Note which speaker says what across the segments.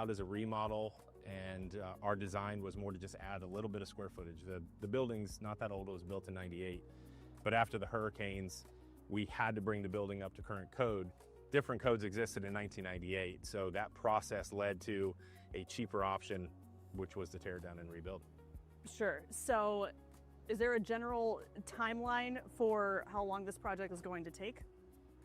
Speaker 1: out as a remodel, and our design was more to just add a little bit of square footage. The building's not that old, it was built in '98, but after the hurricanes, we had to bring the building up to current code. Different codes existed in 1998, so that process led to a cheaper option, which was to tear down and rebuild.
Speaker 2: Sure. So is there a general timeline for how long this project is going to take?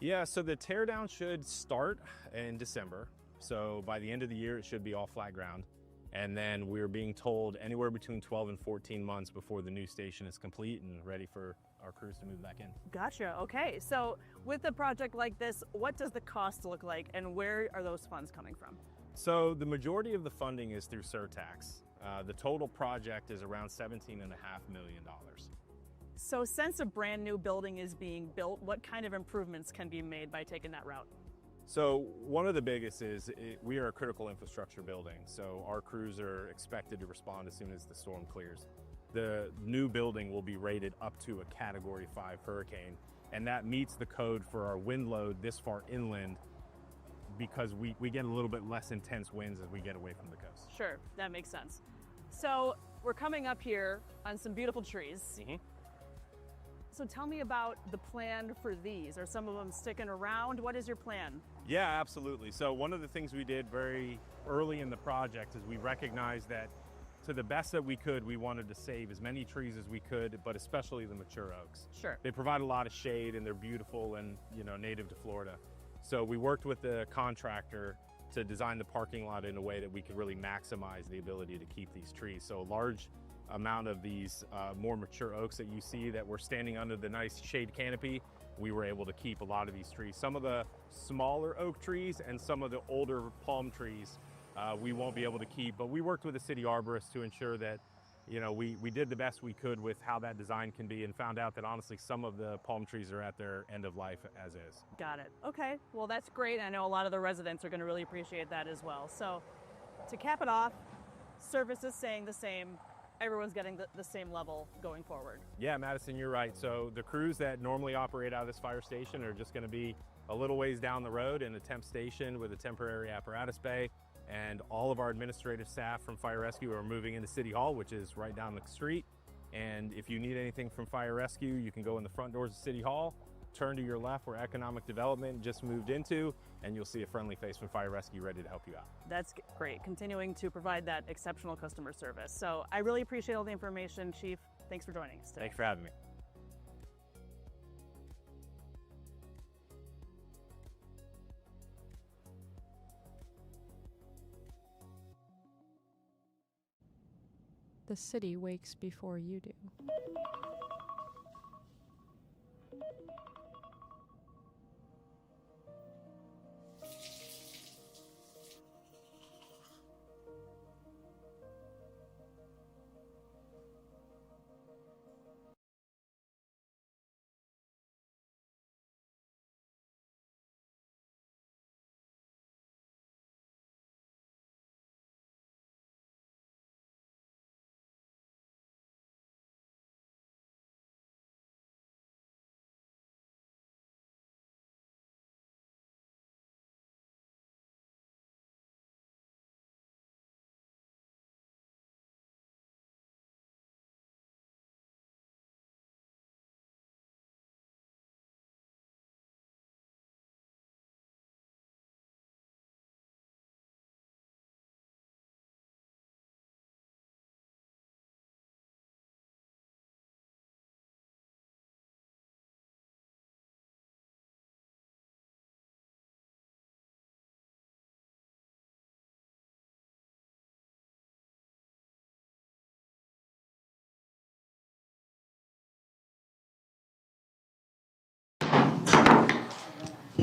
Speaker 1: Yeah, so the tear down should start in December. So by the end of the year, it should be all flat ground. And then we're being told anywhere between 12 and 14 months before the new station is complete and ready for our crews to move back in.
Speaker 2: Gotcha. Okay. So with a project like this, what does the cost look like and where are those funds coming from?
Speaker 1: So the majority of the funding is through surtax. The total project is around $17.5 million.
Speaker 2: So since a brand new building is being built, what kind of improvements can be made by taking that route?
Speaker 1: So one of the biggest is we are a critical infrastructure building, so our crews are expected to respond as soon as the storm clears. The new building will be rated up to a Category 5 hurricane, and that meets the code for our wind load this far inland because we get a little bit less intense winds as we get away from the coast.
Speaker 2: Sure, that makes sense. So we're coming up here on some beautiful trees.
Speaker 1: Mm-hmm.
Speaker 2: So tell me about the plan for these. Are some of them sticking around? What is your plan?
Speaker 1: Yeah, absolutely. So one of the things we did very early in the project is we recognized that to the best that we could, we wanted to save as many trees as we could, but especially the mature oaks.
Speaker 2: Sure.
Speaker 1: They provide a lot of shade and they're beautiful and, you know, native to Florida. So we worked with the contractor to design the parking lot in a way that we could really maximize the ability to keep these trees. So a large amount of these more mature oaks that you see that were standing under the nice shade canopy, we were able to keep a lot of these trees. Some of the smaller oak trees and some of the older palm trees we won't be able to keep, but we worked with the city arborist to ensure that, you know, we did the best we could with how that design can be and found out that honestly some of the palm trees are at their end of life as is.
Speaker 2: Got it. Okay, well that's great. I know a lot of the residents are going to really appreciate that as well. So to cap it off, service is staying the same. Everyone's getting the same level going forward.
Speaker 1: Yeah, Madison, you're right. So the crews that normally operate out of this fire station are just going to be a little ways down the road in a temp station with a temporary apparatus bay. And all of our administrative staff from Fire Rescue are moving into City Hall, which is right down the street. And if you need anything from Fire Rescue, you can go in the front doors of City Hall, turn to your left where Economic Development just moved into, and you'll see a friendly face from Fire Rescue ready to help you out.
Speaker 2: That's great, continuing to provide that exceptional customer service. So I really appreciate all the information, Chief. Thanks for joining us today.
Speaker 1: Thanks for having me.
Speaker 3: The city wakes before you do.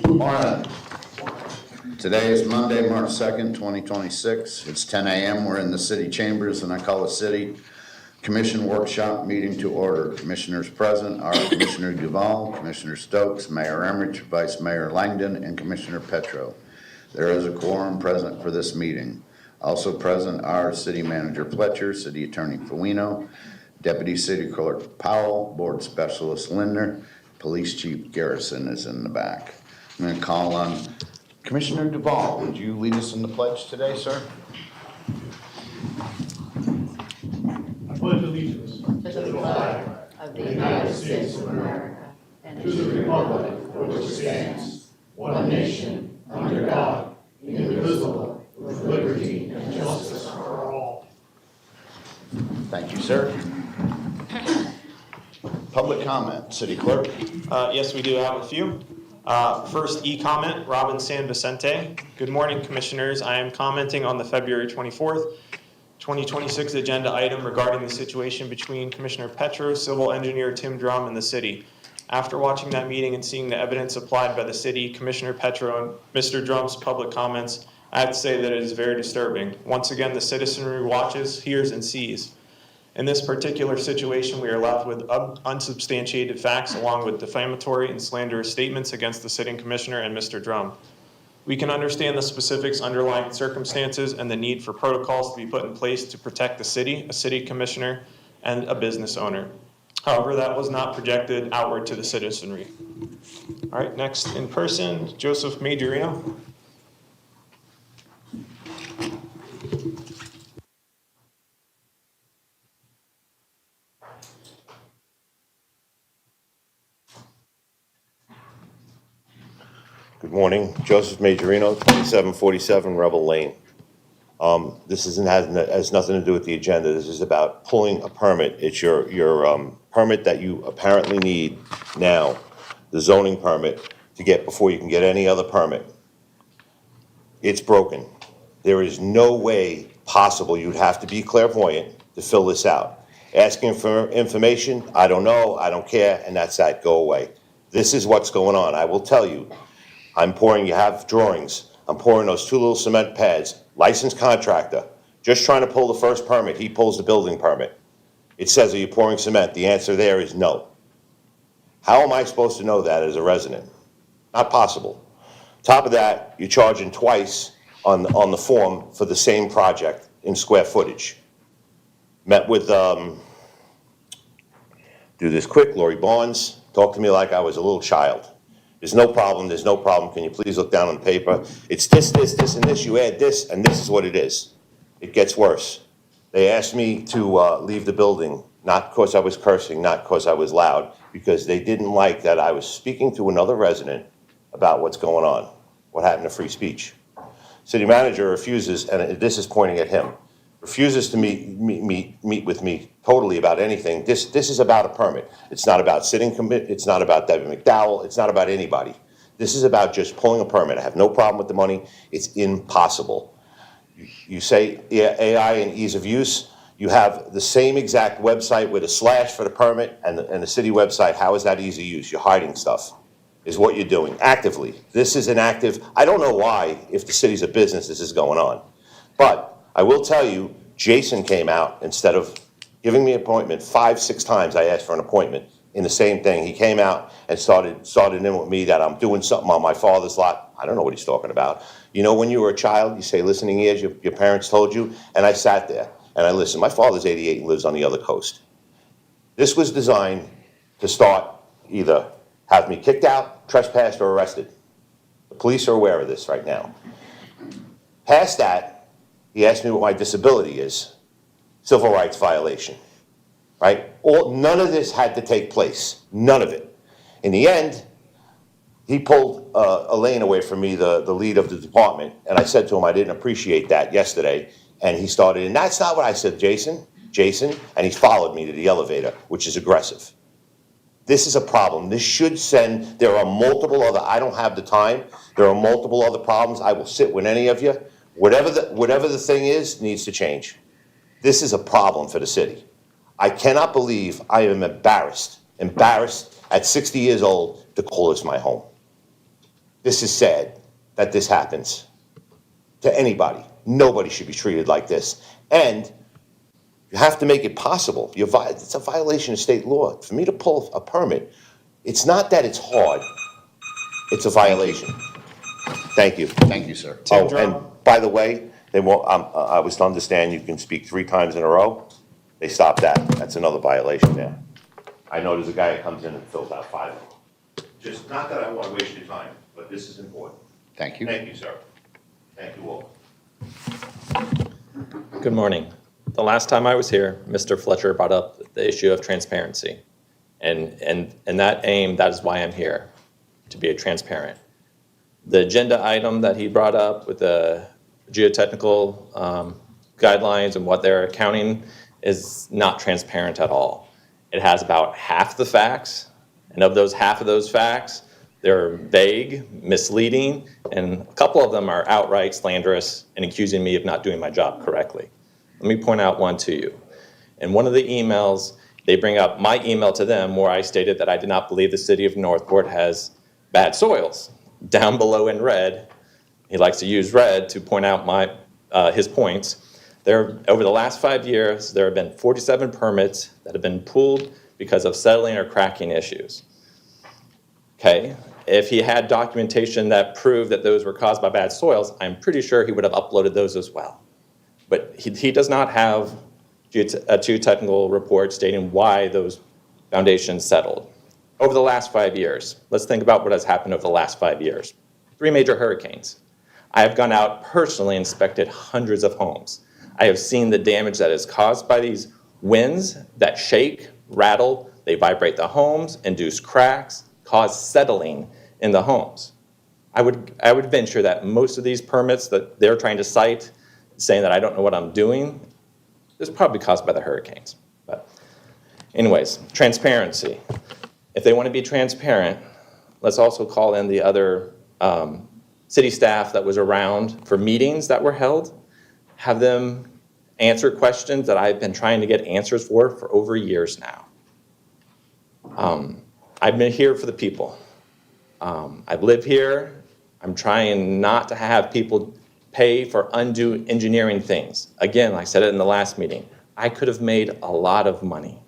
Speaker 4: Morning. Today is Monday, March 2nd, 2026. It's 10 a.m. We're in the city chambers and I call the city commission workshop meeting to order. Commissioners present are Commissioner Duval, Commissioner Stokes, Mayor Emmerich, Vice Mayor Langdon, and Commissioner Petro. There is a quorum present for this meeting. Also present are City Manager Fletcher, City Attorney Fuino, Deputy City Clerk Powell, Board Specialist Lindner, Police Chief Garrison is in the back. I'm going to call on Commissioner Duval, would you lead us in the pledge today, sir?
Speaker 5: I pledge allegiance
Speaker 6: to the flag of the United States of America and to the republic for which it stands, one nation, under God, indivisible, with liberty and justice for all.
Speaker 4: Thank you, sir. Public comment, City Clerk.
Speaker 7: Yes, we do have a few. First e-comment, Robin San Vicente. Good morning, Commissioners. I am commenting on the February 24th, 2026 agenda item regarding the situation between Commissioner Petro, Civil Engineer Tim Drum, and the city. After watching that meeting and seeing the evidence applied by the city, Commissioner Petro, and Mr. Drum's public comments, I have to say that it is very disturbing. Once again, the citizenry watches, hears, and sees. In this particular situation, we are left with unsubstantiated facts along with defamatory and slanderous statements against the sitting commissioner and Mr. Drum. We can understand the specifics underlying circumstances and the need for protocols to be put in place to protect the city, a city commissioner, and a business owner. However, that was not projected outward to the citizenry. All right, next in person, Joseph Majorino.
Speaker 8: Good morning, Joseph Majorino, 2747 Rebel Lane. This has nothing to do with the agenda. This is about pulling a permit. It's your permit that you apparently need now, the zoning permit, to get before you can get any other permit. It's broken. There is no way possible. You'd have to be clairvoyant to fill this out. Asking for information, I don't know, I don't care, and that's that, go away. This is what's going on. I will tell you. You have drawings. I'm pouring those 2 little cement pads. Licensed contractor. Just trying to pull the first permit. He pulls the building permit. It says, are you pouring cement? The answer there is no. How am I supposed to know that as a resident? Not possible. Top of that, you're charging twice on the form for the same project in square footage. Met with, do this quick, Lori Barnes. Talked to me like I was a little child. There's no problem, there's no problem. Can you please look down on the paper? It's this, and this. You add this, and this is what it is. It gets worse. They asked me to leave the building, not because I was cursing, not because I was loud, because they didn't like that I was speaking to another resident about what's going on, what happened to free speech. City manager refuses, and this is pointing at him, refuses to meet with me totally about anything. This is about a permit. It's not about sitting commit. It's not about Debbie McDowell. It's not about anybody. This is about just pulling a permit. I have no problem with the money. It's impossible. You say AI and ease of use. You have the same exact website with a slash for the permit and the city website. How is that easy use? You're hiding stuff, is what you're doing actively. This is an active. I don't know why, if the city's a business, this is going on, but I will tell you, Jason came out instead of giving me an appointment 5, 6 times. I asked for an appointment in the same thing. He came out and started in with me that I'm doing something on my father's lot. I don't know what he's talking about. You know, when you were a child, you say listening ears, your parents told you, and I sat there and I listened. My father's 88 and lives on the other coast. This was designed to start either have me kicked out, trespassed, or arrested. The police are aware of this right now. Past that, he asked me what my disability is. Civil rights violation, right? None of this had to take place, none of it. In the end, he pulled a lane away from me, the lead of the department, and I said to him I didn't appreciate that yesterday, and he started, and that's not what I said, Jason, and he followed me to the elevator, which is aggressive. This is a problem. This should send, there are multiple other, I don't have the time, there are multiple other problems. I will sit with any of you. Whatever the thing is, needs to change. This is a problem for the city. I cannot believe I am embarrassed at 60 years old to call this my home. This is sad that this happens to anybody. Nobody should be treated like this. And you have to make it possible. It's a violation of state law. For me to pull a permit, it's not that it's hard, it's a violation. Thank you.
Speaker 4: Thank you, sir.
Speaker 8: Oh, and by the way, they won't, I was to understand you can speak 3 times in a row. They stopped that. That's another violation there. I know there's a guy that comes in and fills out 5 of them. Just, not that I want to waste your time, but this is important.
Speaker 4: Thank you.
Speaker 8: Thank you, sir. Thank you all.
Speaker 9: Good morning. The last time I was here, Mr. Fletcher brought up the issue of transparency. And that is why I'm here, to be transparent. The agenda item that he brought up with the geotechnical guidelines and what they're accounting is not transparent at all. It has about half the facts, and of those half of those facts, they're vague, misleading, and a couple of them are outright slanderous and accusing me of not doing my job correctly. Let me point out one to you. In one of the emails, they bring up my email to them where I stated that I did not believe the city of Northport has bad soils. Down below in red, he likes to use red to point out his points. Over the last 5 years, there have been 47 permits that have been pulled because of settling or cracking issues. Okay, if he had documentation that proved that those were caused by bad soils, I'm pretty sure he would have uploaded those as well. But he does not have a geotechnical report stating why those foundations settled. Over the last 5 years, let's think about what has happened over the last 5 years. 3 major hurricanes. I have gone out personally inspected hundreds of homes. I have seen the damage that is caused by these winds that shake, rattle, they vibrate the homes, induce cracks, cause settling in the homes. I would venture that most of these permits that they're trying to cite, saying that I don't know what I'm doing, is probably caused by the hurricanes. But anyways, transparency. If they want to be transparent, let's also call in the other city staff that was around for meetings that were held, have them answer questions that I've been trying to get answers for over years now. I've been here for the people. I've lived here. I'm trying not to have people pay for undue engineering things. Again, like I said it in the last meeting, I could have made a lot of money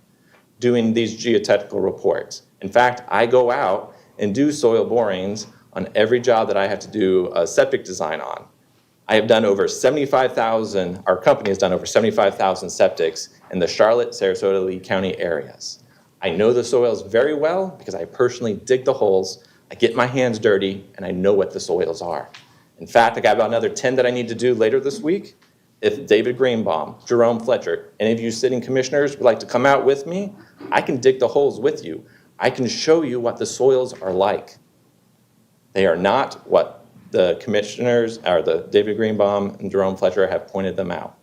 Speaker 9: doing these geotechnical reports. In fact, I go out and do soil borings on every job that I have to do a septic design on. I have done over 75,000, our company has done over 75,000 septics in the Charlotte, Sarasota, Lee County areas. I know the soils very well because I personally dig the holes, I get my hands dirty, and I know what the soils are. In fact, I got about another 10 that I need to do later this week. If David Greenbaum, Jerome Fletcher, any of you sitting commissioners would like to come out with me, I can dig the holes with you. I can show you what the soils are like. They are not what the commissioners, or the David Greenbaum and Jerome Fletcher have pointed them out.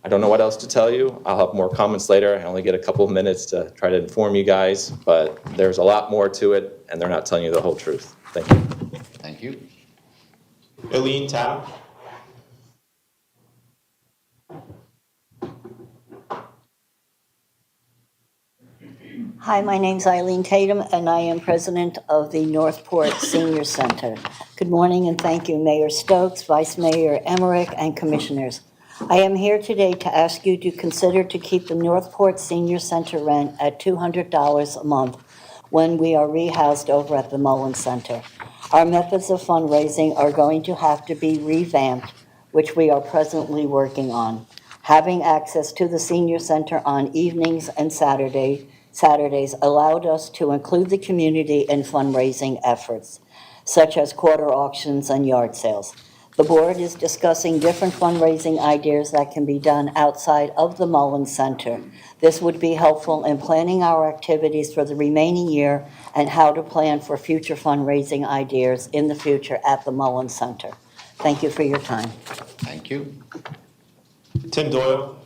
Speaker 9: I don't know what else to tell you. I'll have more comments later. I only get a couple of minutes to try to inform you guys, but there's a lot more to it, and they're not telling you the whole truth. Thank you.
Speaker 4: Thank you.
Speaker 7: Eileen Tab.
Speaker 6: Hi, my name's Eileen Tatum, and I am president of the Northport Senior Center. Good morning, and thank you, Mayor Stokes, Vice Mayor Emmerich, and commissioners. I am here today to ask you to consider to keep the Northport Senior Center rent at $200 a month when we are rehoused over at the Mullen Center. Our methods of fundraising are going to have to be revamped, which we are presently working on. Having access to the Senior Center on evenings and Saturdays allowed us to include the community in fundraising efforts, such as quarter auctions and yard sales. The board is discussing different fundraising ideas that can be done outside of the Mullen Center. This would be helpful in planning our activities for the remaining year and how to plan for future fundraising ideas in the future at the Mullen Center. Thank you for your time.
Speaker 4: Thank you.
Speaker 7: Tim Doyle.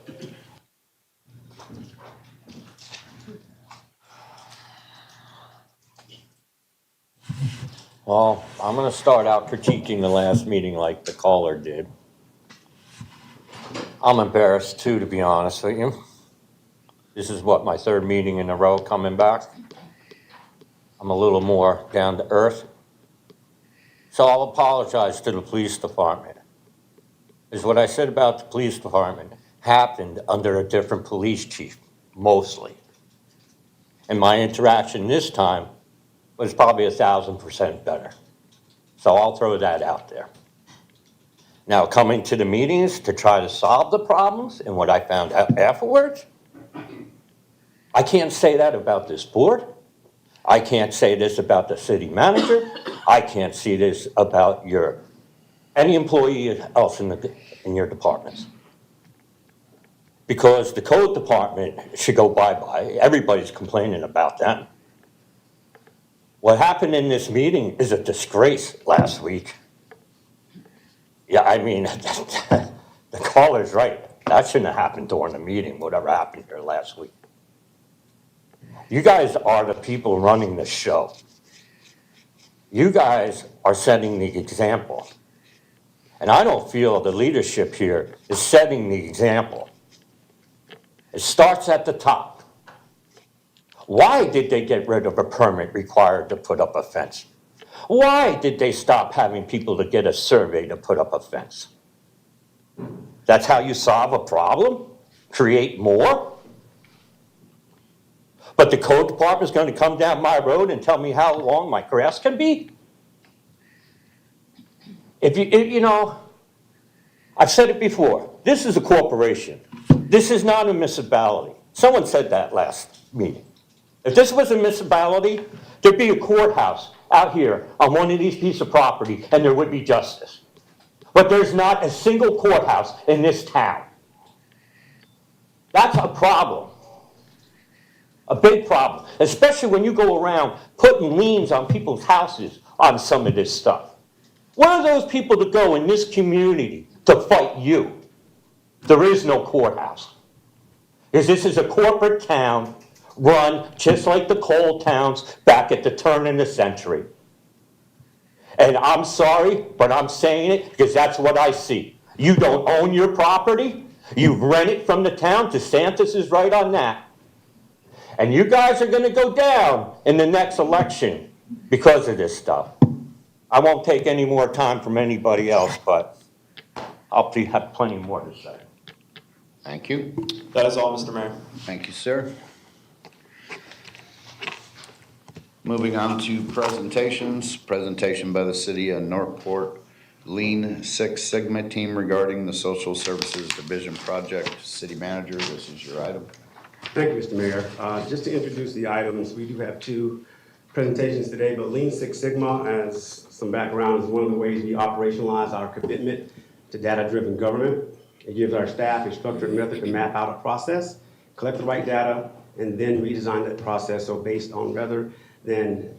Speaker 10: Well, I'm going to start out critiquing the last meeting like the caller did. I'm embarrassed too, to be honest with you. This is what, my 3rd meeting in a row coming back. I'm a little more down to earth. So I'll apologize to the police department. Because what I said about the police department happened under a different police chief, mostly. And my interaction this time was probably 1,000% better. So I'll throw that out there. Now, coming to the meetings to try to solve the problems and what I found out afterwards, I can't say that about this board. I can't say this about the city manager. I can't see this about any employee else in your departments. Because the code department should go bye-bye. Everybody's complaining about them. What happened in this meeting is a disgrace last week. Yeah, I mean, the caller's right. That shouldn't have happened during the meeting, whatever happened here last week. You guys are the people running the show. You guys are setting the example. And I don't feel the leadership here is setting the example. It starts at the top. Why did they get rid of a permit required to put up a fence? Why did they stop having people to get a survey to put up a fence? That's how you solve a problem? Create more? But the code department's going to come down my road and tell me how long my grass can be? You know, I've said it before. This is a corporation. This is not a municipality. Someone said that last meeting. If this was a municipality, there'd be a courthouse out here on one of these pieces of property, and there would be justice. But there's not a single courthouse in this town. That's a problem. A big problem, especially when you go around putting liens on people's houses on some of this stuff. Where are those people to go in this community to fight you? There is no courthouse. Because this is a corporate town run just like the coal towns back at the turn of the century. And I'm sorry, but I'm saying it because that's what I see. You don't own your property. You rent it from the town. DeSantis is right on that. And you guys are going to go down in the next election because of this stuff. I won't take any more time from anybody else, but I'll have plenty more to say.
Speaker 4: Thank you.
Speaker 7: That is all, Mr. Mayor.
Speaker 4: Thank you, sir. Moving on to presentations. Presentation by the City of Northport Lean Six Sigma team regarding the Social Services Division project. City Manager, this is your item.
Speaker 11: Thank you, Mr. Mayor. Just to introduce the items, we do have two presentations today, but Lean Six Sigma, as some background, is one of the ways we operationalize our commitment to data-driven government. It gives our staff a structured method to map out a process, collect the right data, and then redesign that process so based on rather than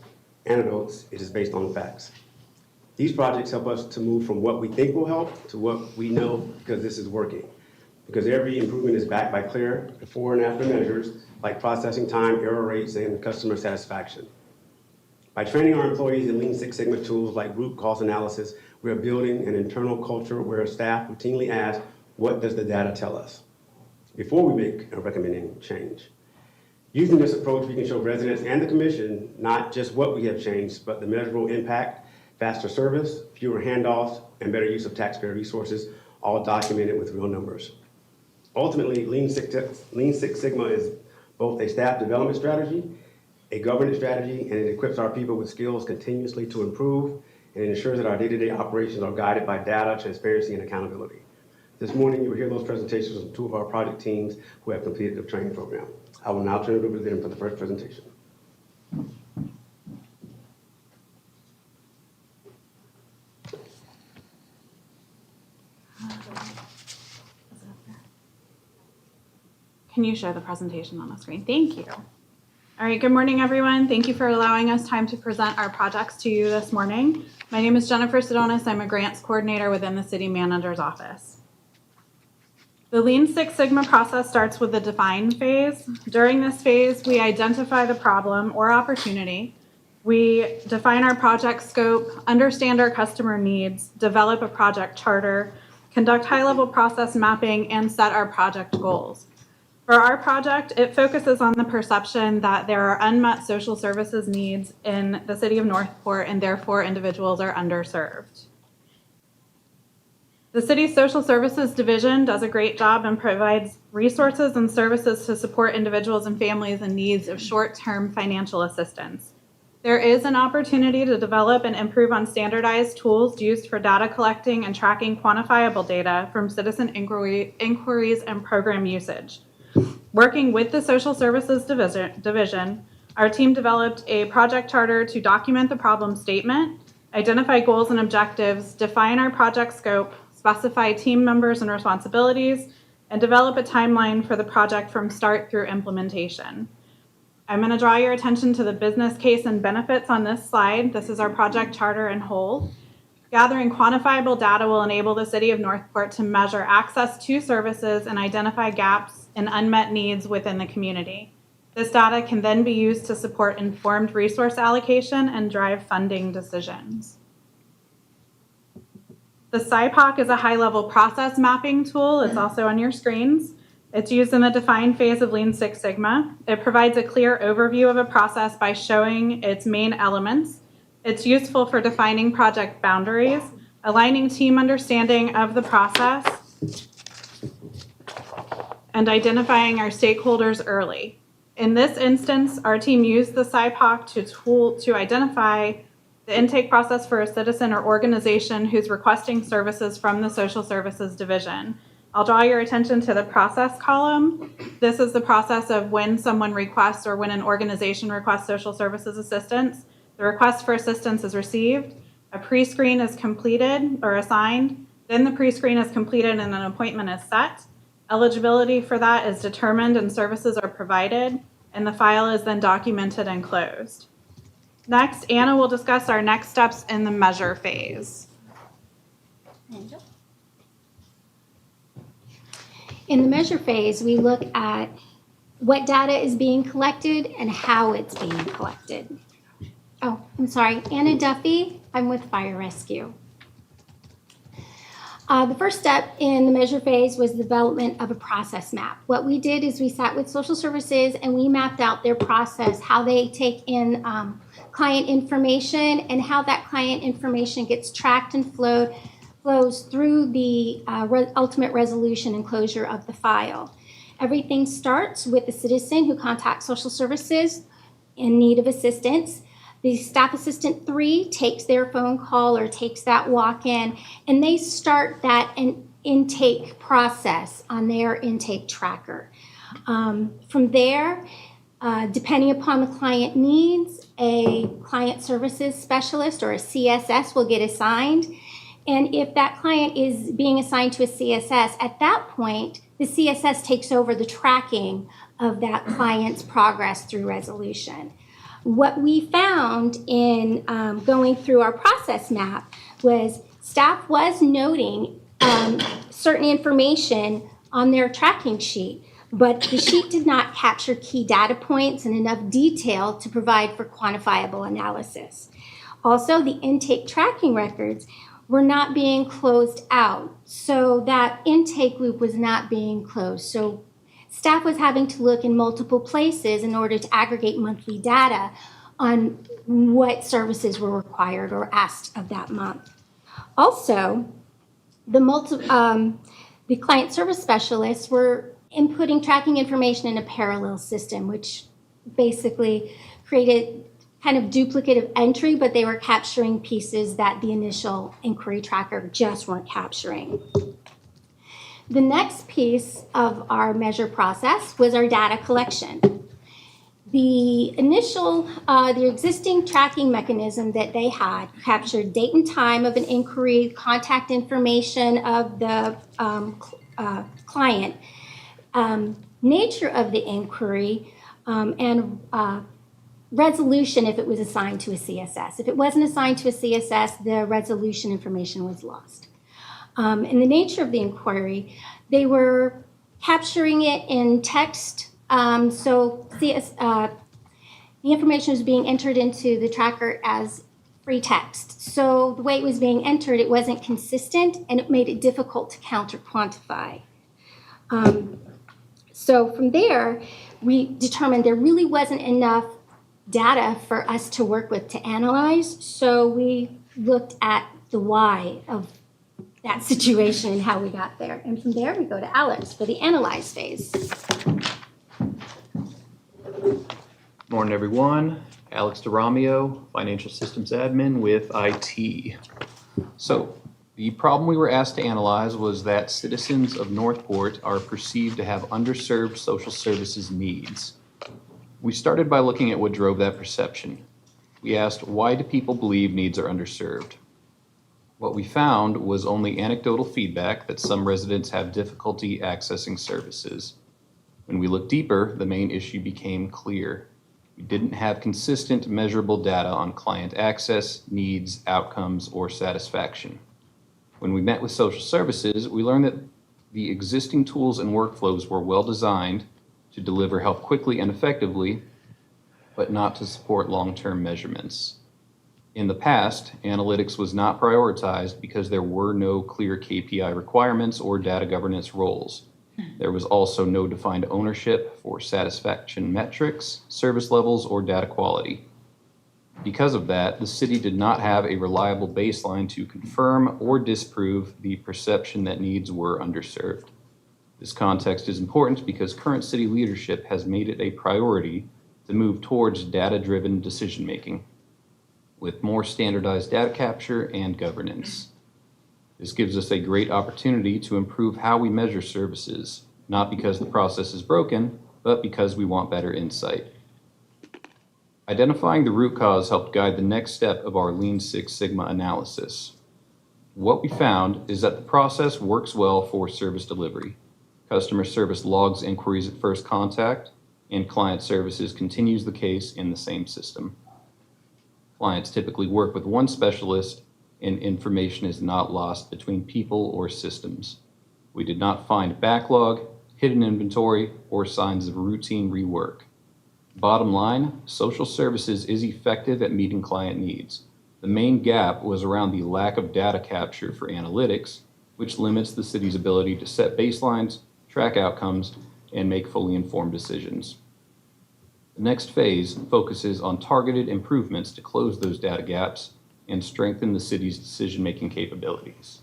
Speaker 11: anecdotes, it is based on facts. These projects help us to move from what we think will help to what we know because this is working. Because every improvement is backed by clear before and after measures like processing time, error rates, and customer satisfaction. By training our employees in Lean Six Sigma tools like root cause analysis, we are building an internal culture where staff routinely ask, what does the data tell us? Before we make a recommending change. Using this approach, we can show residents and the commission not just what we have changed, but the measurable impact, faster service, fewer handoffs, and better use of taxpayer resources, all documented with real numbers. Ultimately, Lean Six Sigma is both a staff development strategy, a governance strategy, and it equips our people with skills continuously to improve, and it ensures that our day-to-day operations are guided by data, transparency, and accountability. This morning, you will hear those presentations from two of our project teams who have completed the training program. I will now turn it over to them for the first presentation.
Speaker 12: Can you share the presentation on the screen? Thank you. All right, good morning, everyone. Thank you for allowing us time to present our projects to you this morning. My name is Jennifer Sedonis. I'm a grants coordinator within the city manager's office. The Lean Six Sigma process starts with the define phase. During this phase, we identify the problem or opportunity. We define our project scope, understand our customer needs, develop a project charter, conduct high-level process mapping, and set our project goals. For our project, it focuses on the perception that there are unmet social services needs in the city of Northport, and therefore individuals are underserved. The city's Social Services Division does a great job and provides resources and services to support individuals and families in need of short-term financial assistance. There is an opportunity to develop and improve on standardized tools used for data collecting and tracking quantifiable data from citizen inquiries and program usage. Working with the Social Services Division, Our team developed a project charter to document the problem statement, identify goals and objectives, define our project scope, specify team members and responsibilities, and develop a timeline for the project from start through implementation. I'm going to draw your attention to the business case and benefits on this slide. This is our project charter in whole. Gathering quantifiable data will enable the City of Northport to measure access to services and identify gaps and unmet needs within the community. This data can then be used to support informed resource allocation and drive funding decisions. The SIPOC is a high-level process mapping tool. It's also on your screens. It's used in the define phase of Lean Six Sigma. It provides a clear overview of a process by showing its main elements. It's useful for defining project boundaries, aligning team understanding of the process, and identifying our stakeholders early. In this instance, our team used the SIPOC to identify the intake process for a citizen or organization who's requesting services from the Social Services Division. I'll draw your attention to the process column. This is the process of when someone requests or when an organization requests social services assistance. The request for assistance is received, a pre-screen is completed or assigned, then the pre-screen is completed and an appointment is set. Eligibility for that is determined and services are provided, and the file is then documented and closed. Next, Anna will discuss our next steps in the measure phase.
Speaker 6: In the measure phase, we look at what data is being collected and how it's being collected. Oh, I'm sorry, Anna Duffy, I'm with Fire Rescue. The first step in the measure phase was the development of a process map. What we did is we sat with social services and we mapped out their process, how they take in client information and how that client information gets tracked and flows through the ultimate resolution and closure of the file. Everything starts with the citizen who contacts social services in need of assistance. The staff assistant 3 takes their phone call or takes that walk-in, and they start that intake process on their intake tracker. From there, depending upon the client needs, a client services specialist or a CSS will get assigned. And if that client is being assigned to a CSS, at that point, the CSS takes over the tracking of that client's progress through resolution. What we found in going through our process map was staff was noting certain information on their tracking sheet, but the sheet did not capture key data points and enough detail to provide for quantifiable analysis. Also, the intake tracking records were not being closed out, so that intake loop was not being closed. So staff was having to look in multiple places in order to aggregate monthly data on what services were required or asked of that month. Also, the client service specialists were inputting tracking information in a parallel system, which basically created kind of duplicative entry, but they were capturing pieces that the initial inquiry tracker just weren't capturing. The next piece of our measure process was our data collection. The existing tracking mechanism that they had captured date and time of an inquiry, contact information of the client, nature of the inquiry, and resolution if it was assigned to a CSS. If it wasn't assigned to a CSS, the resolution information was lost. In the nature of the inquiry, they were capturing it in text. The information was being entered into the tracker as free text. So the way it was being entered, it wasn't consistent, and it made it difficult to count or quantify. So from there, we determined there really wasn't enough data for us to work with to analyze. So we looked at the why of that situation and how we got there. And from there, we go to Alex for the analyze phase.
Speaker 13: Morning, everyone. Alex DeRamio, Financial Systems Admin with IT. So the problem we were asked to analyze was that citizens of Northport are perceived to have underserved social services needs. We started by looking at what drove that perception. We asked, why do people believe needs are underserved? What we found was only anecdotal feedback that some residents have difficulty accessing services. When we looked deeper, the main issue became clear. We didn't have consistent, measurable data on client access, needs, outcomes, or satisfaction. When we met with social services, we learned that the existing tools and workflows were well designed to deliver help quickly and effectively, but not to support long-term measurements. In the past, analytics was not prioritized because there were no clear KPI requirements or data governance roles. There was also no defined ownership for satisfaction metrics, service levels, or data quality. Because of that, the city did not have a reliable baseline to confirm or disprove the perception that needs were underserved. This context is important because current city leadership has made it a priority to move towards data-driven decision-making, with more standardized data capture and governance. This gives us a great opportunity to improve how we measure services, not because the process is broken, but because we want better insight. Identifying the root cause helped guide the next step of our Lean Six Sigma analysis. What we found is that the process works well for service delivery. Customer service logs inquiries at first contact, and client services continues the case in the same system. Clients typically work with one specialist, and information is not lost between people or systems. We did not find backlog, hidden inventory, or signs of routine rework. Bottom line, social services is effective at meeting client needs. The main gap was around the lack of data capture for analytics, which limits the city's ability to set baselines, track outcomes, and make fully informed decisions. The next phase focuses on targeted improvements to close those data gaps and strengthen the city's decision-making capabilities.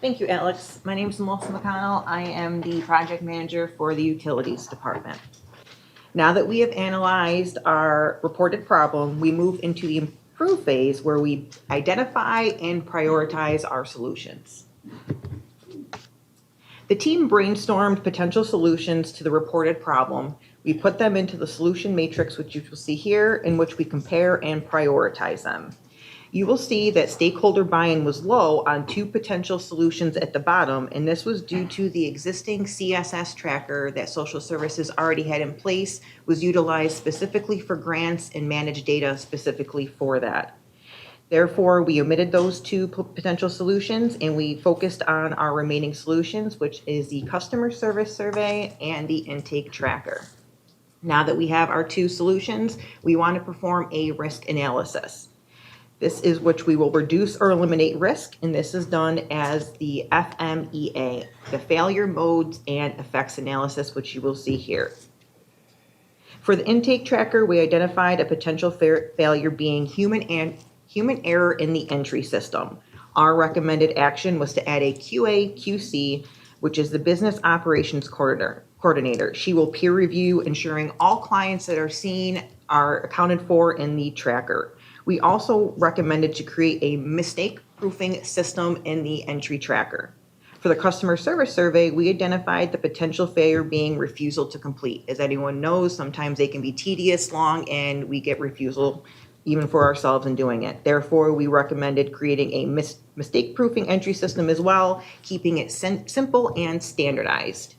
Speaker 14: Thank you, Alex. My name is Melissa McConnell. I am the project manager for the Utilities Department. Now that we have analyzed our reported problem, we move into the improve phase where we identify and prioritize our solutions. The team brainstormed potential solutions to the reported problem. We put them into the solution matrix, which you will see here, in which we compare and prioritize them. You will see that stakeholder buy-in was low on two potential solutions at the bottom, and this was due to the existing CSS tracker that social services already had in place, was utilized specifically for grants and managed data specifically for that. Therefore, we omitted those two potential solutions and we focused on our remaining solutions, which is the customer service survey and the intake tracker. Now that we have our two solutions, we want to perform a risk analysis. This is which we will reduce or eliminate risk, and this is done as the FMEA, the failure modes and effects analysis, which you will see here. For the intake tracker, we identified a potential failure being human error in the entry system. Our recommended action was to add a QA/QC, which is the business operations coordinator. She will peer review, ensuring all clients that are seen are accounted for in the tracker. We also recommended to create a mistake-proofing system in the entry tracker. For the customer service survey, we identified the potential failure being refusal to complete. As anyone knows, sometimes they can be tedious, long, and we get refusal even for ourselves in doing it. Therefore, we recommended creating a mistake-proofing entry system as well, keeping it simple and standardized.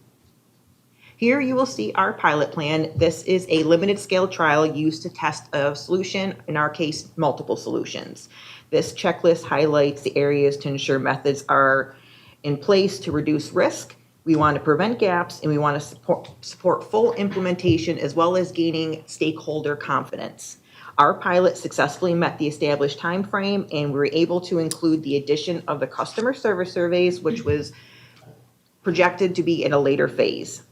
Speaker 14: Here you will see our pilot plan. This is a limited scale trial used to test a solution, in our case, multiple solutions. This checklist highlights the areas to ensure methods are in place to reduce risk. We want to prevent gaps and we want to support full implementation as well as gaining stakeholder confidence. Our pilot successfully met the established time frame and we were able to include the addition of the customer service surveys, which was projected to be in a later phase.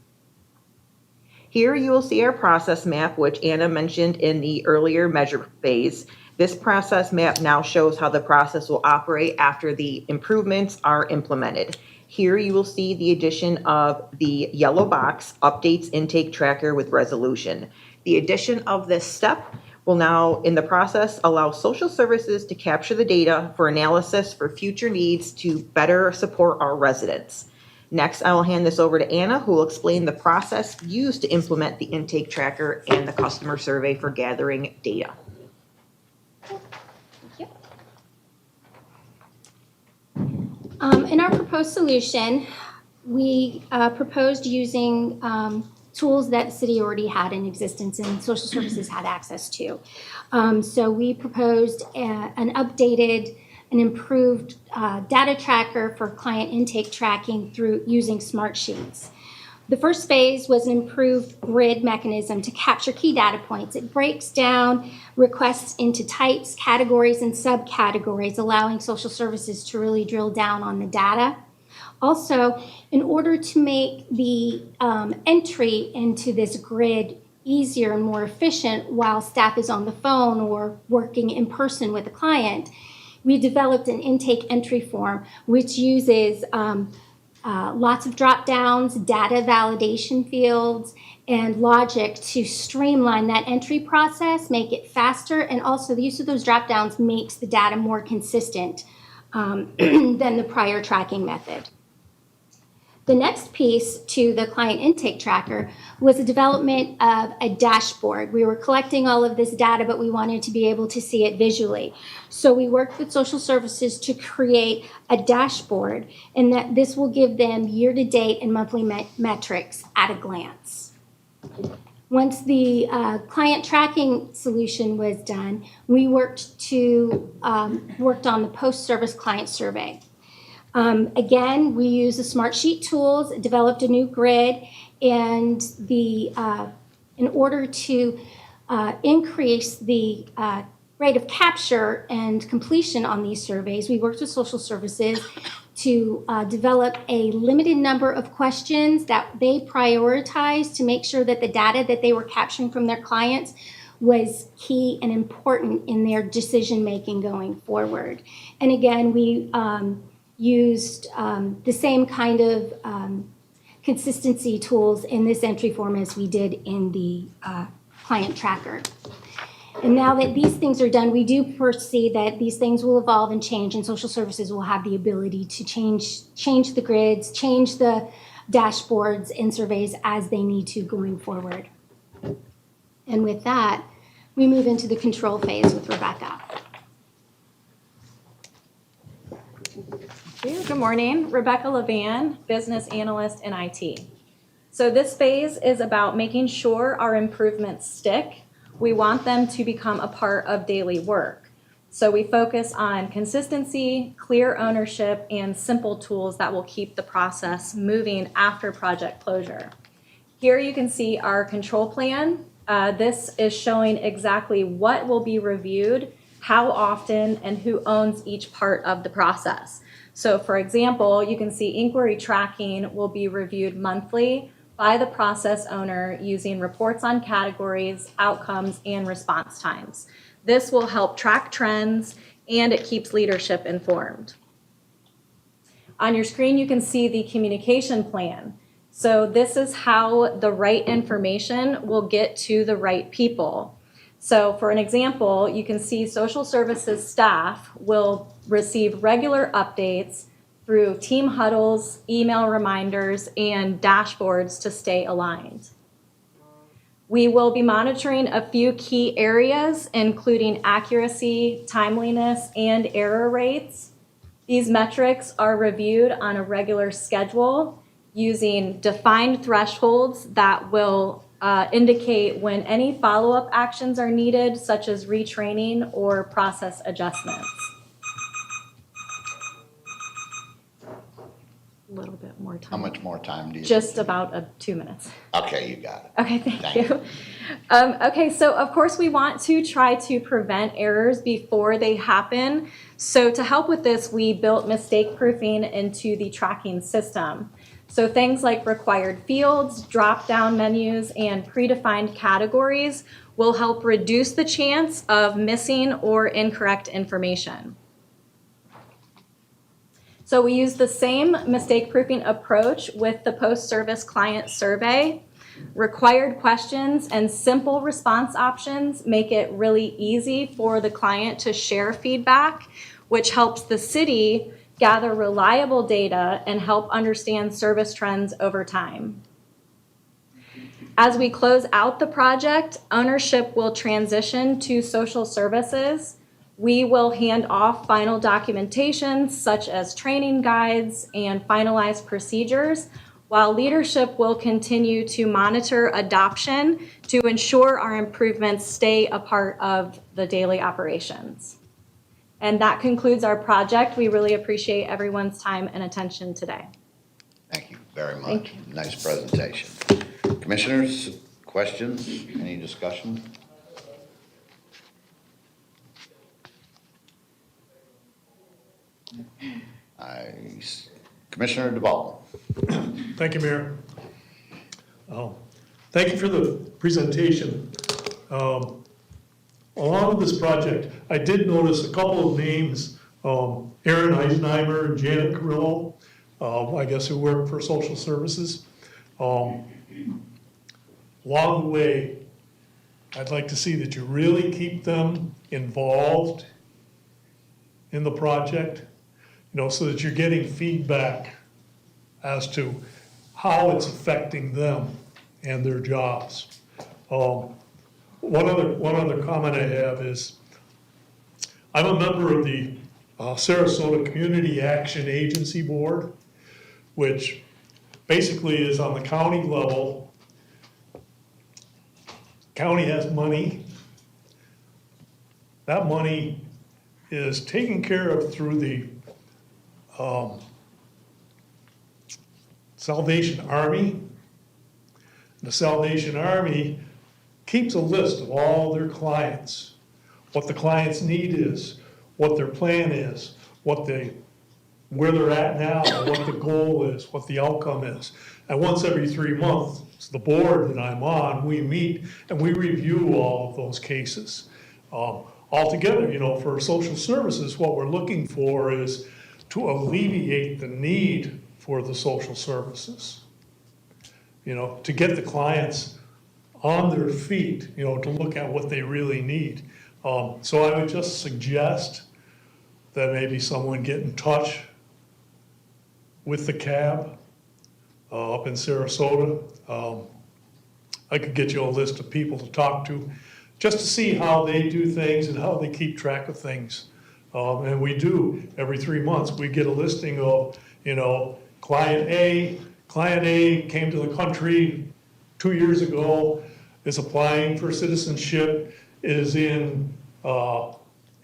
Speaker 14: Here you will see our process map, which Anna mentioned in the earlier measure phase. This process map now shows how the process will operate after the improvements are implemented. Here you will see the addition of the yellow box, updates intake tracker with resolution. The addition of this step will now, in the process, allow social services to capture the data for analysis for future needs to better support our residents. Next, I will hand this over to Anna, who will explain the process used to implement the intake tracker and the customer survey for gathering data.
Speaker 6: In our proposed solution, we proposed using tools that the city already had in existence and social services had access to. So we proposed an updated and improved data tracker for client intake tracking through using smart sheets. The first phase was an improved grid mechanism to capture key data points. It breaks down requests into types, categories, and subcategories, allowing social services to really drill down on the data. Also, in order to make the entry into this grid easier and more efficient while staff is on the phone or working in person with a client, we developed an intake entry form which uses lots of drop downs, data validation fields, and logic to streamline that entry process, make it faster, and also the use of those drop downs makes the data more consistent than the prior tracking method. The next piece to the client intake tracker was the development of a dashboard. We were collecting all of this data, but we wanted to be able to see it visually. So we worked with social services to create a dashboard, and that this will give them year-to-date and monthly metrics at a glance. Once the client tracking solution was done, we worked on the post-service client survey. Again, we used the Smartsheet tools, developed a new grid, and in order to increase the rate of capture and completion on these surveys, we worked with social services to develop a limited number of questions that they prioritized to make sure that the data that they were capturing from their clients was key and important in their decision-making going forward. And again, we used the same kind of consistency tools in this entry form as we did in the client tracker. And now that these things are done, we do foresee that these things will evolve and change, and social services will have the ability to change the grids, change the dashboards and surveys as they need to going forward. And with that, we move into the control phase with Rebecca.
Speaker 15: Good morning, Rebecca Levan, business analyst in IT. So this phase is about making sure our improvements stick. We want them to become a part of daily work. So we focus on consistency, clear ownership, and simple tools that will keep the process moving after project closure. Here you can see our control plan. This is showing exactly what will be reviewed, how often, and who owns each part of the process. So for example, you can see inquiry tracking will be reviewed monthly by the process owner using reports on categories, outcomes, and response times. This will help track trends, and it keeps leadership informed. On your screen, you can see the communication plan. So this is how the right information will get to the right people. So for an example, you can see social services staff will receive regular updates through team huddles, email reminders, and dashboards to stay aligned. We will be monitoring a few key areas, including accuracy, timeliness, and error rates. These metrics are reviewed on a regular schedule using defined thresholds that will indicate when any follow-up actions are needed, such as retraining or process adjustments. A little bit more time.
Speaker 4: How much more time do you?
Speaker 15: Just about 2 minutes.
Speaker 4: Okay, you got it.
Speaker 15: Okay, thank you. Okay, so of course we want to try to prevent errors before they happen. So to help with this, we built mistake proofing into the tracking system. So things like required fields, drop-down menus, and predefined categories will help reduce the chance of missing or incorrect information. So we use the same mistake-proofing approach with the post-service client survey. Required questions and simple response options make it really easy for the client to share feedback, which helps the city gather reliable data, and help understand service trends over time. As we close out the project, ownership will transition to social services. We will hand off final documentation such as training guides and finalized procedures, while leadership will continue to monitor adoption to ensure our improvements stay a part of the daily operations. And that concludes our project. We really appreciate everyone's time and attention today.
Speaker 4: Thank you very much.
Speaker 15: Thank you.
Speaker 4: Nice presentation. Commissioners, questions, any discussion? Commissioner DeBall.
Speaker 5: Thank you, Mayor. Thank you for the presentation. Along with this project, I did notice a couple of names, Aaron Eisenheimer and Janet Carrillo, I guess who work for social services. Along the way, I'd like to see that you really keep them involved in the project, so that you're getting feedback as to how it's affecting them and their jobs. One other comment I have is, I'm a member of the Sarasota Community Action Agency Board, which basically is on the county level. County has money. That money is taken care of through the Salvation Army. The Salvation Army keeps a list of all their clients, what the client's need is, what their plan is, where they're at now, what the goal is, what the outcome is. And once every 3 months, the board that I'm on, we meet and we review all of those cases. Altogether, for social services, what we're looking for is to alleviate the need for the social services. To get the clients on their feet, to look at what they really need. So I would just suggest that maybe someone get in touch with the CAB up in Sarasota. I could get you a list of people to talk to just to see how they do things and how they keep track of things. And we do, every 3 months, we get a listing of, client A came to the country 2 years ago, is applying for citizenship, is in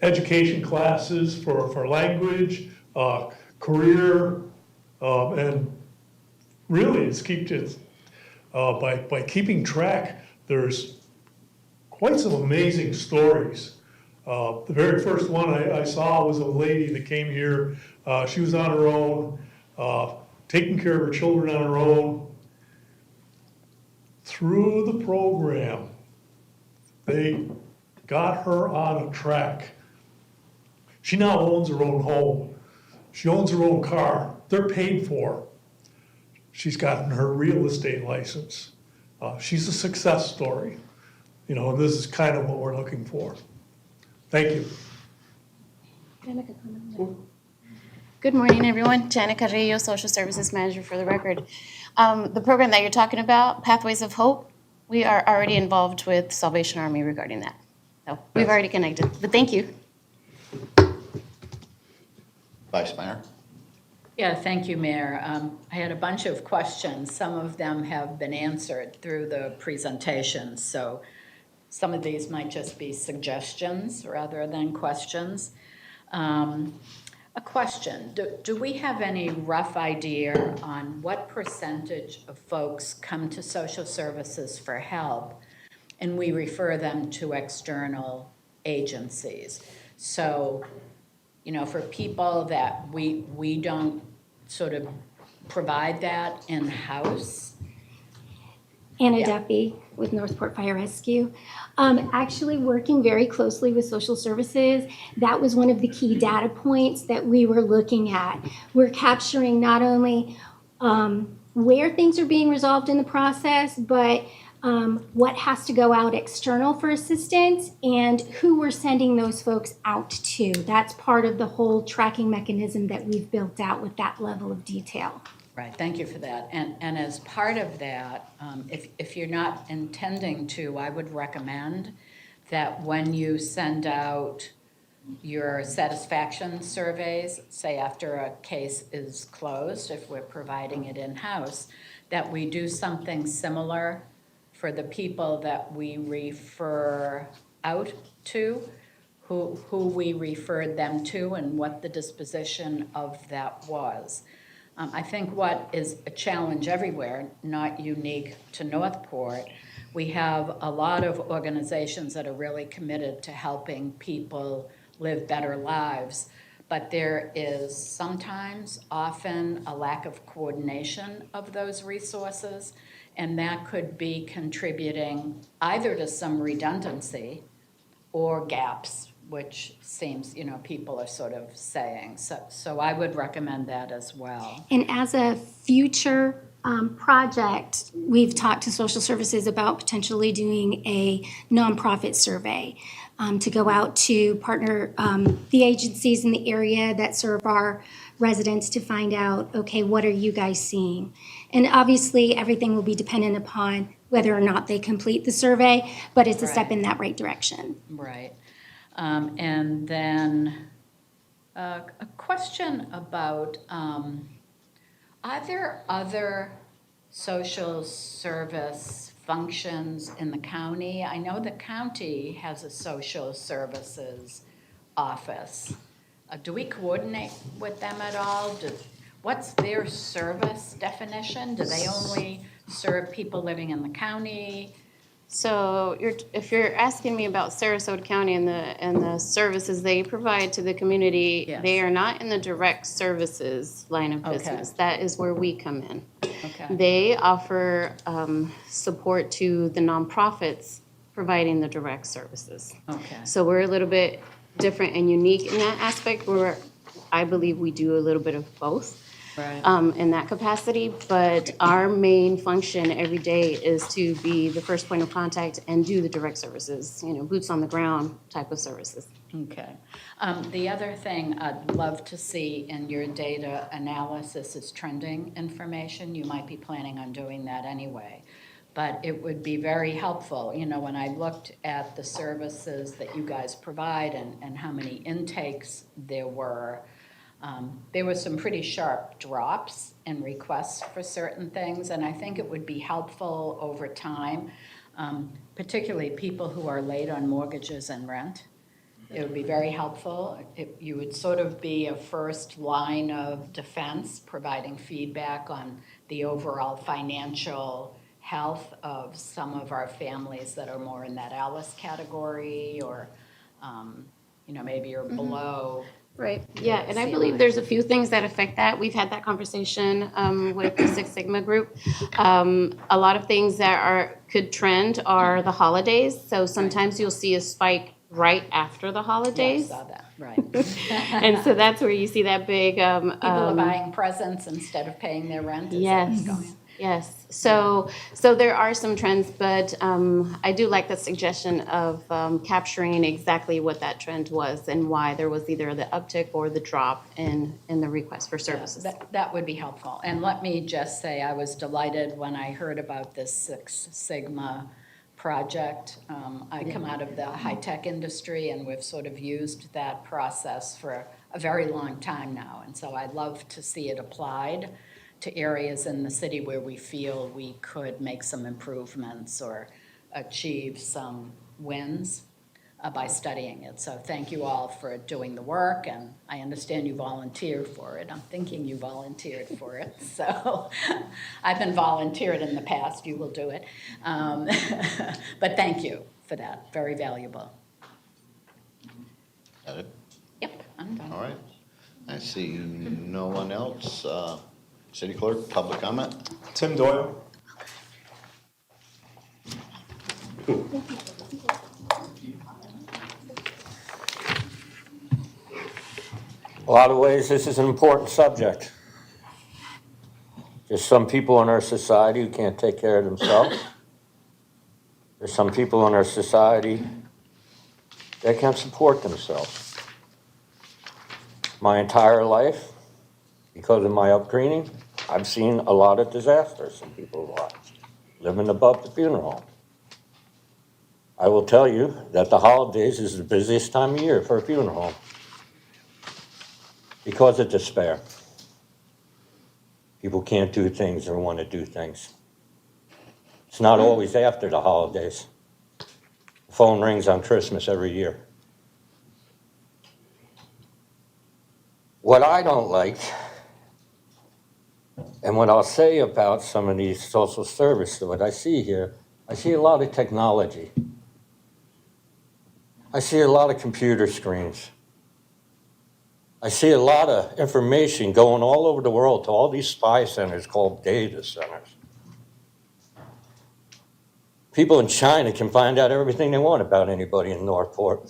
Speaker 5: education classes for language, career, and really by keeping track, there's quite some amazing stories. The very first one I saw was a lady that came here. She was on her own, taking care of her children on her own. Through the program, they got her on a track. She now owns her own home. She owns her own car. They're paid for. She's gotten her real estate license. She's a success story. And this is kind of what we're looking for. Thank you.
Speaker 16: Can I make a comment? Good morning, everyone. Janet Carrillo, Social Services Manager for the record. The program that you're talking about, Pathways of Hope, we are already involved with Salvation Army regarding that. So we've already connected, but thank you.
Speaker 4: Vice Mayor.
Speaker 17: Yeah, thank you, Mayor. I had a bunch of questions. Some of them have been answered through the presentation, so some of these might just be suggestions rather than questions. A question, do we have any rough idea on what percentage of folks come to social services for help and we refer them to external agencies? So, for people that we don't sort of provide that in-house?
Speaker 18: Anna Duffy with Northport Fire Rescue. Actually working very closely with social services, that was one of the key data points that we were looking at. We're capturing not only where things are being resolved in the process, but what has to go out external for assistance, and who we're sending those folks out to. That's part of the whole tracking mechanism that we've built out with that level of detail.
Speaker 17: Right, thank you for that. And as part of that, if you're not intending to, I would recommend that when you send out your satisfaction surveys, say after a case is closed, if we're providing it in-house, that we do something similar for the people that we refer out to, who we referred them to and what the disposition of that was. I think what is a challenge everywhere, not unique to Northport, we have a lot of organizations that are really committed to helping people live better lives, but there is sometimes, often, a lack of coordination of those resources, and that could be contributing either to some redundancy or gaps, which seems, people are sort of saying. So I would recommend that as well.
Speaker 18: And as a future project, we've talked to social services about potentially doing a nonprofit survey to go out to partner the agencies in the area that serve our residents to find out, okay, what are you guys seeing? And obviously, everything will be dependent upon whether or not they complete the survey, but it's a step in that right direction.
Speaker 17: Right. And then a question about, are there other social service functions in the county? I know the county has a social services office. Do we coordinate with them at all? What's their service definition? Do they only serve people living in the county?
Speaker 16: So if you're asking me about Sarasota County and the services they provide to the community,
Speaker 17: Yes.
Speaker 16: They are not in the direct services line of
Speaker 17: Okay.
Speaker 16: business. That is where we come in.
Speaker 17: Okay.
Speaker 16: They offer support to the nonprofits providing the direct services.
Speaker 17: Okay.
Speaker 16: So we're a little bit different and unique in that aspect, where I believe we do a little bit of both.
Speaker 17: Right.
Speaker 16: In that capacity, but our main function every day is to be the first point of contact and do the direct services, boots on the ground type of services.
Speaker 17: Okay. The other thing I'd love to see in your data analysis is trending information. You might be planning on doing that anyway, but it would be very helpful. When I looked at the services that you guys provide and how many intakes there were some pretty sharp drops in requests for certain things, and I think it would be helpful over time, particularly people who are late on mortgages and rent. It would be very helpful. You would sort of be a first line of defense, providing feedback on the overall financial health of some of our families that are more in that Alice category, or maybe you're below.
Speaker 16: Right, yeah, and I believe there's a few things that affect that. We've had that conversation with the Six Sigma group. A lot of things that could trend are the holidays. So sometimes you'll see a spike right after the holidays.
Speaker 17: Yeah, I saw that, right.
Speaker 16: And so that's where you see that big.
Speaker 17: People are buying presents instead of paying their rent.
Speaker 16: Yes. Yes, so there are some trends, but I do like the suggestion of capturing exactly what that trend was and why there was either the uptick or the drop in the request for services.
Speaker 17: Yeah, that would be helpful. And let me just say, I was delighted when I heard about this Six Sigma project. I come out of the high-tech industry, and we've sort of used that process for a very long time now. And so I'd love to see it applied to areas in the city where we feel we could make some improvements or achieve some wins by studying it. So thank you all for doing the work, and I understand you volunteered for it. I'm thinking you volunteered for it. So I've been volunteered in the past. You will do it. But thank you for that. Very valuable.
Speaker 4: Got it?
Speaker 17: Yep, I'm done.
Speaker 4: All right. I see no one else. City Clerk, public comment?
Speaker 7: Tim Doyle.
Speaker 10: A lot of ways, this is an important subject. There's some people in our society who can't take care of themselves. There's some people in our society that can't support themselves. My entire life, because of my upbringing, I've seen a lot of disasters in people's lives, living above the funeral home. I will tell you that the holidays is the busiest time of year for a funeral home because of despair. People can't do things or want to do things. It's not always after the holidays. The phone rings on Christmas every year. What I don't like, and what I'll say about some of these social services, what I see here, I see a lot of technology. I see a lot of computer screens. I see a lot of information going all over the world to all these spy centers called data centers. People in China can find out everything they want about anybody in Northport.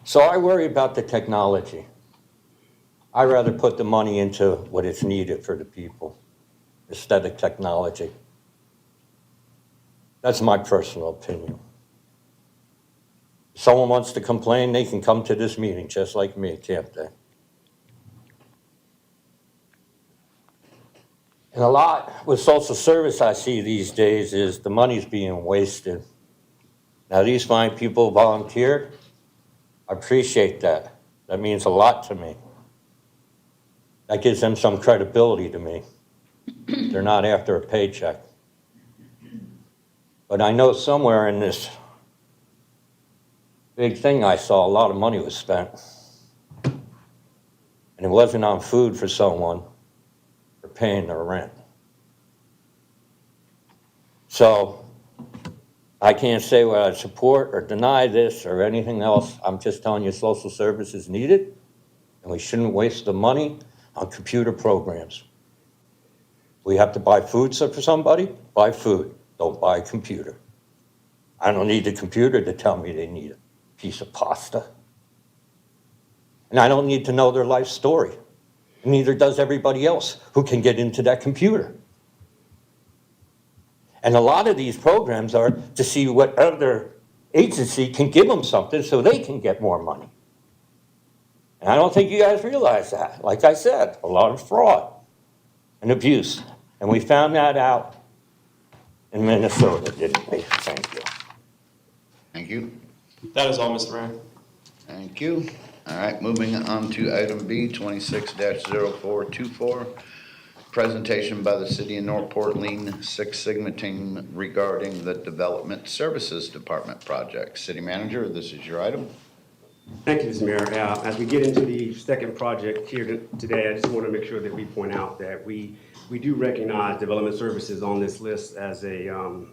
Speaker 10: So I worry about the technology. I'd rather put the money into what is needed for the people instead of technology. That's my personal opinion. If someone wants to complain, they can come to this meeting just like me, can't they? And a lot with social service I see these days is the money's being wasted. Now these fine people volunteered. I appreciate that. That means a lot to me. That gives them some credibility to me. They're not after a paycheck. But I know somewhere in this big thing I saw, a lot of money was spent. And it wasn't on food for someone or paying their rent. So I can't say whether I support or deny this or anything else. I'm just telling you social service is needed, and we shouldn't waste the money on computer programs. We have to buy food for somebody, buy food. Don't buy a computer. I don't need the computer to tell me they need a piece of pasta. And I don't need to know their life story. And neither does everybody else who can get into that computer. And a lot of these programs are to see what other agency can give them something so they can get more money. And I don't think you guys realize that. Like I said, a lot of fraud and abuse. And we found that out in Minnesota, didn't we? Thank you.
Speaker 4: Thank you.
Speaker 7: That is all, Mr. Mayor.
Speaker 4: Thank you. All right, moving on to item B, 26-0424. Presentation by the City of Northport Lean Six Sigma team regarding the Development Services Department project. City Manager, this is your item.
Speaker 11: Thank you, Mr. Mayor. As we get into the second project here today, I just want to make sure that we point out that we do recognize Development Services on this list as a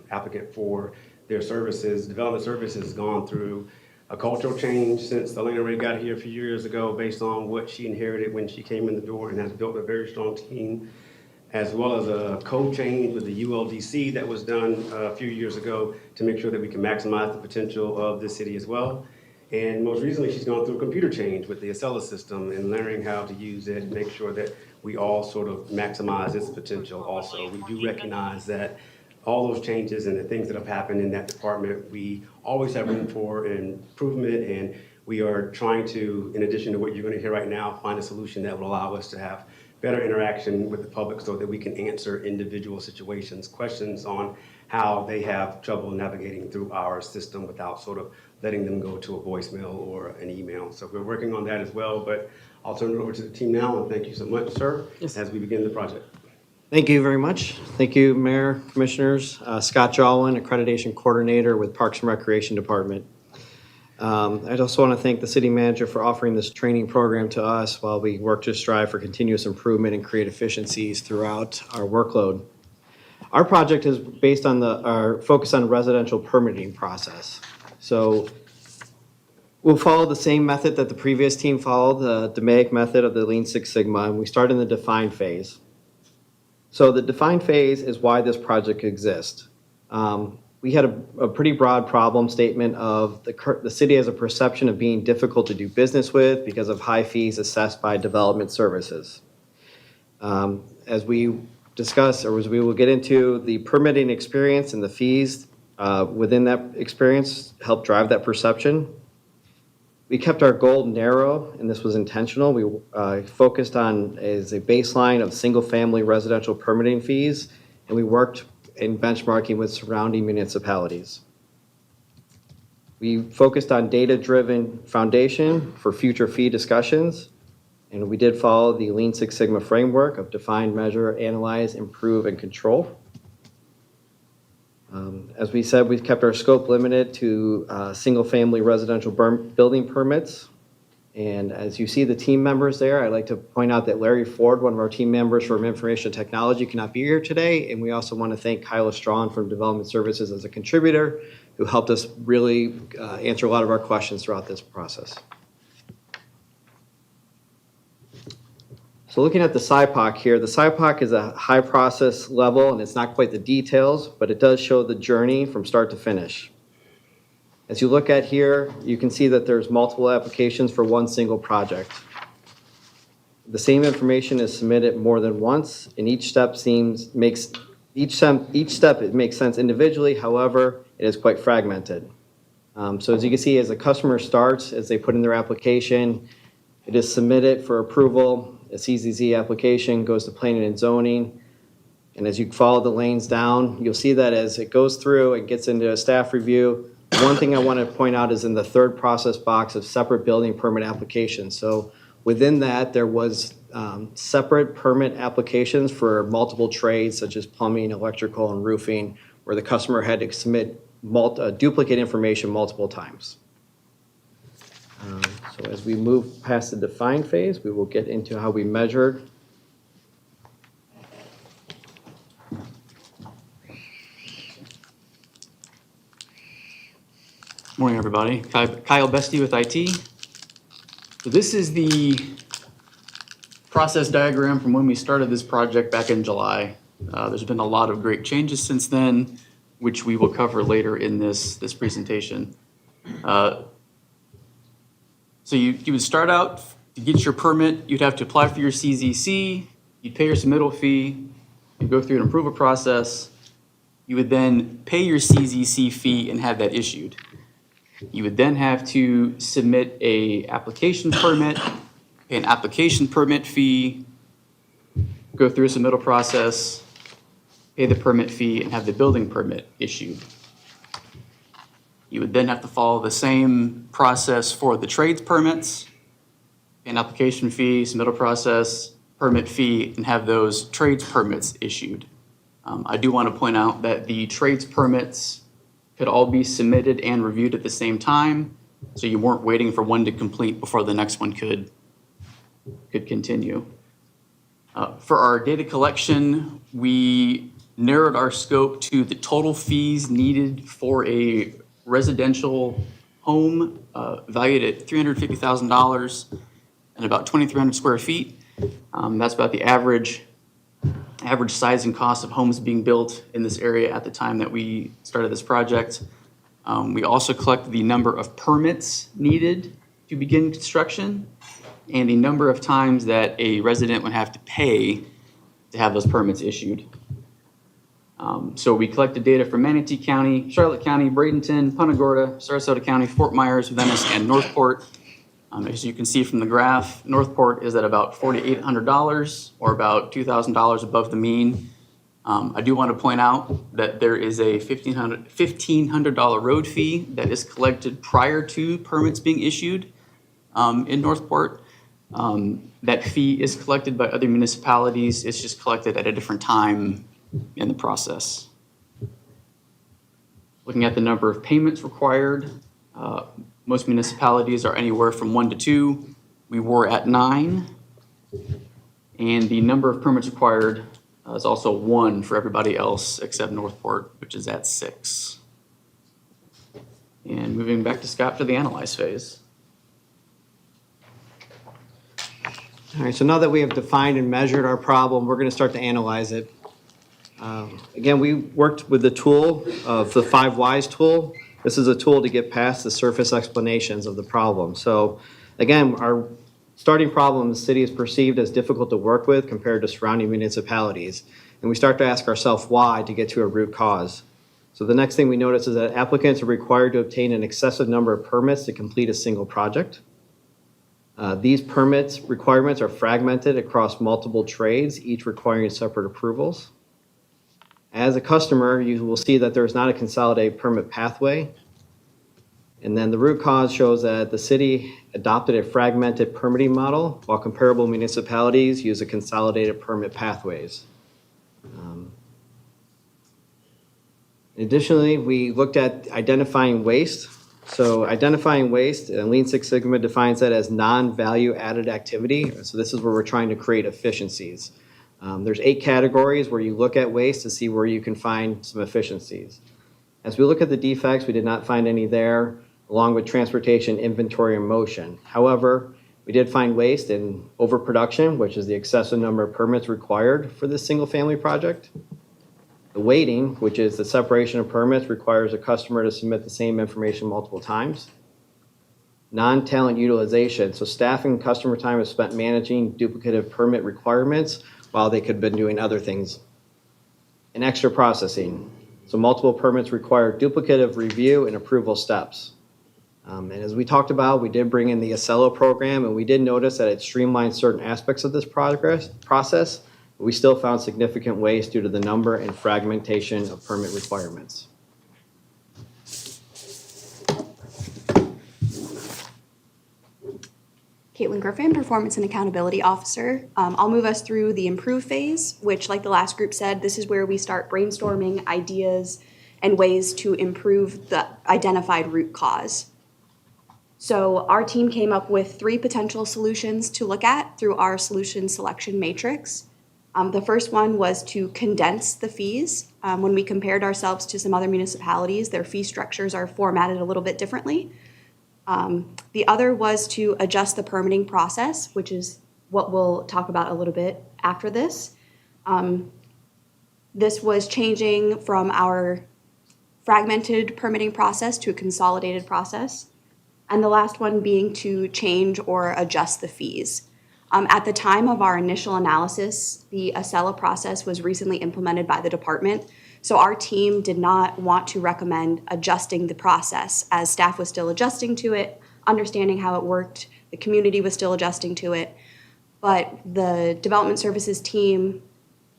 Speaker 11: applicant for their services. Development Services has gone through a cultural change since Elena Ray got here a few years ago based on what she inherited when she came in the door, and has built a very strong team, as well as a code change with the ULDC that was done a few years ago to make sure that we can maximize the potential of the city as well. And most recently, she's gone through a computer change with the Acela system and learning how to use it and make sure that we all sort of maximize its potential also. We do recognize that all those changes and the things that have happened in that department, we always have room for improvement, and we are trying to, in addition to what you're going to hear right now, find a solution that will allow us to have better interaction with the public so that we can answer individual situations, questions on how they have trouble navigating through our system without sort of letting them go to a voicemail or an email. So we're working on that as well, but I'll turn it over to the team now, and thank you so much, sir, as we begin the project.
Speaker 19: Thank you very much. Thank you, Mayor, Commissioners. Scott Jolwin, Accreditation Coordinator with Parks and Recreation Department. I just want to thank the City Manager for offering this training program to us while we work to strive for continuous improvement and create efficiencies throughout our workload. Our project is based on our focus on residential permitting process. So we'll follow the same method that the previous team followed, the DMAIC method of the Lean Six Sigma, and we start in the define phase. So the define phase is why this project exists. We had a pretty broad problem statement of the city has a perception of being difficult to do business with because of high fees assessed by development services. As we discuss, or as we will get into, the permitting experience and the fees within that experience help drive that perception. We kept our goal narrow, and this was intentional. We focused on as a baseline of single-family residential permitting fees, and we worked in benchmarking with surrounding municipalities. We focused on data-driven foundation for future fee discussions, and we did follow the Lean Six Sigma framework of define, measure, analyze, improve, and control. As we said, we've kept our scope limited to single-family residential building permits. And as you see the team members there, I'd like to point out that Larry Ford, one of our team members from Information Technology, cannot be here today. And we also want to thank Kyla Strawn from Development Services as a contributor who helped us really answer a lot of our questions throughout this process. So looking at the SIPOC here, the SIPOC is a high process level, and it's not quite the details, but it does show the journey from start to finish. As you look at here, you can see that there's multiple applications for one single project. The same information is submitted more than once, and each step makes sense individually. However, it is quite fragmented. So as you can see, as a customer starts, as they put in their application, it is submitted for approval. A CZZ application goes to planning and zoning. And as you follow the lanes down, you'll see that as it goes through and gets into a staff review, one thing I want to point out is in the third process box of separate building permit applications. So within that, there was separate permit applications for multiple trades such as plumbing, electrical, and roofing, where the customer had to submit duplicate information multiple times. So as we move past the define phase, we will get into how we measured.
Speaker 20: Morning, everybody. Kyle Bestie with IT. So this is the process diagram from when we started this project back in July. There's been a lot of great changes since then, which we will cover later in this presentation. So you would start out to get your permit, you'd have to apply for your CZC, you'd pay your submittal fee, you'd go through an approval process, you would then pay your CZC fee and have that issued. You would then have to submit a application permit, pay an application permit fee, go through a submittal process, pay the permit fee, and have the building permit issued. You would then have to follow the same process for the trades permits, pay an application fee, submittal process, permit fee, and have those trades permits issued. I do want to point out that the trades permits could all be submitted and reviewed at the same time, so you weren't waiting for one to complete before the next one could continue. For our data collection, we narrowed our scope to the total fees needed for a residential home valued at $350,000 and about 2,300 square feet. That's about the average size and cost of homes being built in this area at the time that we started this project. We also collected the number of permits needed to begin construction and the number of times that a resident would have to pay to have those permits issued. So we collected data from Manatee County, Charlotte County, Bradenton, Punta Gorda, Sarasota County, Fort Myers, Venice, and Northport. As you can see from the graph, Northport is at about $4,800 or about $2,000 above the mean. I do want to point out that there is a $1,500 road fee that is collected prior to permits being issued in Northport. That fee is collected by other municipalities. It's just collected at a different time in the process. Looking at the number of payments required, most municipalities are anywhere from 1 to 2. We were at 9. And the number of permits required is also 1 for everybody else except Northport, which is at 6. And moving back to Scott for the analyze phase.
Speaker 19: All right, so now that we have defined and measured our problem, we're going to start to analyze it. Again, we worked with the tool of the 5 Whys tool. This is a tool to get past the surface explanations of the problem. So again, our starting problem, the city is perceived as difficult to work with compared to surrounding municipalities. and we start to ask ourselves why to get to a root cause. So the next thing we notice is that applicants are required to obtain an excessive number of permits to complete a single project. These permits requirements are fragmented across multiple trades, each requiring separate approvals. As a customer, you will see that there is not a consolidated permit pathway. And then the root cause shows that the city adopted a fragmented permitting model while comparable municipalities use a consolidated permit pathways. Additionally, we looked at identifying waste. So identifying waste, and Lean Six Sigma defines that as non-value added activity. So this is where we're trying to create efficiencies. There's 8 categories where you look at waste to see where you can find some efficiencies. As we look at the defects, we did not find any there, along with transportation, inventory, and motion. However, we did find waste in overproduction, which is the excessive number of permits required for this single-family project. The waiting, which is the separation of permits, requires a customer to submit the same information multiple times. Non-talent utilization, so staff and customer time is spent managing duplicative permit requirements while they could have been doing other things. And extra processing, so multiple permits require duplicative review and approval steps. And as we talked about, we did bring in the Acelo program, and we did notice that it streamlined certain aspects of this process. We still found significant waste due to the number and fragmentation of permit requirements.
Speaker 21: Caitlin Griffin, Performance and Accountability Officer. I'll move us through the improve phase, which, like the last group said, this is where we start brainstorming ideas and ways to improve the identified root cause. So our team came up with 3 potential solutions to look at through our solution selection matrix. The first one was to condense the fees. When we compared ourselves to some other municipalities, their fee structures are formatted a little bit differently. The other was to adjust the permitting process, which is what we'll talk about a little bit after this. This was changing from our fragmented permitting process to a consolidated process. And the last one being to change or adjust the fees. At the time of our initial analysis, the Acela process was recently implemented by the department, so our team did not want to recommend adjusting the process as staff was still adjusting to it, understanding how it worked, the community was still adjusting to it, but the development services team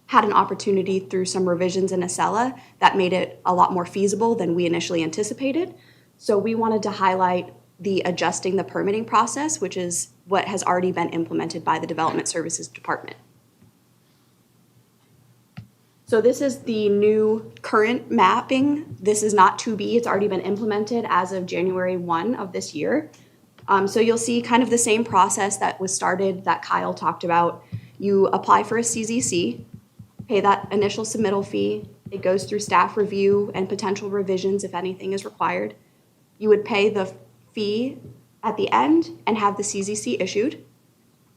Speaker 21: had an opportunity through some revisions in Acela that made it a lot more feasible than we initially anticipated. So we wanted to highlight the adjusting the permitting process, which is what has already been implemented by the Development Services Department. So this is the new current mapping. This is not to be, it's already been implemented as of January 1 of this year. So you'll see kind of the same process that was started that Kyle talked about. You apply for a CZC, pay that initial submittal fee. It goes through staff review and potential revisions if anything is required. You would pay the fee at the end and have the CZC issued.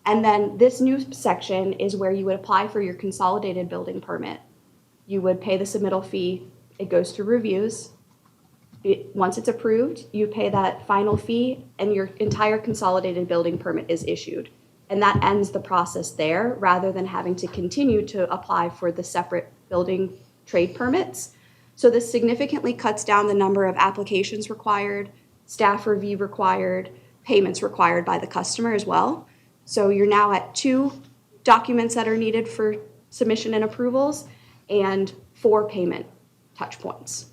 Speaker 21: And then this new section is where you would apply for your consolidated building permit. You would pay the submittal fee, it goes through reviews. Once it's approved, you pay that final fee and your entire consolidated building permit is issued. And that ends the process there rather than having to continue to apply for the separate building trade permits. So this significantly cuts down the number of applications required, staff review required, payments required by the customer as well. So you're now at 2 documents that are needed for submission and approvals and 4 payment touch points.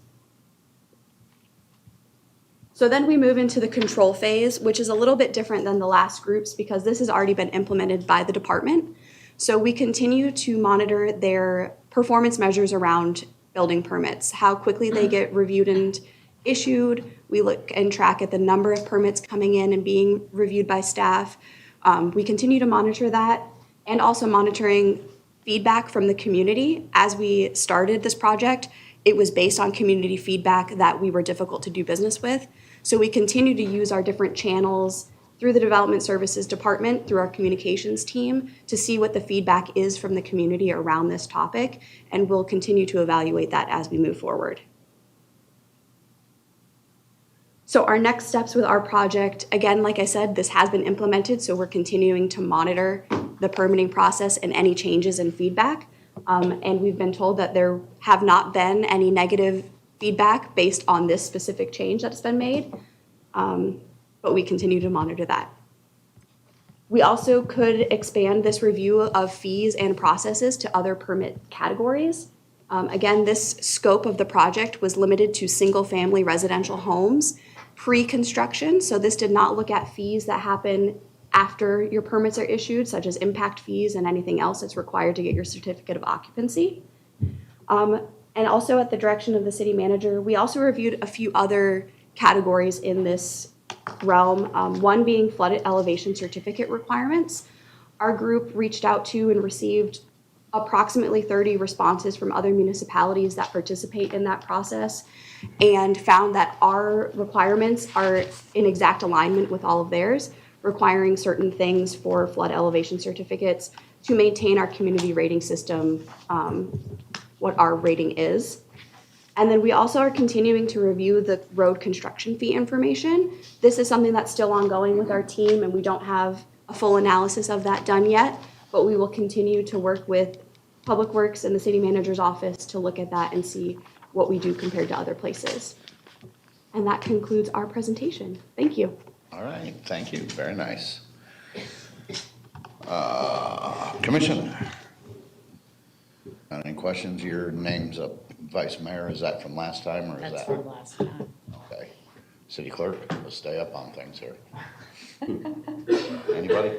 Speaker 21: So then we move into the control phase, which is a little bit different than the last groups because this has already been implemented by the department. So we continue to monitor their performance measures around building permits, how quickly they get reviewed and issued. We look and track at the number of permits coming in and being reviewed by staff. We continue to monitor that and also monitoring feedback from the community. As we started this project, it was based on community feedback that we were difficult to do business with. So we continue to use our different channels through the Development Services Department, through our communications team, to see what the feedback is from the community around this topic, and we'll continue to evaluate that as we move forward. So our next steps with our project, again, like I said, this has been implemented, so we're continuing to monitor the permitting process and any changes in feedback. And we've been told that there have not been any negative feedback based on this specific change that's been made. But we continue to monitor that. We also could expand this review of fees and processes to other permit categories. Again, this scope of the project was limited to single-family residential homes pre-construction, so this did not look at fees that happen after your permits are issued, such as impact fees and anything else that's required to get your certificate of occupancy. And also at the direction of the city manager, we also reviewed a few other categories in this realm, one being flood elevation certificate requirements. Our group reached out to and received approximately 30 responses from other municipalities that participate in that process and found that our requirements are in exact alignment with all of theirs, requiring certain things for flood elevation certificates to maintain our community rating system, what our rating is. And then we also are continuing to review the road construction fee information. This is something that's still ongoing with our team, and we don't have a full analysis of that done yet, but we will continue to work with Public Works and the city manager's office to look at that and see what we do compared to other places. And that concludes our presentation. Thank you.
Speaker 4: All right, thank you, very nice. Commission. Any questions? Your name's up, Vice Mayor. Is that from last time or is that?
Speaker 17: That's from last time.
Speaker 4: Okay. City Clerk, we'll stay up on things here. Anybody?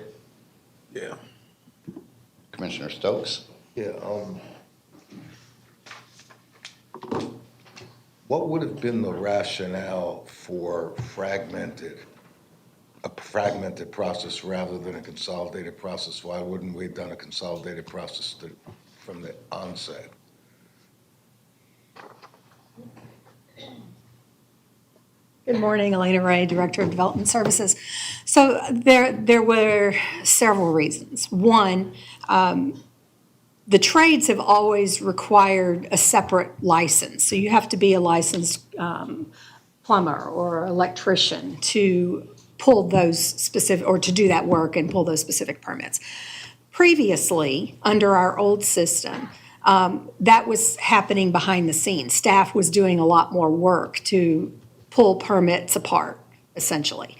Speaker 2: Yeah.
Speaker 4: Commissioner Stokes?
Speaker 2: Yeah, what would have been the rationale for a fragmented process rather than a consolidated process? Why wouldn't we have done a consolidated process from the onset?
Speaker 22: Good morning, Elena Ray, Director of Development Services. So there were several reasons. One, the trades have always required a separate license. So you have to be a licensed plumber or electrician to pull those specific, or to do that work and pull those specific permits. Previously, under our old system, that was happening behind the scenes. Staff was doing a lot more work to pull permits apart, essentially.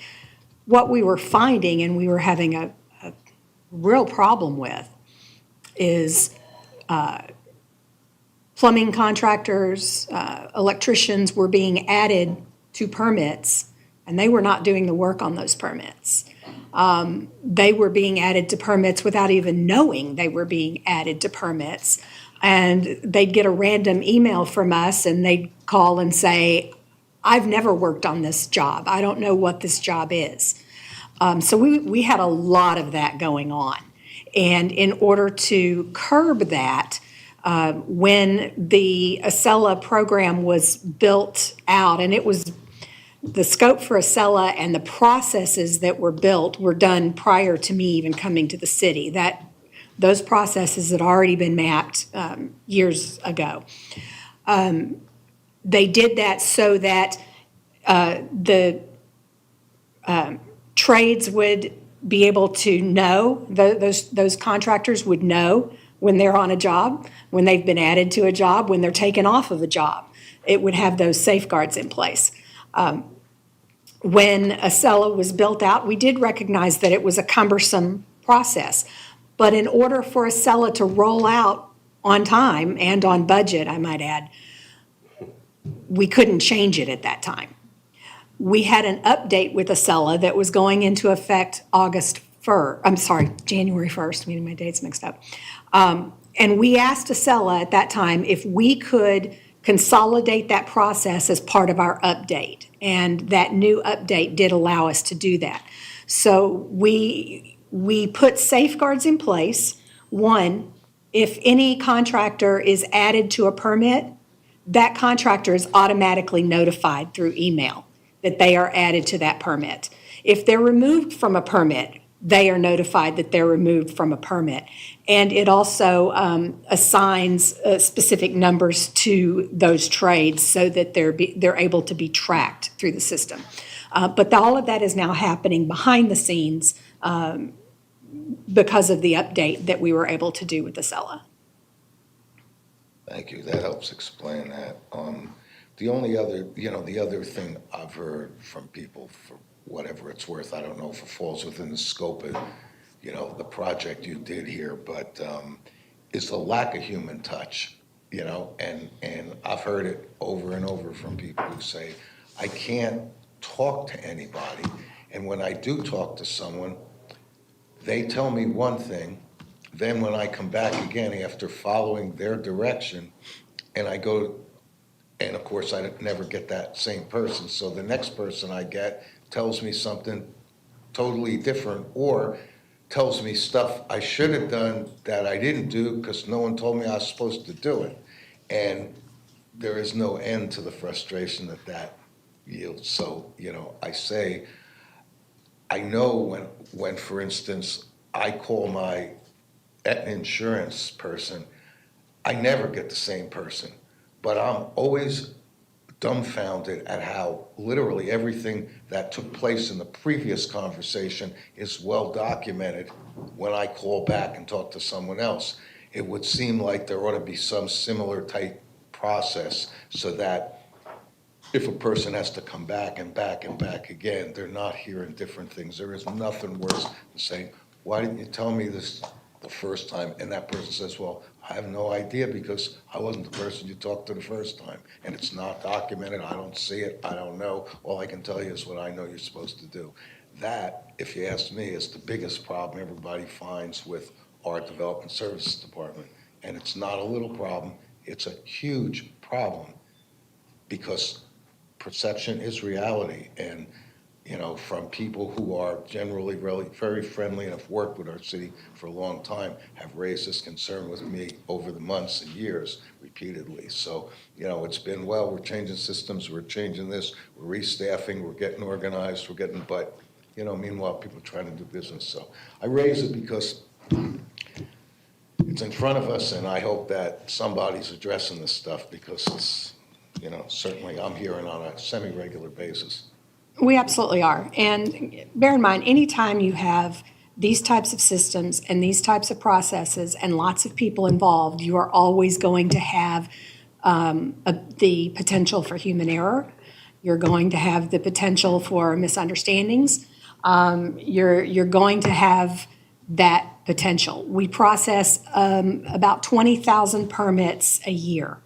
Speaker 22: What we were finding, and we were having a real problem with, is plumbing contractors, electricians were being added to permits, and they were not doing the work on those permits. They were being added to permits without even knowing they were being added to permits. And they'd get a random email from us, and they'd call and say, I've never worked on this job. I don't know what this job is. So we had a lot of that going on. And in order to curb that, when the Acela program was built out, and it was the scope for Acela and the processes that were built were done prior to me even coming to the city. Those processes had already been mapped years ago. They did that so that the trades would be able to know, those contractors would know when they're on a job, when they've been added to a job, when they're taken off of a job. It would have those safeguards in place. When Acela was built out, we did recognize that it was a cumbersome process. But in order for Acela to roll out on time and on budget, I might add, we couldn't change it at that time. We had an update with Acela that was going into effect January 1st, I'm getting my dates mixed up. And we asked Acela at that time if we could consolidate that process as part of our update. And that new update did allow us to do that. So we put safeguards in place. One, if any contractor is added to a permit, that contractor is automatically notified through email that they are added to that permit. If they're removed from a permit, they are notified that they're removed from a permit. And it also assigns specific numbers to those trades so that they're able to be tracked through the system. But all of that is now happening behind the scenes because of the update that we were able to do with Acela.
Speaker 2: Thank you. That helps explain that. The only other, the other thing I've heard from people, for whatever it's worth, I don't know if it falls within the scope of, the project you did here, but is the lack of human touch, and I've heard it over and over from people who say, I can't talk to anybody. And when I do talk to someone, they tell me one thing. Then when I come back again after following their direction, and I go, and of course I never get that same person. So the next person I get tells me something totally different, or tells me stuff I should have done that I didn't do because no one told me I was supposed to do it. And there is no end to the frustration that yields. So, I say, I know when, for instance, I call my Aetna insurance person, I never get the same person, but I'm always dumbfounded at how literally everything that took place in the previous conversation is well documented when I call back and talk to someone else. It would seem like there ought to be some similar type process so that if a person has to come back and back and back again, they're not hearing different things. There is nothing worse than saying, why didn't you tell me this the first time? And that person says, well, I have no idea because I wasn't the person you talked to the first time. And it's not documented. I don't see it. I don't know. All I can tell you is what I know you're supposed to do. That, if you ask me, is the biggest problem everybody finds with our Development Services Department. And it's not a little problem. It's a huge problem because perception is reality. And, from people who are generally really very friendly and have worked with our city for a long time, have raised this concern with me over the months and years repeatedly. So, it's been, well, we're changing systems, we're changing this, we're restaffing, we're getting organized, but, meanwhile, people are trying to do business. So I raise it because it's in front of us, and I hope that somebody's addressing this stuff because it's, certainly I'm hearing on a semi-regular basis.
Speaker 22: We absolutely are. And bear in mind, anytime you have these types of systems and these types of processes and lots of people involved, you are always going to have the potential for human error. You're going to have the potential for misunderstandings. You're going to have that potential. We process about 20,000 permits a year,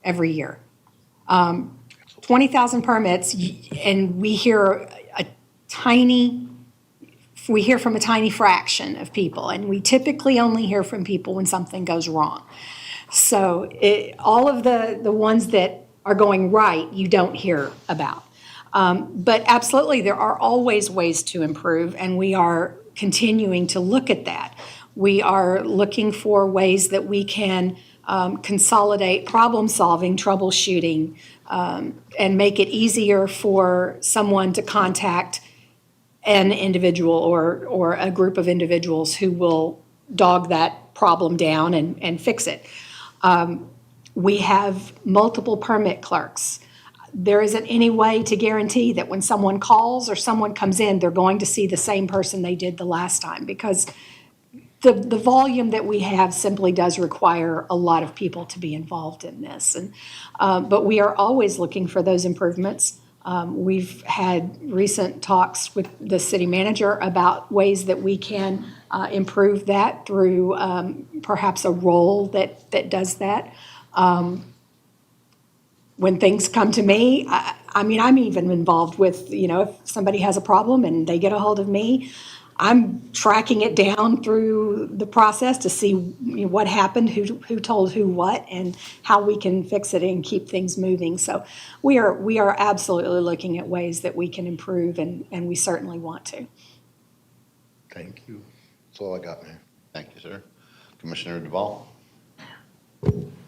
Speaker 22: every year. 20,000 permits, and we hear from a tiny fraction of people, and we typically only hear from people when something goes wrong. So all of the ones that are going right, you don't hear about. But absolutely, there are always ways to improve, and we are continuing to look at that. We are looking for ways that we can consolidate problem-solving, troubleshooting, and make it easier for someone to contact an individual or a group of individuals who will dog that problem down and fix it. We have multiple permit clerks. There isn't any way to guarantee that when someone calls or someone comes in, they're going to see the same person they did the last time, because the volume that we have simply does require a lot of people to be involved in this. But we are always looking for those improvements. We've had recent talks with the city manager about ways that we can improve that through perhaps a role that does that. When things come to me, I'm even involved with, if somebody has a problem and they get a hold of me, I'm tracking it down through the process to see what happened, who told who what, and how we can fix it and keep things moving. So we are absolutely looking at ways that we can improve, and we certainly want to.
Speaker 2: Thank you. That's all I got, man.
Speaker 4: Thank you, sir. Commissioner Duval?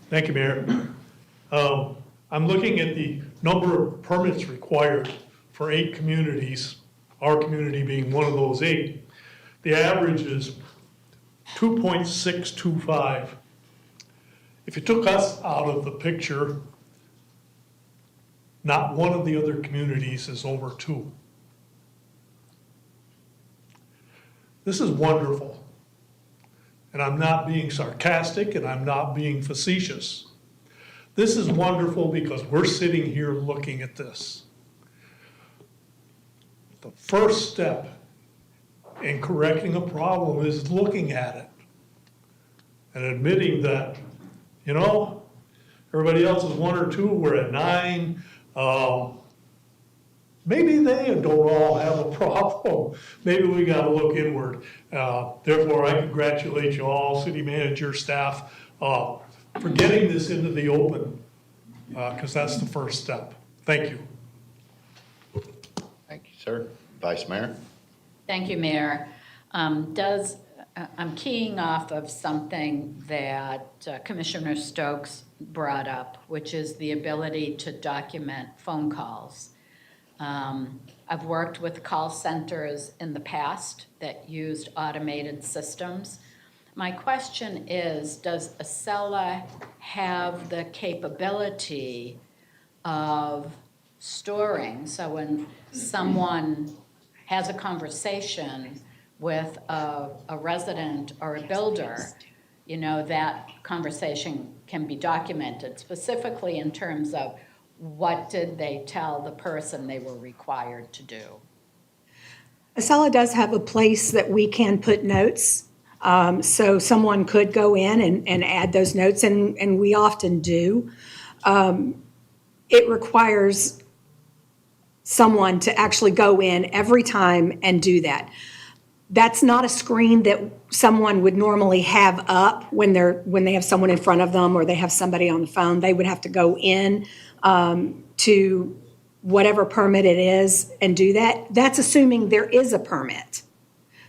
Speaker 5: Thank you, Mayor. I'm looking at the number of permits required for 8 communities, our community being one of those 8. The average is 2.625. If you took us out of the picture, not one of the other communities is over 2. This is wonderful. And I'm not being sarcastic, and I'm not being facetious. This is wonderful because we're sitting here looking at this. The first step in correcting a problem is looking at it and admitting that, you know, everybody else is 1 or 2, we're at 9. Maybe they don't all have a problem. Maybe we gotta look inward. Therefore, I congratulate you all, city manager, staff, for getting this into the open, because that's the first step. Thank you.
Speaker 4: Thank you, sir. Vice Mayor?
Speaker 17: Thank you, Mayor. I'm keying off of something that Commissioner Stokes brought up, which is the ability to document phone calls. I've worked with call centers in the past that used automated systems. My question is, does Acela have the capability of storing, so when someone has a conversation with a resident or a builder, you know, that conversation can be documented, specifically in terms of what did they tell the person they were required to do?
Speaker 22: Acela does have a place that we can put notes. So someone could go in and add those notes, and we often do. It requires someone to actually go in every time and do that. That's not a screen that someone would normally have up when they have someone in front of them or they have somebody on the phone. They would have to go in to whatever permit it is and do that. That's assuming there is a permit.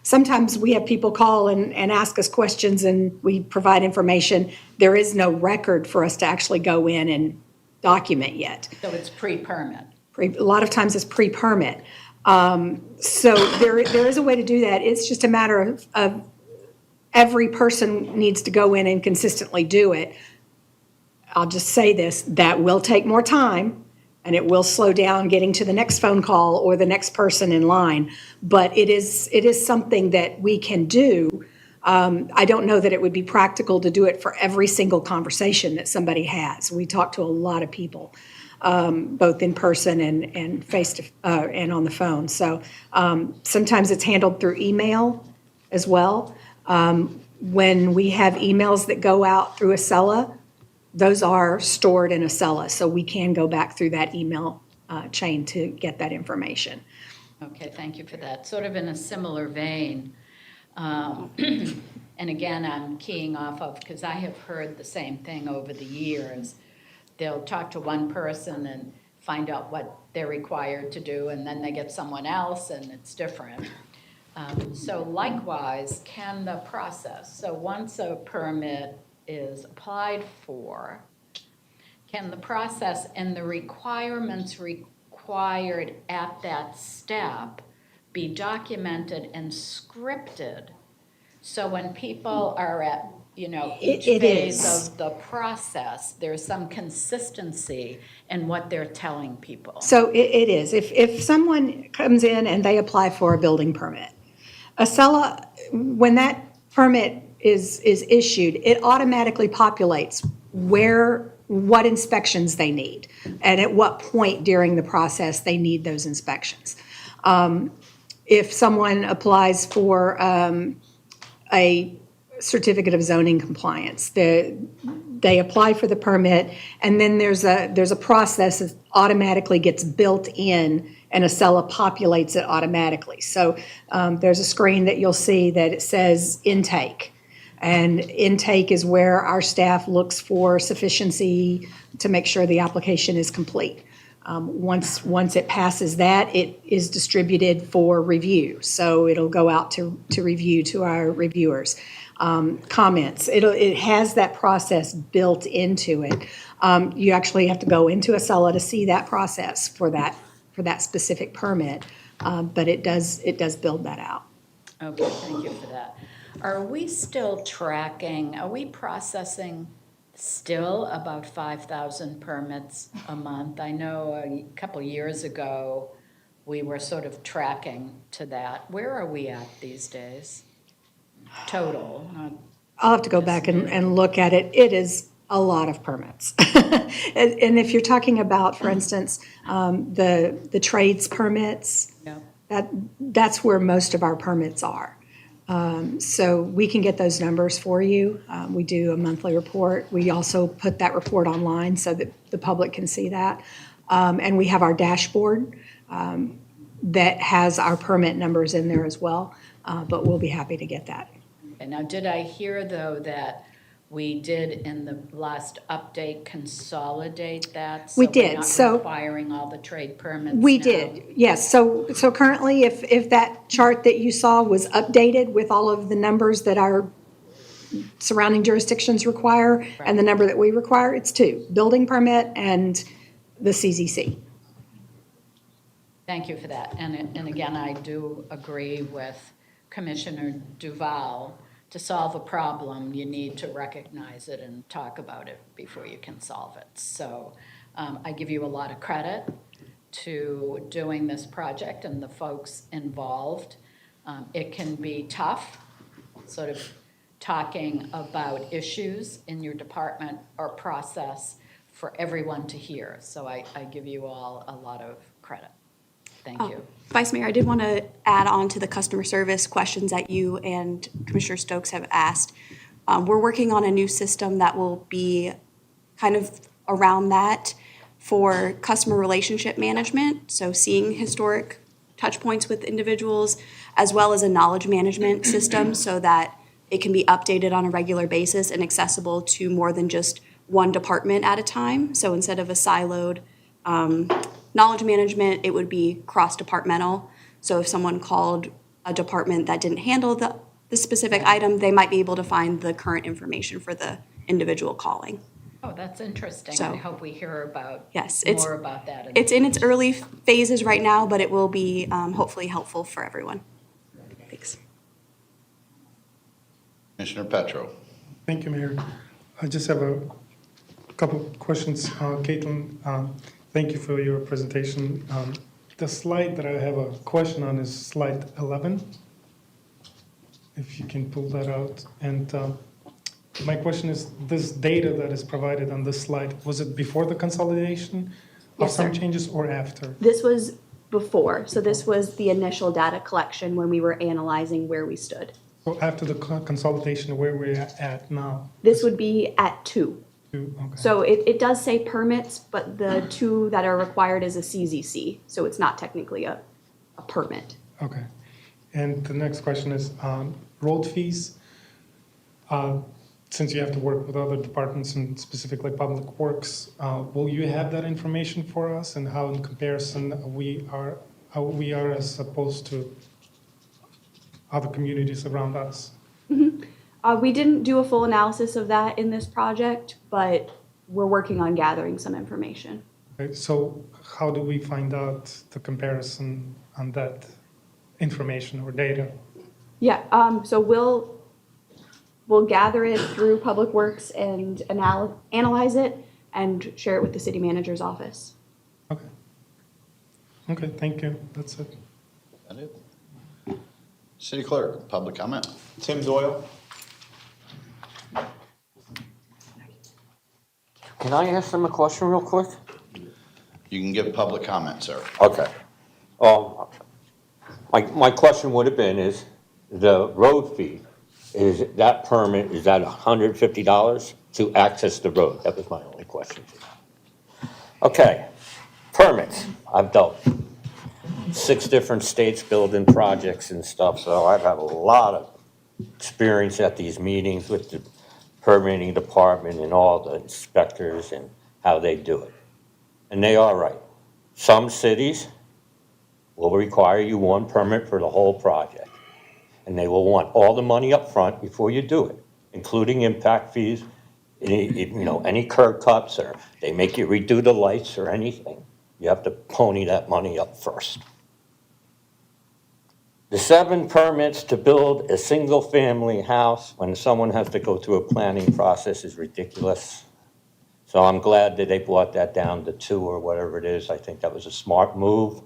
Speaker 22: Sometimes we have people call and ask us questions and we provide information. There is no record for us to actually go in and document yet.
Speaker 17: So it's pre-permit.
Speaker 22: A lot of times it's pre-permit. So there is a way to do that. It's just a matter of every person needs to go in and consistently do it. I'll just say this, that will take more time and it will slow down getting to the next phone call or the next person in line. But it is something that we can do. I don't know that it would be practical to do it for every single conversation that somebody has. We talk to a lot of people, both in person and face to and on the phone. So sometimes it's handled through email as well. When we have emails that go out through Acela, those are stored in Acela, so we can go back through that email chain to get that information.
Speaker 17: Okay, thank you for that. Sort of in a similar vein, and again, I'm keying off of, because I have heard the same thing over the years. They'll talk to one person and find out what they're required to do, and then they get someone else and it's different. So likewise, can the process, so once a permit is applied for, can the process and the requirements required at that step be documented and scripted? So when people are at, you know, each phase of the process, there's some consistency in what they're telling people.
Speaker 22: So it is. If someone comes in and they apply for a building permit, Acela, when that permit is issued, it automatically populates what inspections they need and at what point during the process they need those inspections. If someone applies for a certificate of zoning compliance, they apply for the permit, and then there's a process that automatically gets built in, and Acela populates it automatically. So there's a screen that you'll see that it says intake. And intake is where our staff looks for sufficiency to make sure the application is complete. Once it passes that, it is distributed for review. So it'll go out to review to our reviewers. Comments, it has that process built into it. You actually have to go into Acela to see that process for that specific permit, but it does build that out.
Speaker 17: Okay, thank you for that. Are we still tracking, are we processing still about 5,000 permits a month? I know a couple years ago, we were sort of tracking to that. Where are we at these days? Total.
Speaker 22: I'll have to go back and look at it. It is a lot of permits. And if you're talking about, for instance, the trades permits, that's where most of our permits are. So we can get those numbers for you. We do a monthly report. We also put that report online so that the public can see that. And we have our dashboard that has our permit numbers in there as well, but we'll be happy to get that.
Speaker 17: And now, did I hear, though, that we did in the last update consolidate that?
Speaker 22: We
Speaker 17: So
Speaker 22: did.
Speaker 17: we're not
Speaker 22: So
Speaker 17: requiring all the trade permits
Speaker 22: we
Speaker 17: now?
Speaker 22: did, yes. So currently, if that chart that you saw was updated with all of the numbers that our surrounding jurisdictions require and the number that we require, it's 2, building permit and the CZC.
Speaker 17: Thank you for that. And again, I do agree with Commissioner Duval. To solve a problem, you need to recognize it and talk about it before you can solve it. So I give you a lot of credit to doing this project and the folks involved. It can be tough, sort of talking about issues in your department or process for everyone to hear. So I give you all a lot of credit. Thank you.
Speaker 21: Vice Mayor, I did want to add on to the customer service questions that you and Commissioner Stokes have asked. We're working on a new system that will be kind of around that for customer relationship management. So seeing historic touch points with individuals, as well as a knowledge management system so that it can be updated on a regular basis and accessible to more than just one department at a time. So instead of a siloed knowledge management, it would be cross-departmental. So if someone called a department that didn't handle the specific item, they might be able to find the current information for the individual calling.
Speaker 17: Oh, that's interesting.
Speaker 21: So-
Speaker 17: I hope we hear about
Speaker 21: It's
Speaker 17: more about that.
Speaker 21: It's in its early phases right now, but it will be hopefully helpful for everyone. Thanks.
Speaker 4: Commissioner Petro.
Speaker 5: Thank you, Mayor. I just have a couple of questions. Caitlin, thank you for your presentation. The slide that I have a question on is slide 11. If you can pull that out. And my question is, this data that is provided on this slide, was it before the consolidation of
Speaker 21: Yes,
Speaker 5: some
Speaker 21: sir.
Speaker 5: changes or after?
Speaker 21: This was before, so this was the initial data collection when we were analyzing where we stood.
Speaker 5: So after the consolidation, where we're at now?
Speaker 21: This would be at 2.
Speaker 5: Okay.
Speaker 21: So it does say permits, but the 2 that are required is a CZC, so it's not technically a permit.
Speaker 5: Okay. And the next question is road fees. Since you have to work with other departments and specifically Public Works, will you have that information for us and how in comparison we are as opposed to other communities around us?
Speaker 21: We didn't do a full analysis of that in this project, but we're working on gathering some information.
Speaker 5: Okay, so how do we find out the comparison on that information or data?
Speaker 21: Yeah, so we'll gather it through Public Works and analyze it and share it with the city manager's office.
Speaker 5: Okay, thank you. That's it.
Speaker 4: That it? City Clerk, public comment.
Speaker 7: Tim Doyle.
Speaker 10: Can I ask them a question real quick?
Speaker 4: You can give public comment, sir.
Speaker 10: Okay. My question would have been is, the road fee, is that permit, is that $150 to access the road? That was my only question. Okay, permits. I've dealt 6 different states building projects and stuff, so I've had a lot of experience at these meetings with the permitting department and all the inspectors and how they do it. And they are right. Some cities will require you one permit for the whole project. And they will want all the money up front before you do it, including impact fees, any curb cuts, or they make you redo the lights or anything. You have to pony that money up first. The 7 permits to build a single-family house when someone has to go through a planning process is ridiculous. So I'm glad that they brought that down to 2 or whatever it is. I think that was a smart move.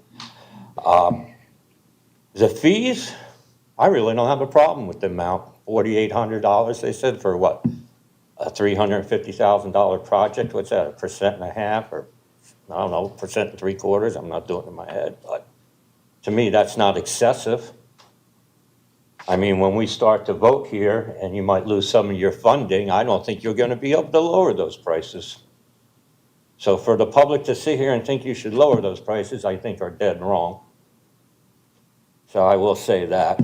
Speaker 10: The fees, I really don't have a problem with the amount, $4,800 they said for what? a $350,000 project, what's that, 1.5%, or, I don't know, 1.75%, I'm not doing it in my head, but to me, that's not excessive. I mean, when we start to vote here, and you might lose some of your funding, I don't think you're gonna be able to lower those prices. So for the public to sit here and think you should lower those prices, I think are dead wrong. So I will say that.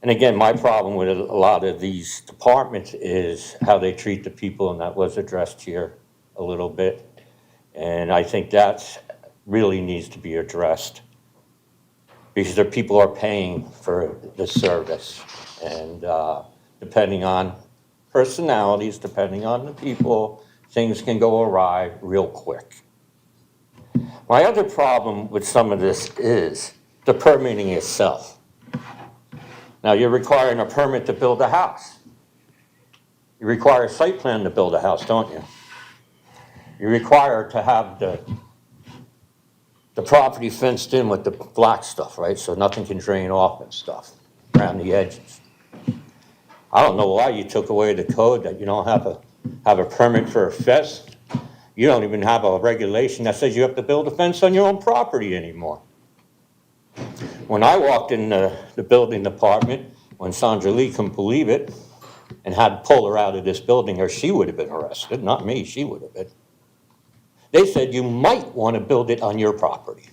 Speaker 10: And again, my problem with a lot of these departments is how they treat the people, and that was addressed here a little bit. And I think that really needs to be addressed, because the people are paying for the service. And depending on personalities, depending on the people, things can go awry real quick. My other problem with some of this is the permitting itself. Now, you're requiring a permit to build a house. You require a site plan to build a house, don't you? You require to have the property fenced in with the black stuff, right? So nothing can drain off and stuff around the edges. I don't know why you took away the code that you don't have a permit for a fence. You don't even have a regulation that says you have to build a fence on your own property anymore. When I walked in the building department, when Sandra Lee couldn't believe it and had to pull her out of this building, or she would have been arrested, not me, she would have been. They said you might want to build it on your property.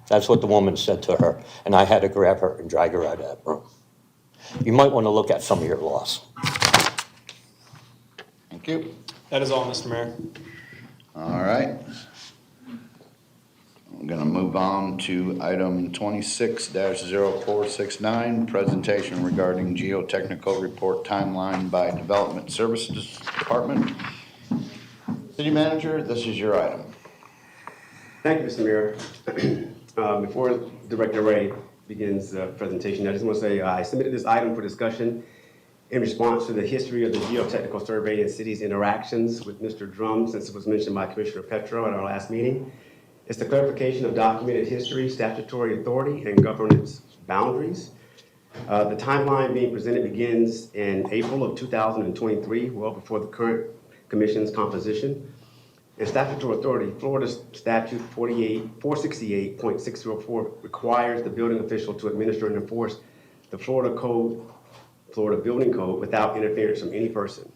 Speaker 10: That's what the woman said to her, and I had to grab her and drag her out of that room. You might want to look at some of your laws.
Speaker 4: Thank you.
Speaker 7: That is all, Mr. Mayor.
Speaker 4: All right. I'm gonna move on to item 26-0469, presentation regarding geotechnical report timeline by Development Services Department. City Manager, this is your item.
Speaker 11: Thank you, Mr. Mayor. Before Director Ray begins the presentation, I just want to say I submitted this item for discussion in response to the history of the geotechnical survey and city's interactions with Mr. Drum, since it was mentioned by Commissioner Petro at our last meeting. It's the clarification of documented history, statutory authority, and governance boundaries. The timeline being presented begins in April of 2023, well before the current commission's composition. In statutory authority, Florida Statute 468.604 requires the building official to administer and enforce the Florida Building Code without interference from any person.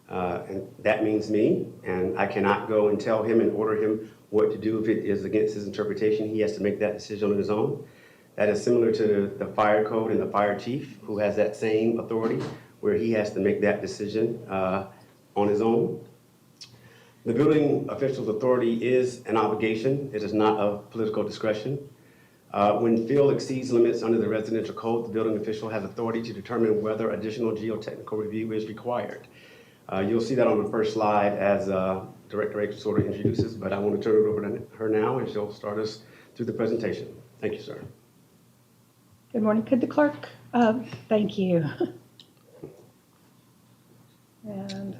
Speaker 11: And that means me, and I cannot go and tell him and order him what to do if it is against his interpretation. He has to make that decision on his own. That is similar to the fire code and the fire chief, who has that same authority, where he has to make that decision on his own. The building official's authority is an obligation. It is not of political discretion. When field exceeds limits under the residential code, the building official has authority to determine whether additional geotechnical review is required. You'll see that on the first slide as Director Akers sort of introduces, but I want to turn it over to her now, and she'll start us through the presentation. Thank you, sir.
Speaker 22: Good morning. Could the clerk? Thank you. And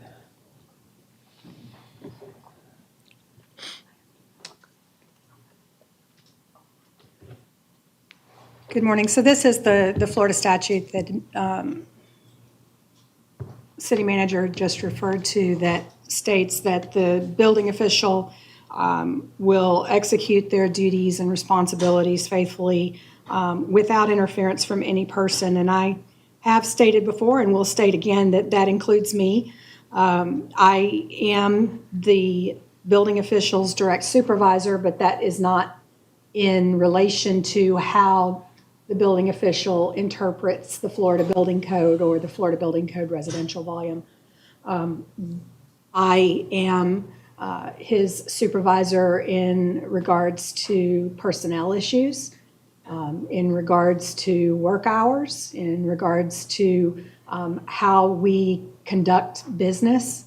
Speaker 22: good morning. So this is the Florida statute that city manager just referred to, that states that the building official will execute their duties and responsibilities faithfully without interference from any person. And I have stated before and will state again that that includes me. I am the building official's direct supervisor, but that is not in relation to how the building official interprets the Florida Building Code or the Florida Building Code residential volume. I am his supervisor in regards to personnel issues, in regards to work hours, in regards to how we conduct business,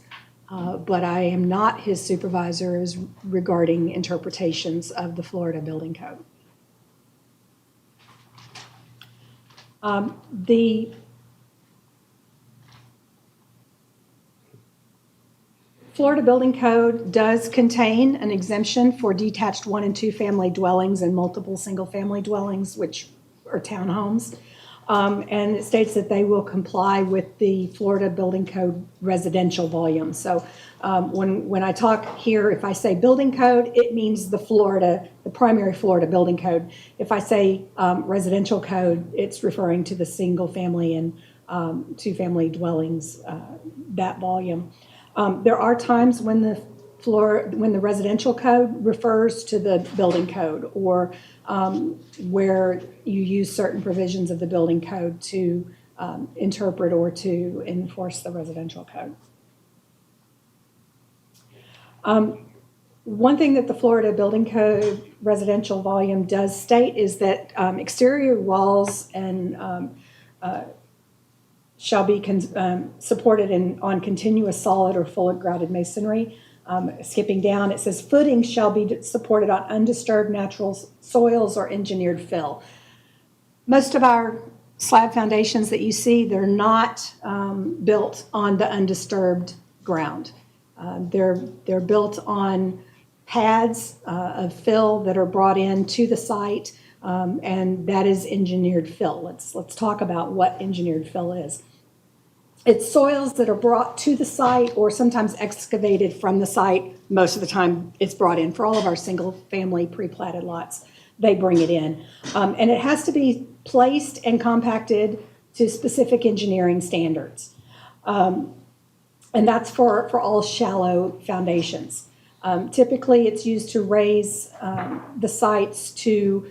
Speaker 22: but I am not his supervisor as regarding interpretations of the Florida Building Code. The Florida Building Code does contain an exemption for detached 1- and 2-family dwellings and multiple single-family dwellings, which are townhomes. And it states that they will comply with the Florida Building Code residential volume. So when I talk here, if I say building code, it means the primary Florida building code. If I say residential code, it's referring to the single family and two-family dwellings, that volume. There are times when the residential code refers to the building code, or where you use certain provisions of the building code to interpret or to enforce the residential code. One thing that the Florida Building Code residential volume does state is that exterior walls and shall be supported on continuous solid or fully grouted masonry. Skipping down, it says footings shall be supported on undisturbed natural soils or engineered fill. Most of our slab foundations that you see, they're not built on the undisturbed ground. They're built on pads of fill that are brought in to the site, and that is engineered fill. Let's talk about what engineered fill is. It's soils that are brought to the site or sometimes excavated from the site. Most of the time it's brought in. For all of our single-family pre-platted lots, they bring it in. And it has to be placed and compacted to specific engineering standards. And that's for all shallow foundations. Typically, it's used to raise the sites to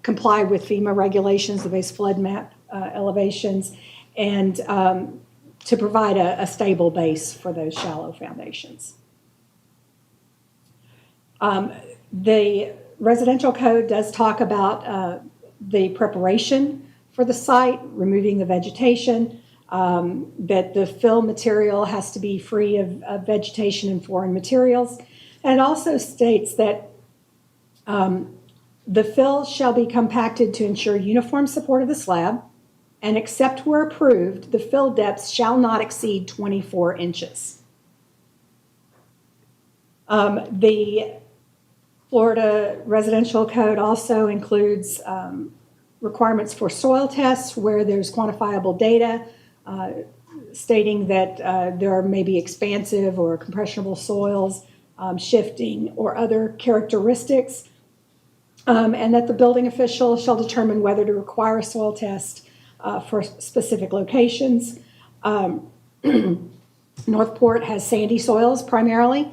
Speaker 22: comply with FEMA regulations, the base flood map elevations, and to provide a stable base for those shallow foundations. The residential code does talk about the preparation for the site, removing the vegetation, that the fill material has to be free of vegetation and foreign materials. And it also states that the fill shall be compacted to ensure uniform support of the slab, and except where approved, the fill depths shall not exceed 24 inches. The Florida Residential Code also includes requirements for soil tests where there's quantifiable data stating that there are maybe expansive or compressionable soils, shifting, or other characteristics, and that the building official shall determine whether to require a soil test for specific locations. Northport has sandy soils primarily.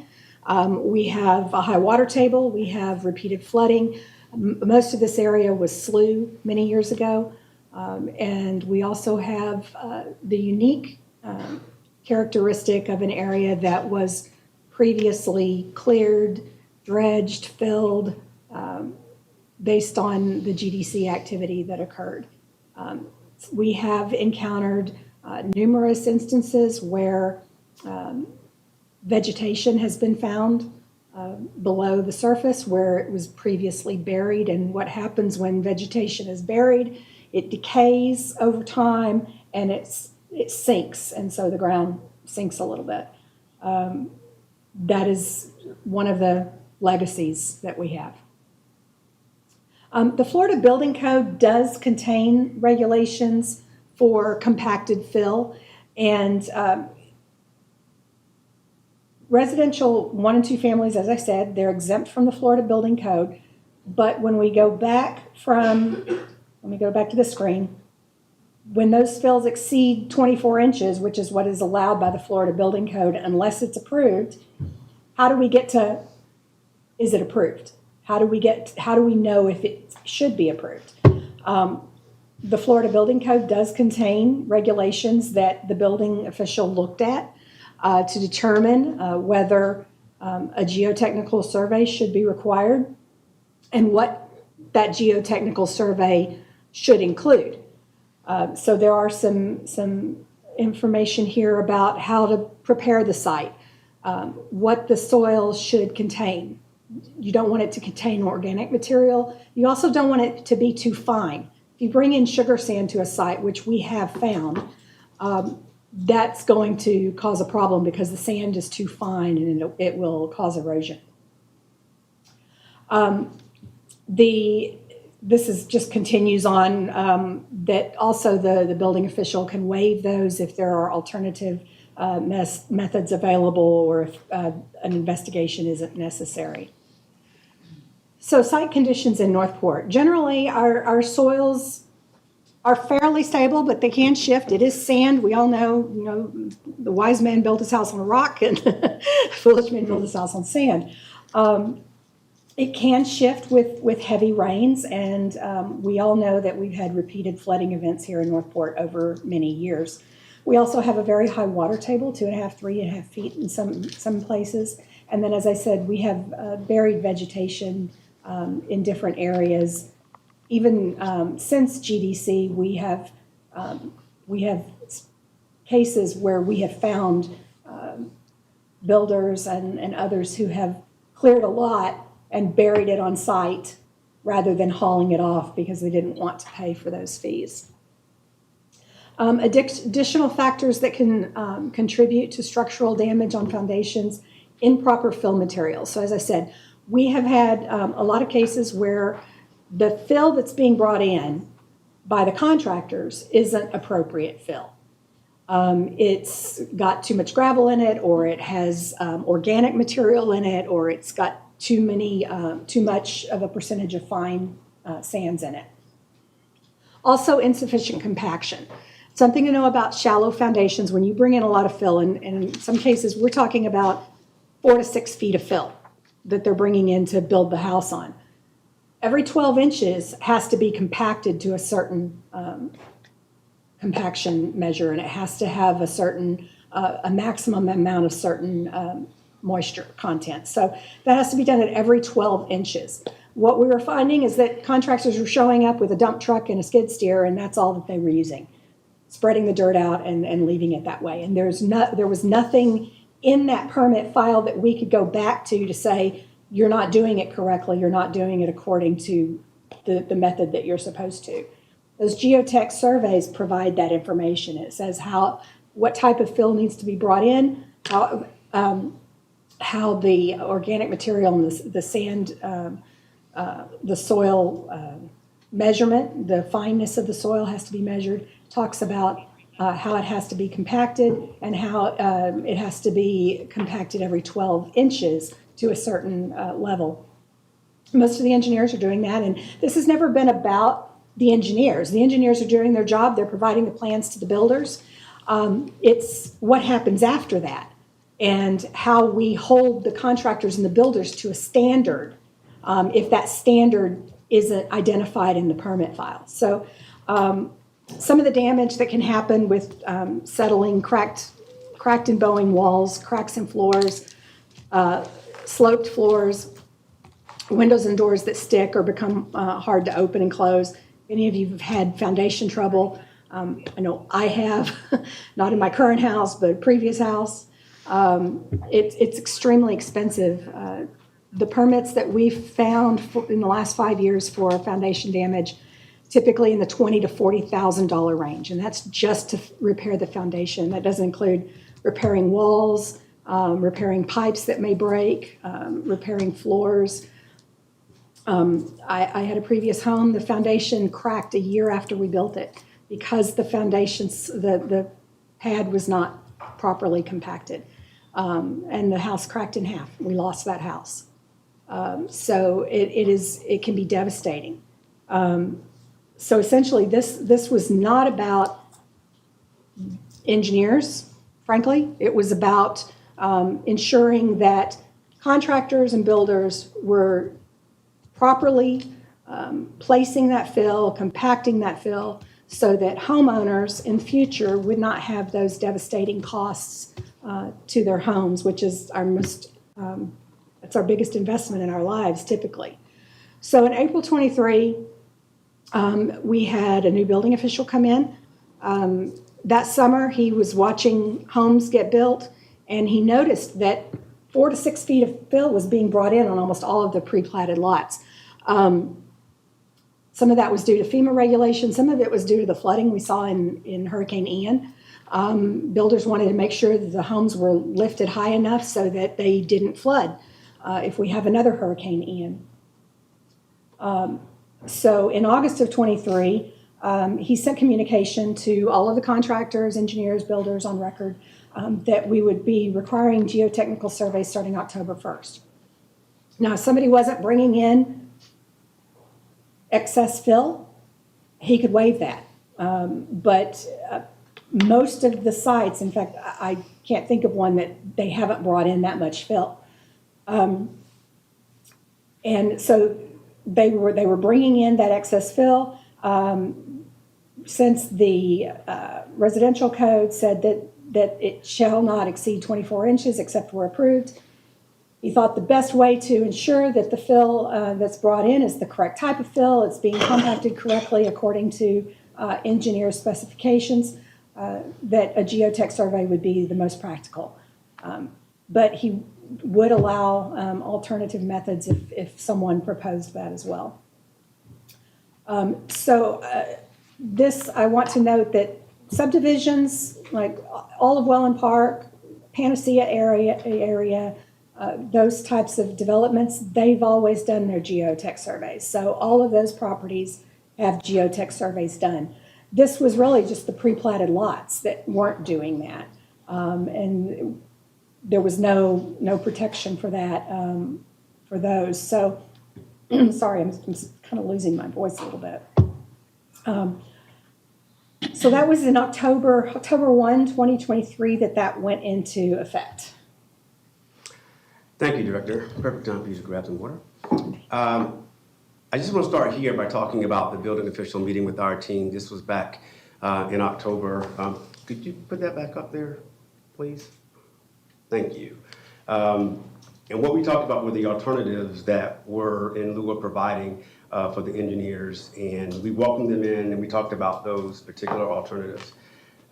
Speaker 22: We have a high water table. We have repeated flooding. Most of this area was slough many years ago. And we also have the unique characteristic of an area that was previously cleared, dredged, filled, based on the GDC activity that occurred. We have encountered numerous instances where vegetation has been found below the surface where it was previously buried. And what happens when vegetation is buried, it decays over time and it sinks. And so the ground sinks a little bit. That is one of the legacies that we have. The Florida Building Code does contain regulations for compacted fill, and residential 1 and 2 families, as I said, they're exempt from the Florida Building Code. But when we go back to the screen, when those fills exceed 24 inches, which is what is allowed by the Florida Building Code, unless it's approved, how do we get to, is it approved? How do we know if it should be approved? The Florida Building Code does contain regulations that the building official looked at to determine whether a geotechnical survey should be required and what that geotechnical survey should include. So there are some information here about how to prepare the site, what the soil should contain. You don't want it to contain organic material. You also don't want it to be too fine. If you bring in sugar sand to a site, which we have found, that's going to cause a problem because the sand is too fine and it will cause erosion. The this is just continues on, that also the building official can waive those if there are alternative methods available or if an investigation isn't necessary. So site conditions in Northport. Generally, our soils are fairly stable, but they can shift. It is sand. We all know, the wise man built his house on a rock and foolish man built his house on sand. It can shift with heavy rains, and we all know that we've had repeated flooding events here in Northport over many years. We also have a very high water table, 2.5, 3.5 feet in some places. And then, as I said, we have buried vegetation in different areas. Even since GDC, we have cases where we have found builders and others who have cleared a lot and buried it on site rather than hauling it off because they didn't want to pay for those fees. Additional factors that can contribute to structural damage on foundations: improper fill materials. So as I said, we have had a lot of cases where the fill that's being brought in by the contractors isn't appropriate fill. It's got too much gravel in it, or it has organic material in it, or it's got too much of a percentage of fine sands in it. Also, insufficient compaction. Something to know about shallow foundations: when you bring in a lot of fill, and in some cases we're talking about 4 to 6 feet of fill that they're bringing in to build the house on. Every 12 inches has to be compacted to a certain compaction measure, and it has to have a certain, a maximum amount of certain moisture content. So that has to be done at every 12 inches. What we were finding is that contractors were showing up with a dump truck and a skid steer, and that's all that they were using, spreading the dirt out and leaving it that way. And there was nothing in that permit file that we could go back to say, you're not doing it correctly, you're not doing it according to the method that you're supposed to. Those geotech surveys provide that information. It says what type of fill needs to be brought in, how the organic material and the sand, the soil measurement, the fineness of the soil has to be measured. Talks about how it has to be compacted and how it has to be compacted every 12 inches to a certain level. Most of the engineers are doing that, and this has never been about the engineers. The engineers are doing their job. They're providing the plans to the builders. It's what happens after that and how we hold the contractors and the builders to a standard if that standard isn't identified in the permit file. So some of the damage that can happen with settling cracked and bowing walls, cracks in floors, sloped floors, windows and doors that stick or become hard to open and close. Any of you have had foundation trouble? I know I have, not in my current house, but a previous house. It's extremely expensive. The permits that we've found in the last 5 years for foundation damage, typically in the $20,000 to $40,000 range, and that's just to repair the foundation. That doesn't include repairing walls, repairing pipes that may break, repairing floors. I had a previous home. The foundation cracked a year after we built it because the foundations, the pad was not properly compacted, and the house cracked in half. We lost that house. So it can be devastating. So essentially, this was not about engineers, frankly. It was about ensuring that contractors and builders were properly placing that fill, compacting that fill, so that homeowners in the future would not have those devastating costs to their homes, which is it's our biggest investment in our lives typically. So in April 23, we had a new building official come in. That summer, he was watching homes get built, and he noticed that 4 to 6 feet of fill was being brought in on almost all of the pre-platted lots. Some of that was due to FEMA regulations. Some of it was due to the flooding we saw in Hurricane Ian. Builders wanted to make sure that the homes were lifted high enough so that they didn't flood if we have another Hurricane Ian. So in August of '23, he sent communication to all of the contractors, engineers, builders on record that we would be requiring geotechnical surveys starting October 1st. Now, if somebody wasn't bringing in excess fill, he could waive that. But most of the sites, in fact, I can't think of one that they haven't brought in that much fill. And so they were bringing in that excess fill. Since the residential code said that it shall not exceed 24 inches except where approved, he thought the best way to ensure that the fill that's brought in is the correct type of fill, it's being compacted correctly according to engineer specifications, that a geotech survey would be the most practical. But he would allow alternative methods if someone proposed that as well. This, I want to note that subdivisions like all of Welland Park, Panacea area, those types of developments, they've always done their geotech surveys. So all of those properties have geotech surveys done. This was really just the pre-platted lots that weren't doing that. And there was no protection for that, for those. So, sorry, I'm kind of losing my voice a little bit. So that was in October 1, 2023 that went into effect.
Speaker 11: Thank you, Director. Perfect time for you to grab some water. I just want to start here by talking about the building official meeting with our team. This was back in October. Could you put that back up there, please? Thank you. And what we talked about were the alternatives that were in lieu of providing for the engineers, and we welcomed them in and we talked about those particular alternatives.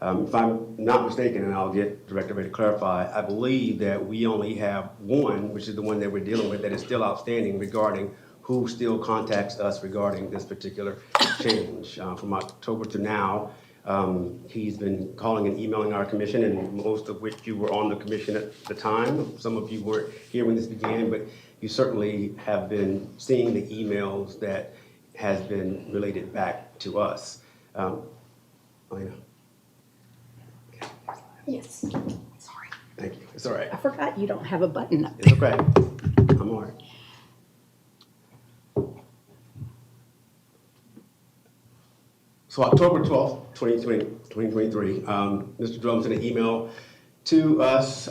Speaker 11: If I'm not mistaken, and I'll get Director Ray to clarify, I believe that we only have one, which is the one that we're dealing with, that is still outstanding regarding who still contacts us regarding this particular change. From October to now, he's been calling and emailing our commission, and most of which you were on the commission at the time. Some of you weren't here when this began, but you certainly have been seeing the emails that has been related back to us. Elena.
Speaker 22: Yes. Sorry.
Speaker 11: Thank you. It's all right.
Speaker 22: I forgot you don't have a button up.
Speaker 11: It's okay. I'm all right. So October 12th, 2023, Mr. Drum sent an email to us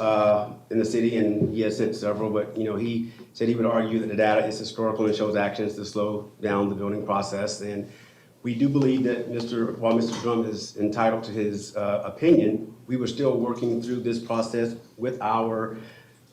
Speaker 11: in the city, and he has sent several, but he said he would argue that the data is historical and shows actions to slow down the building process. And we do believe that while Mr. Drum is entitled to his opinion, we were still working through this process with our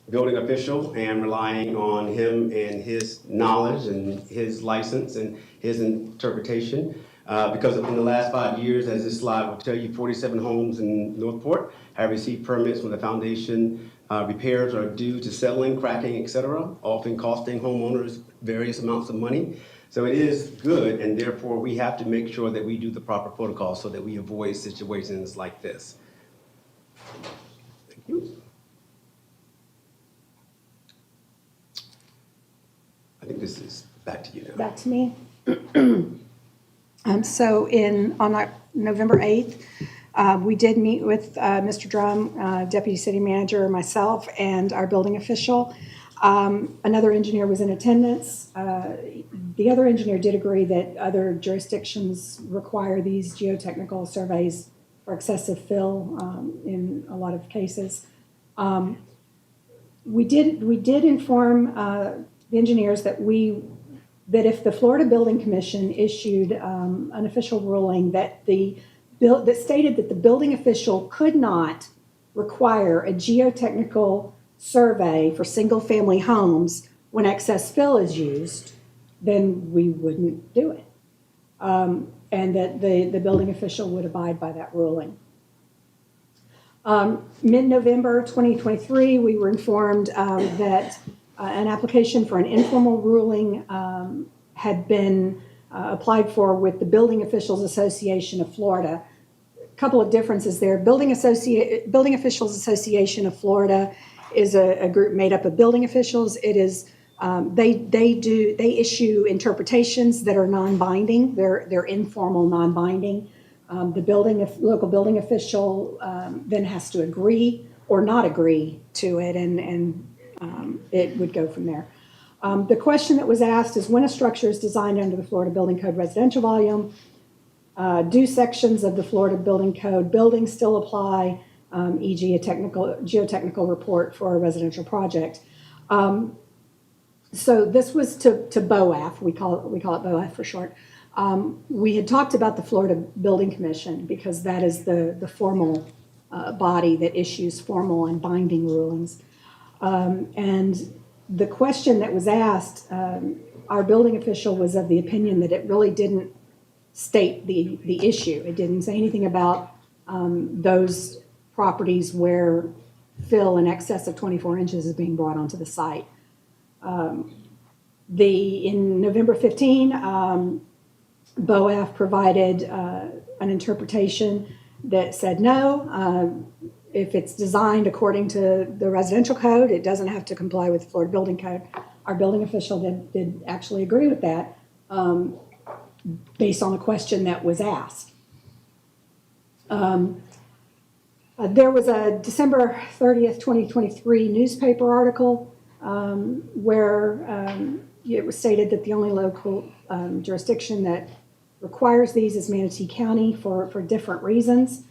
Speaker 11: building official and relying on him and his knowledge and his license and his interpretation. Because in the last 5 years, as this slide will tell you, 47 homes in Northport have received permits when the foundation repairs are due to settling, cracking, etc., often costing homeowners various amounts of money. So it is good, and therefore we have to make sure that we do the proper protocol so that we avoid situations like this. Thank you. I think this is back to you now.
Speaker 22: Back to me. So on November 8th, we did meet with Mr. Drum, Deputy City Manager, myself, and our building official. Another engineer was in attendance. The other engineer did agree that other jurisdictions require these geotechnical surveys for excessive fill in a lot of cases. We did inform the engineers that if the Florida Building Commission issued an official ruling that stated that the building official could not require a geotechnical survey for single-family homes when excess fill is used, then we wouldn't do it. And that the building official would abide by that ruling. Mid-November 2023, we were informed that an application for an informal ruling had been applied for with the Building Officials Association of Florida. A couple of differences there. Building Officials Association of Florida is a group made up of building officials. It is They issue interpretations that are non-binding. They're informal, non-binding. The local building official then has to agree or not agree to it, and it would go from there. The question that was asked is, when a structure is designed under the Florida Building Code residential volume, do sections of the Florida Building Code buildings still apply, e.g. a geotechnical report for a residential project? So this was to BOAF, we call it BOAF for short. We had talked about the Florida Building Commission because that is the formal body that issues formal and binding rulings. And the question that was asked, our building official was of the opinion that it really didn't state the issue. It didn't say anything about those properties where fill in excess of 24 inches is being brought onto the site. In November 15, BOAF provided an interpretation that said no. If it's designed according to the residential code, it doesn't have to comply with the Florida Building Code. Our building official did actually agree with that based on the question that was asked. There was a December 30th, 2023 newspaper article where it was stated that the only local jurisdiction that requires these is Manatee County for different reasons.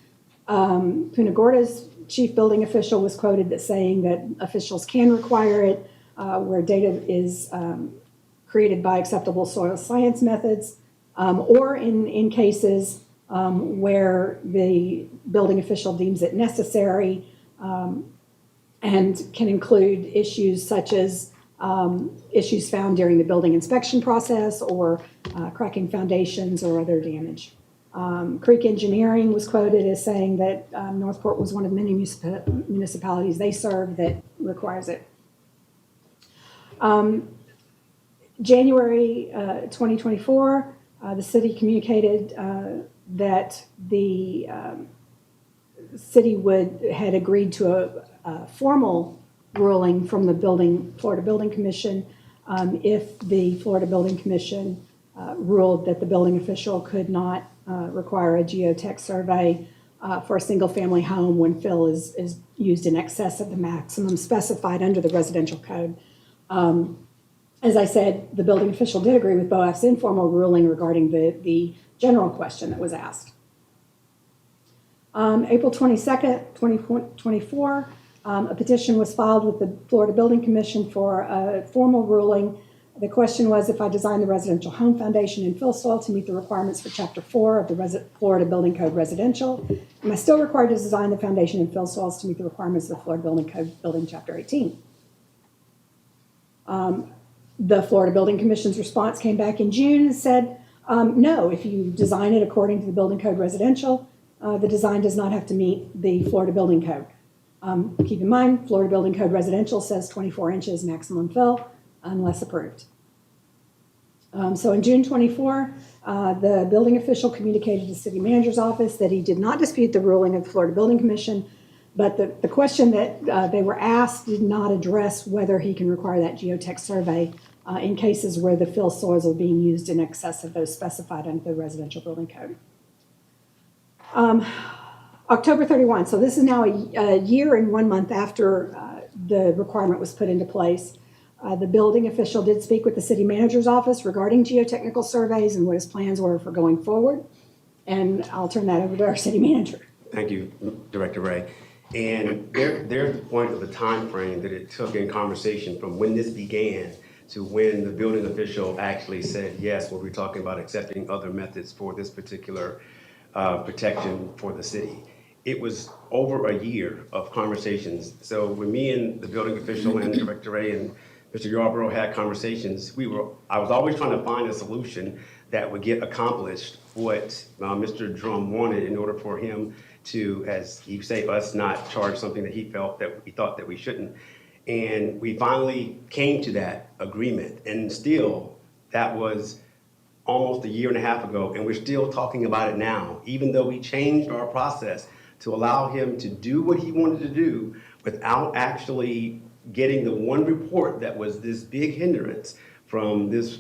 Speaker 22: Punta Gorda's chief building official was quoted as saying that officials can require it where data is created by acceptable soil science methods, or in cases where the building official deems it necessary, and can include issues such as issues found during the building inspection process or cracking foundations or other damage. Creek Engineering was quoted as saying that Northport was one of many municipalities they serve that requires it. January 2024, the city communicated that the city had agreed to a formal ruling from the Florida Building Commission if the Florida Building Commission ruled that the building official could not require a geotech survey for a single-family home when fill is used in excess of the maximum specified under the residential code. As I said, the building official did agree with BOAF's informal ruling regarding the general question that was asked. April 22nd, 2024, a petition was filed with the Florida Building Commission for a formal ruling. The question was, if I design the residential home foundation and fill soil to meet the requirements for Chapter 4 of the Florida Building Code Residential, am I still required to design the foundation and fill soils to meet the requirements of the Florida Building Code Building Chapter 18? The Florida Building Commission's response came back in June and said, no, if you design it according to the Building Code Residential, the design does not have to meet the Florida Building Code. Keep in mind, Florida Building Code Residential says 24 inches maximum fill unless approved. So in June 24, the building official communicated to the city manager's office that he did not dispute the ruling of the Florida Building Commission, but the question that they were asked did not address whether he can require that geotech survey in cases where the fill soils are being used in excess of those specified under the residential building code. October 31, so this is now a year and 1 month after the requirement was put into place. The building official did speak with the city manager's office regarding geotechnical surveys and what his plans were for going forward. And I'll turn that over to our city manager.
Speaker 11: Thank you, Director Ray. And there's the point of the time frame that it took in conversation from when this began to when the building official actually said, yes, we'll be talking about accepting other methods for this particular protection for the city. It was over a year of conversations. So when me and the building official and Director Ray and Mr. Yarborough had conversations, I was always trying to find a solution that would get accomplished what Mr. Drum wanted in order for him to, as you say, us not charge something that he felt that we thought that we shouldn't. And we finally came to that agreement. And still, that was almost a year and a half ago, and we're still talking about it now, even though we changed our process to allow him to do what he wanted to do without actually getting the one report that was this big hindrance from this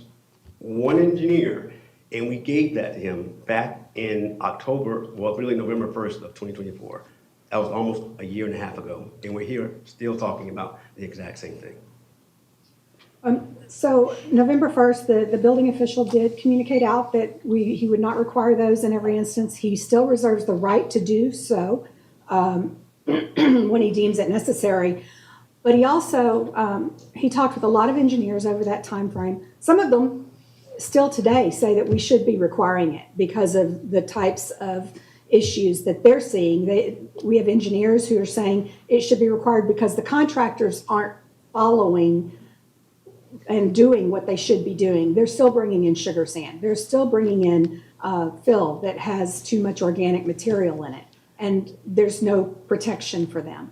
Speaker 11: one engineer, and we gave that to him back in October, well, really November 1st of 2024. That was almost a year and a half ago, and we're here still talking about the exact same thing.
Speaker 22: So November 1st, the building official did communicate out that he would not require those in every instance. He still reserves the right to do so when he deems it necessary. But he also, he talked with a lot of engineers over that time frame. Some of them still today say that we should be requiring it because of the types of issues that they're seeing. We have engineers who are saying it should be required because the contractors aren't following and doing what they should be doing. They're still bringing in sugar sand. They're still bringing in fill that has too much organic material in it, and there's no protection for them.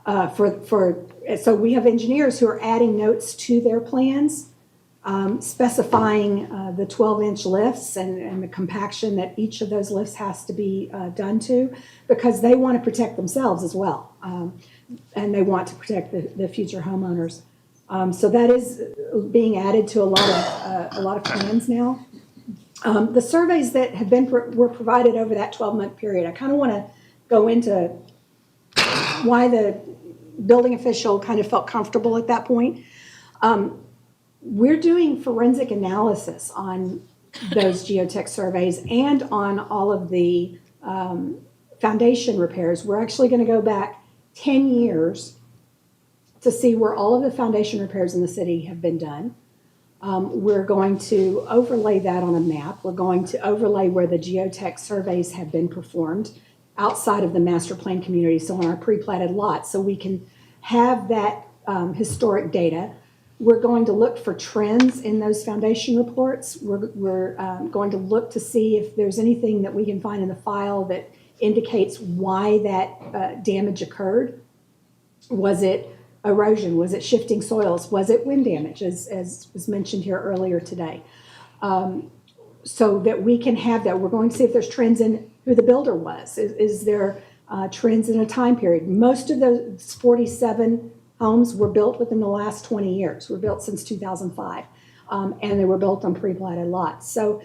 Speaker 22: So we have engineers who are adding notes to their plans, specifying the 12-inch lifts and the compaction that each of those lifts has to be done to, because they want to protect themselves as well, and they want to protect the future homeowners. So that is being added to a lot of plans now. The surveys that have were provided over that 12-month period, I kind of want to go into why the building official kind of felt comfortable at that point. We're doing forensic analysis on those geotech surveys and on all of the foundation repairs. We're actually going to go back 10 years to see where all of the foundation repairs in the city have been done. We're going to overlay that on a map. We're going to overlay where the geotech surveys have been performed outside of the master plan community, so on our pre-platted lots, so we can have that historic data. We're going to look for trends in those foundation reports. We're going to look to see if there's anything that we can find in the file that indicates why that damage occurred. Was it erosion? Was it shifting soils? Was it wind damage, as was mentioned here earlier today? So that we can have that. We're going to see if there's trends in who the builder was. Is there trends in a time period? Most of those 47 homes were built within the last 20 years. Were built since 2005, and they were built on pre-platted lots. So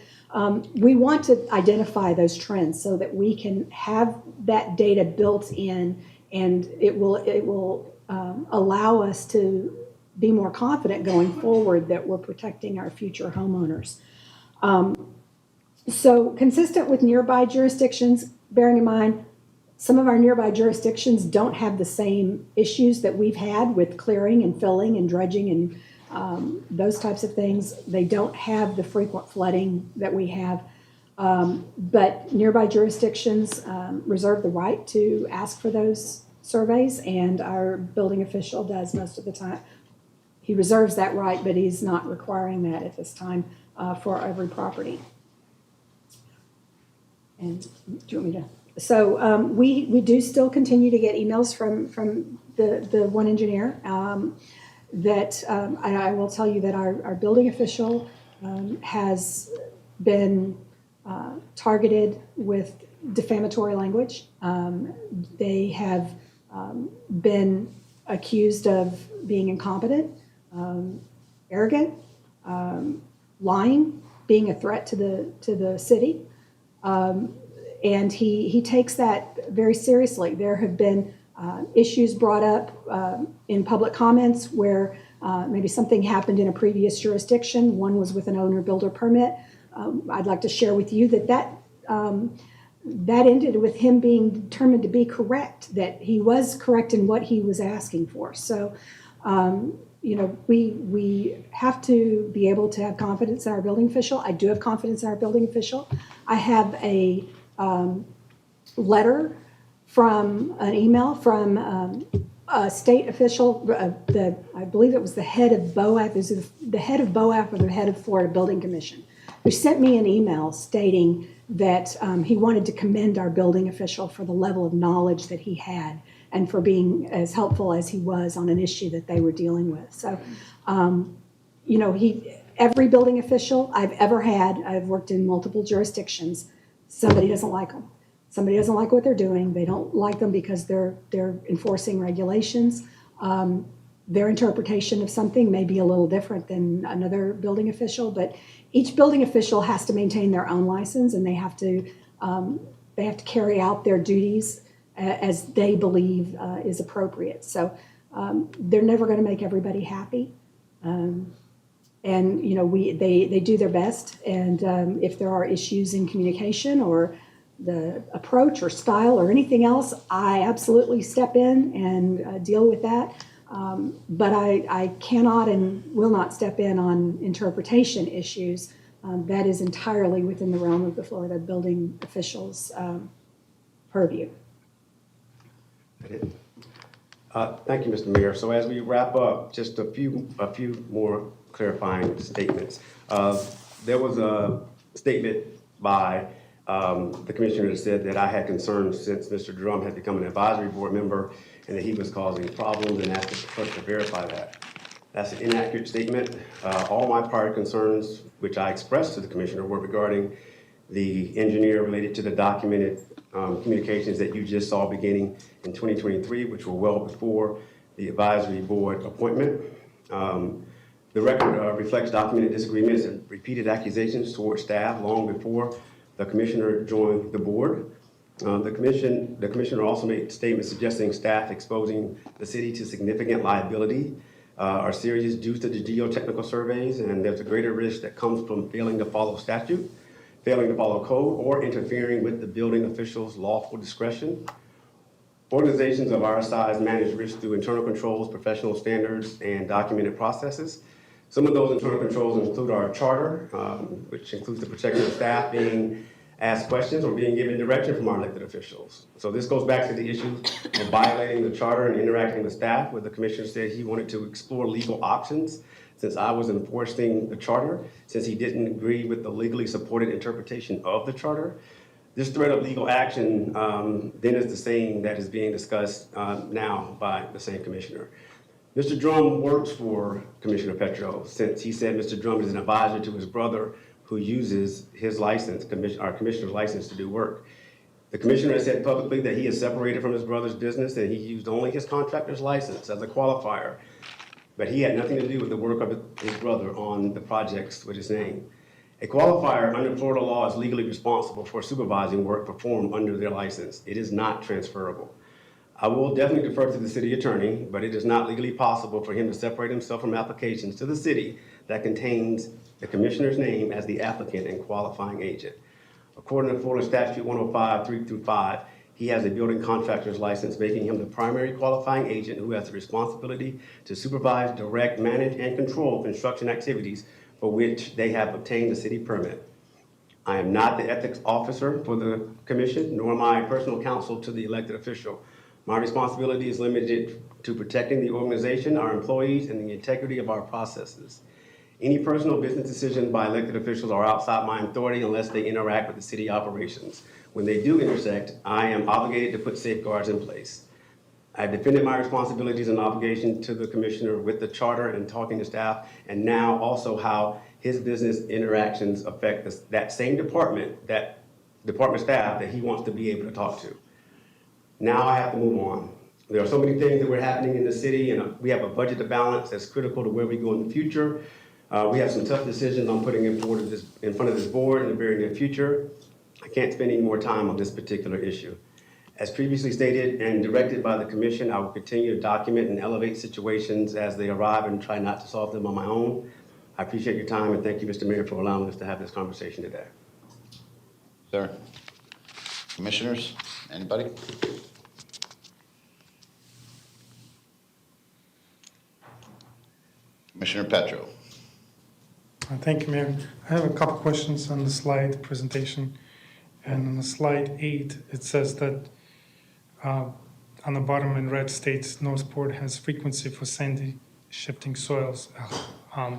Speaker 22: we want to identify those trends so that we can have that data built in, and it will allow us to be more confident going forward that we're protecting our future homeowners. So consistent with nearby jurisdictions, bearing in mind some of our nearby jurisdictions don't have the same issues that we've had with clearing and filling and dredging and those types of things. They don't have the frequent flooding that we have. But nearby jurisdictions reserve the right to ask for those surveys, and our building official does most of the time. He reserves that right, but he's not requiring that at this time for every property. And do you want me to? So we do still continue to get emails from the one engineer that I will tell you that our building official has been targeted with defamatory language. They have been accused of being incompetent, arrogant, lying, being a threat to the city. And he takes that very seriously. There have been issues brought up in public comments where maybe something happened in a previous jurisdiction. One was with an owner-builder permit. I'd like to share with you that ended with him being determined to be correct, that he was correct in what he was asking for. So, we have to be able to have confidence in our building official. I do have confidence in our building official. I have a letter from an email from a state official, I believe it was the head of BOAP, is the head of BOAP or the head of Florida Building Commission, who sent me an email stating that he wanted to commend our building official for the level of knowledge that he had and for being as helpful as he was on an issue that they were dealing with. So, every building official I've ever had, I've worked in multiple jurisdictions, somebody doesn't like them. Somebody doesn't like what they're doing. They don't like them because they're enforcing regulations. their interpretation of something may be a little different than another building official, but each building official has to maintain their own license, and they have to carry out their duties as they believe is appropriate. So they're never going to make everybody happy. And, you know, they do their best. And if there are issues in communication or the approach or style or anything else, I absolutely step in and deal with that. But I cannot and will not step in on interpretation issues. That is entirely within the realm of the Florida building officials' purview.
Speaker 11: Thank you, Mr. Mayor. So as we wrap up, just a few more clarifying statements. There was a statement by the commissioner that said that I had concerns since Mr. Drum had become an advisory board member and that he was causing problems, and asked us to verify that. That's an inaccurate statement. All my prior concerns, which I expressed to the commissioner, were regarding the engineer related to the documented communications that you just saw beginning in 2023, which were well before the advisory board appointment. The record reflects documented disagreements and repeated accusations towards staff long before the commissioner joined the board. The commissioner also made statements suggesting staff exposing the city to significant liability are serious due to the geotechnical surveys, and there's a greater risk that comes from failing to follow statute, failing to follow code, or interfering with the building official's lawful discretion. Organizations of our size manage risk through internal controls, professional standards, and documented processes. Some of those internal controls include our charter, which includes the protection of staff being asked questions or being given direction from our elected officials. So this goes back to the issue of violating the charter and interacting with staff, where the commissioner said he wanted to explore legal options since I was enforcing the charter, since he didn't agree with the legally supported interpretation of the charter. This threat of legal action then is the same that is being discussed now by the same commissioner. Mr. Drum works for Commissioner Petro, since he said Mr. Drum is an advisor to his brother who uses his license, our commissioner's license, to do work. The commissioner has said publicly that he is separated from his brother's business and he used only his contractor's license as a qualifier, but he had nothing to do with the work of his brother on the projects with his name. A qualifier under Florida law is legally responsible for supervising work performed under their license. It is not transferable. I will definitely defer to the city attorney, but it is not legally possible for him to separate himself from applications to the city that contains the commissioner's name as the applicant and qualifying agent. According to Florida Statute 105(3)(5), he has a building contractor's license, making him the primary qualifying agent who has the responsibility to supervise, direct, manage, and control construction activities for which they have obtained the city permit. I am not the ethics officer for the commission, nor am I personal counsel to the elected official. My responsibility is limited to protecting the organization, our employees, and the integrity of our processes. Any personal business decisions by elected officials are outside my authority unless they interact with the city operations. When they do intersect, I am obligated to put safeguards in place. I've defended my responsibilities and obligation to the commissioner with the charter and talking to staff, and now also how his business interactions affect that same department staff that he wants to be able to talk to. Now I have to move on. There are so many things that were happening in the city, and we have a budget to balance that's critical to where we go in the future. We have some tough decisions I'm putting in front of this board in the very near future. I can't spend any more time on this particular issue. As previously stated and directed by the commission, I will continue to document and elevate situations as they arrive and try not to solve them on my own. I appreciate your time, and thank you, Mr. Mayor, for allowing us to have this conversation today.
Speaker 4: Sir, commissioners, anybody? Commissioner Petro.
Speaker 1: Thank you, Mayor. I have a couple questions on the slide presentation. And on the slide 8, it says that on the bottom in red states, Northport has frequency for sandy shifting soils.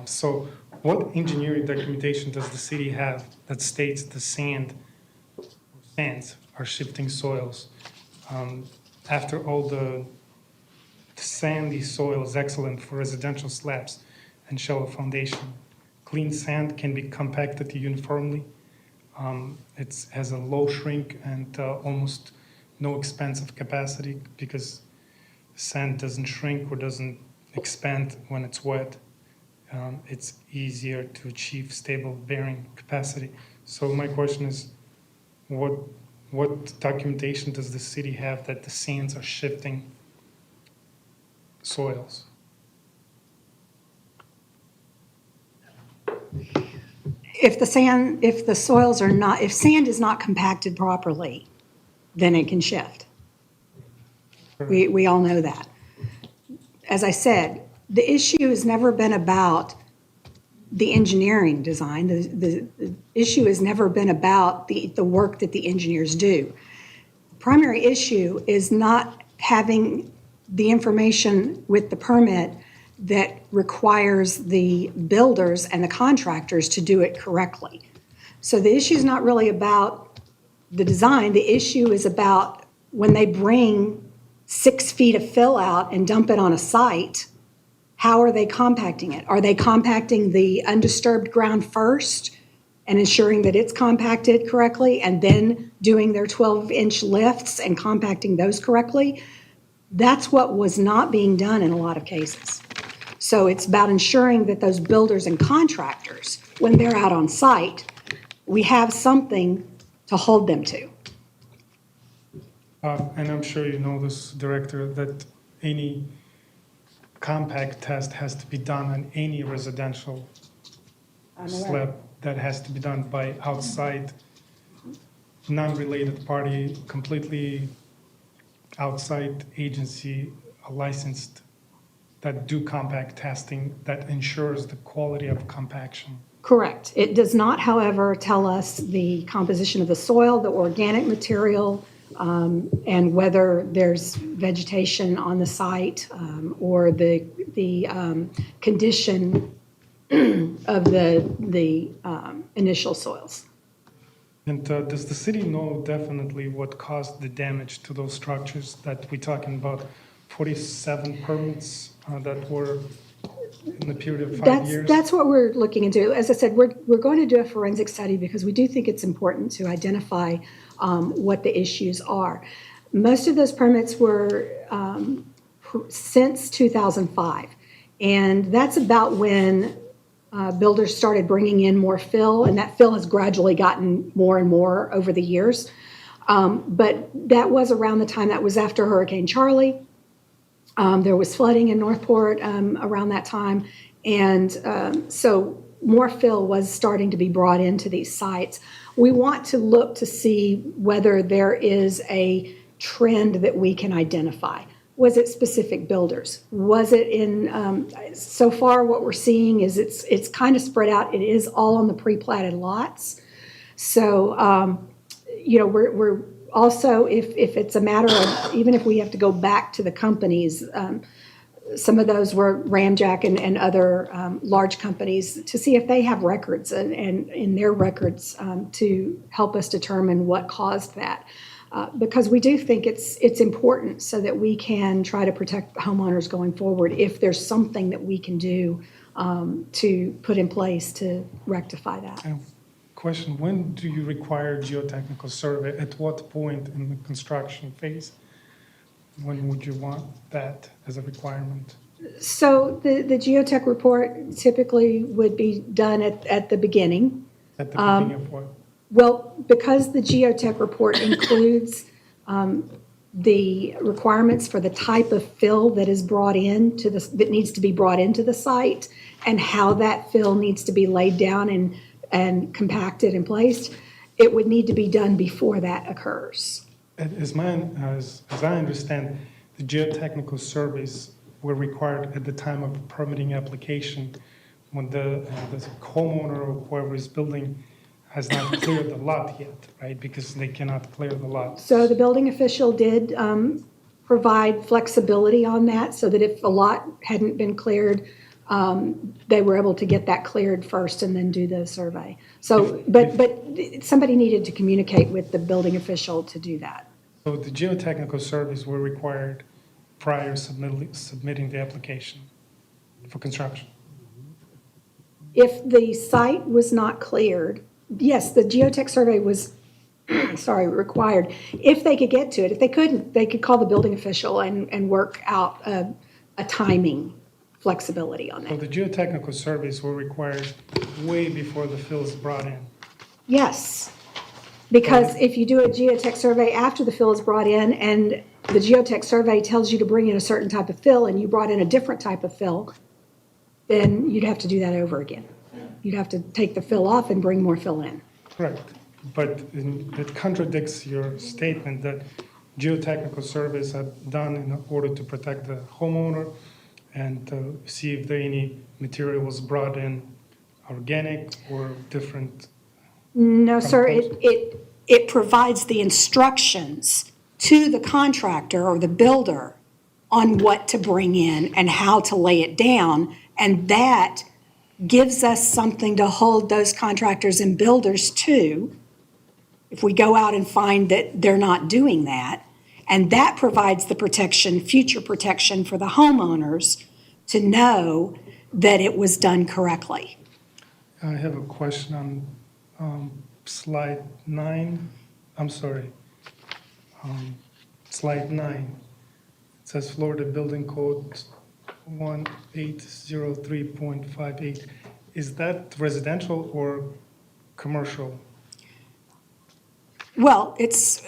Speaker 1: So what engineering documentation does the city have that states the sands are shifting soils? After all, the sandy soil is excellent for residential slabs and shallow foundation. Clean sand can be compacted uniformly. It has a low shrink and almost no expansive capacity because sand doesn't shrink or doesn't expand when it's wet, it's easier to achieve stable bearing capacity. So my question is, what documentation does the city have that the sands are shifting soils?
Speaker 22: If the soils are not, if sand is not compacted properly, then it can shift. We all know that. As I said, the issue has never been about the engineering design. The issue has never been about the work that the engineers do. The primary issue is not having the information with the permit that requires the builders and the contractors to do it correctly. So the issue is not really about the design. The issue is about when they bring 6 feet of fill out and dump it on a site, how are they compacting it? Are they compacting the undisturbed ground first and ensuring that it's compacted correctly and then doing their 12-inch lifts and compacting those correctly? That's what was not being done in a lot of cases. So it's about ensuring that those builders and contractors, when they're out on site, we have something to hold them to.
Speaker 1: And I'm sure you know this, Director, that any compact test has to be done on any residential slab. That has to be done by outside, non-related party, completely outside agency, licensed, that do compact testing that ensures the quality of compaction.
Speaker 22: Correct. It does not, however, tell us the composition of the soil, the organic material, and whether there's vegetation on the site, or the condition of the initial soils.
Speaker 1: And does the city know definitely what caused the damage to those structures that we're talking about? 47 permits that were in the period of 5 years?
Speaker 22: That's what we're looking into. As I said, we're going to do a forensic study because we do think it's important to identify what the issues are. Most of those permits were since 2005, and that's about when builders started bringing in more fill, and that fill has gradually gotten more and more over the years. But that was around the time, that was after Hurricane Charlie. There was flooding in Northport around that time, and so more fill was starting to be brought into these sites. We want to look to see whether there is a trend that we can identify. Was it specific builders? Was it in, so far what we're seeing is it's kind of spread out. It is all on the pre-platted lots. So, you know, we're also, if it's a matter of, even if we have to go back to the companies, some of those were Ramjack and other large companies, to see if they have records and in their records to help us determine what caused that. Because we do think it's important so that we can try to protect homeowners going forward if there's something that we can do to put in place to rectify that.
Speaker 1: Question, when do you require geotechnical survey? At what point in the construction phase? When would you want that as a requirement?
Speaker 22: So the geotech report typically would be done at the beginning.
Speaker 1: At the beginning of what?
Speaker 22: Well, because the geotech report includes the requirements for the type of fill that is brought into that needs to be brought into the site, and how that fill needs to be laid down and compacted and placed, it would need to be done before that occurs.
Speaker 1: As I understand, the geotechnical surveys were required at the time of a permitting application when the homeowner or whoever is building has not cleared the lot yet, right? Because they cannot clear the lot.
Speaker 22: So the building official did provide flexibility on that, so that if the lot hadn't been cleared, they were able to get that cleared first and then do the survey. So, but somebody needed to communicate with the building official to do that.
Speaker 1: So the geotechnical surveys were required prior submitting the application for construction.
Speaker 22: If the site was not cleared, yes, the geotech survey was, required. If they could get to it, if they couldn't, they could call the building official and work out a timing flexibility on
Speaker 1: So
Speaker 22: that.
Speaker 1: the geotechnical surveys were required way before the fill is brought in.
Speaker 22: Yes, because if you do a geotech survey after the fill is brought in and the geotech survey tells you to bring in a certain type of fill and you brought in a different type of fill, then you'd have to do that over again. You'd have to take the fill off and bring more fill in.
Speaker 1: Correct. But it contradicts your statement that geotechnical surveys are done in order to protect the homeowner and to see if there any materials brought in organic or different.
Speaker 22: No, sir,
Speaker 1: Compost.
Speaker 22: it provides the instructions to the contractor or the builder on what to bring in and how to lay it down, and that gives us something to hold those contractors and builders to if we go out and find that they're not doing that. And that provides the protection, future protection for the homeowners to know that it was done correctly.
Speaker 1: I have a question on slide 9. I'm sorry. Slide 9. It says Florida Building Code 1803.58. Is that residential or commercial?
Speaker 22: Well, it's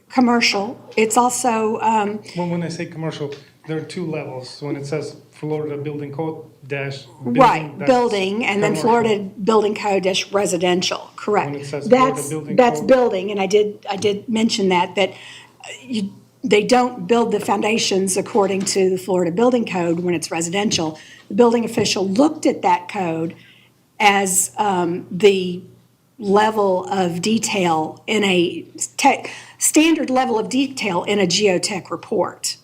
Speaker 22: commercial. It's also,
Speaker 1: Well, when I say commercial, there are two levels. So when it says Florida Building Code dash building,
Speaker 22: right,
Speaker 1: that's
Speaker 22: building, and then
Speaker 1: commercial.
Speaker 22: Florida Building Code dash residential, correct.
Speaker 1: When it says Florida
Speaker 22: That's,
Speaker 1: Building
Speaker 22: that's
Speaker 1: Code-
Speaker 22: building, and I did mention that they don't build the foundations according to the Florida Building Code when it's residential. The building official looked at that code as the level of detail in a standard level of detail in a geotech report.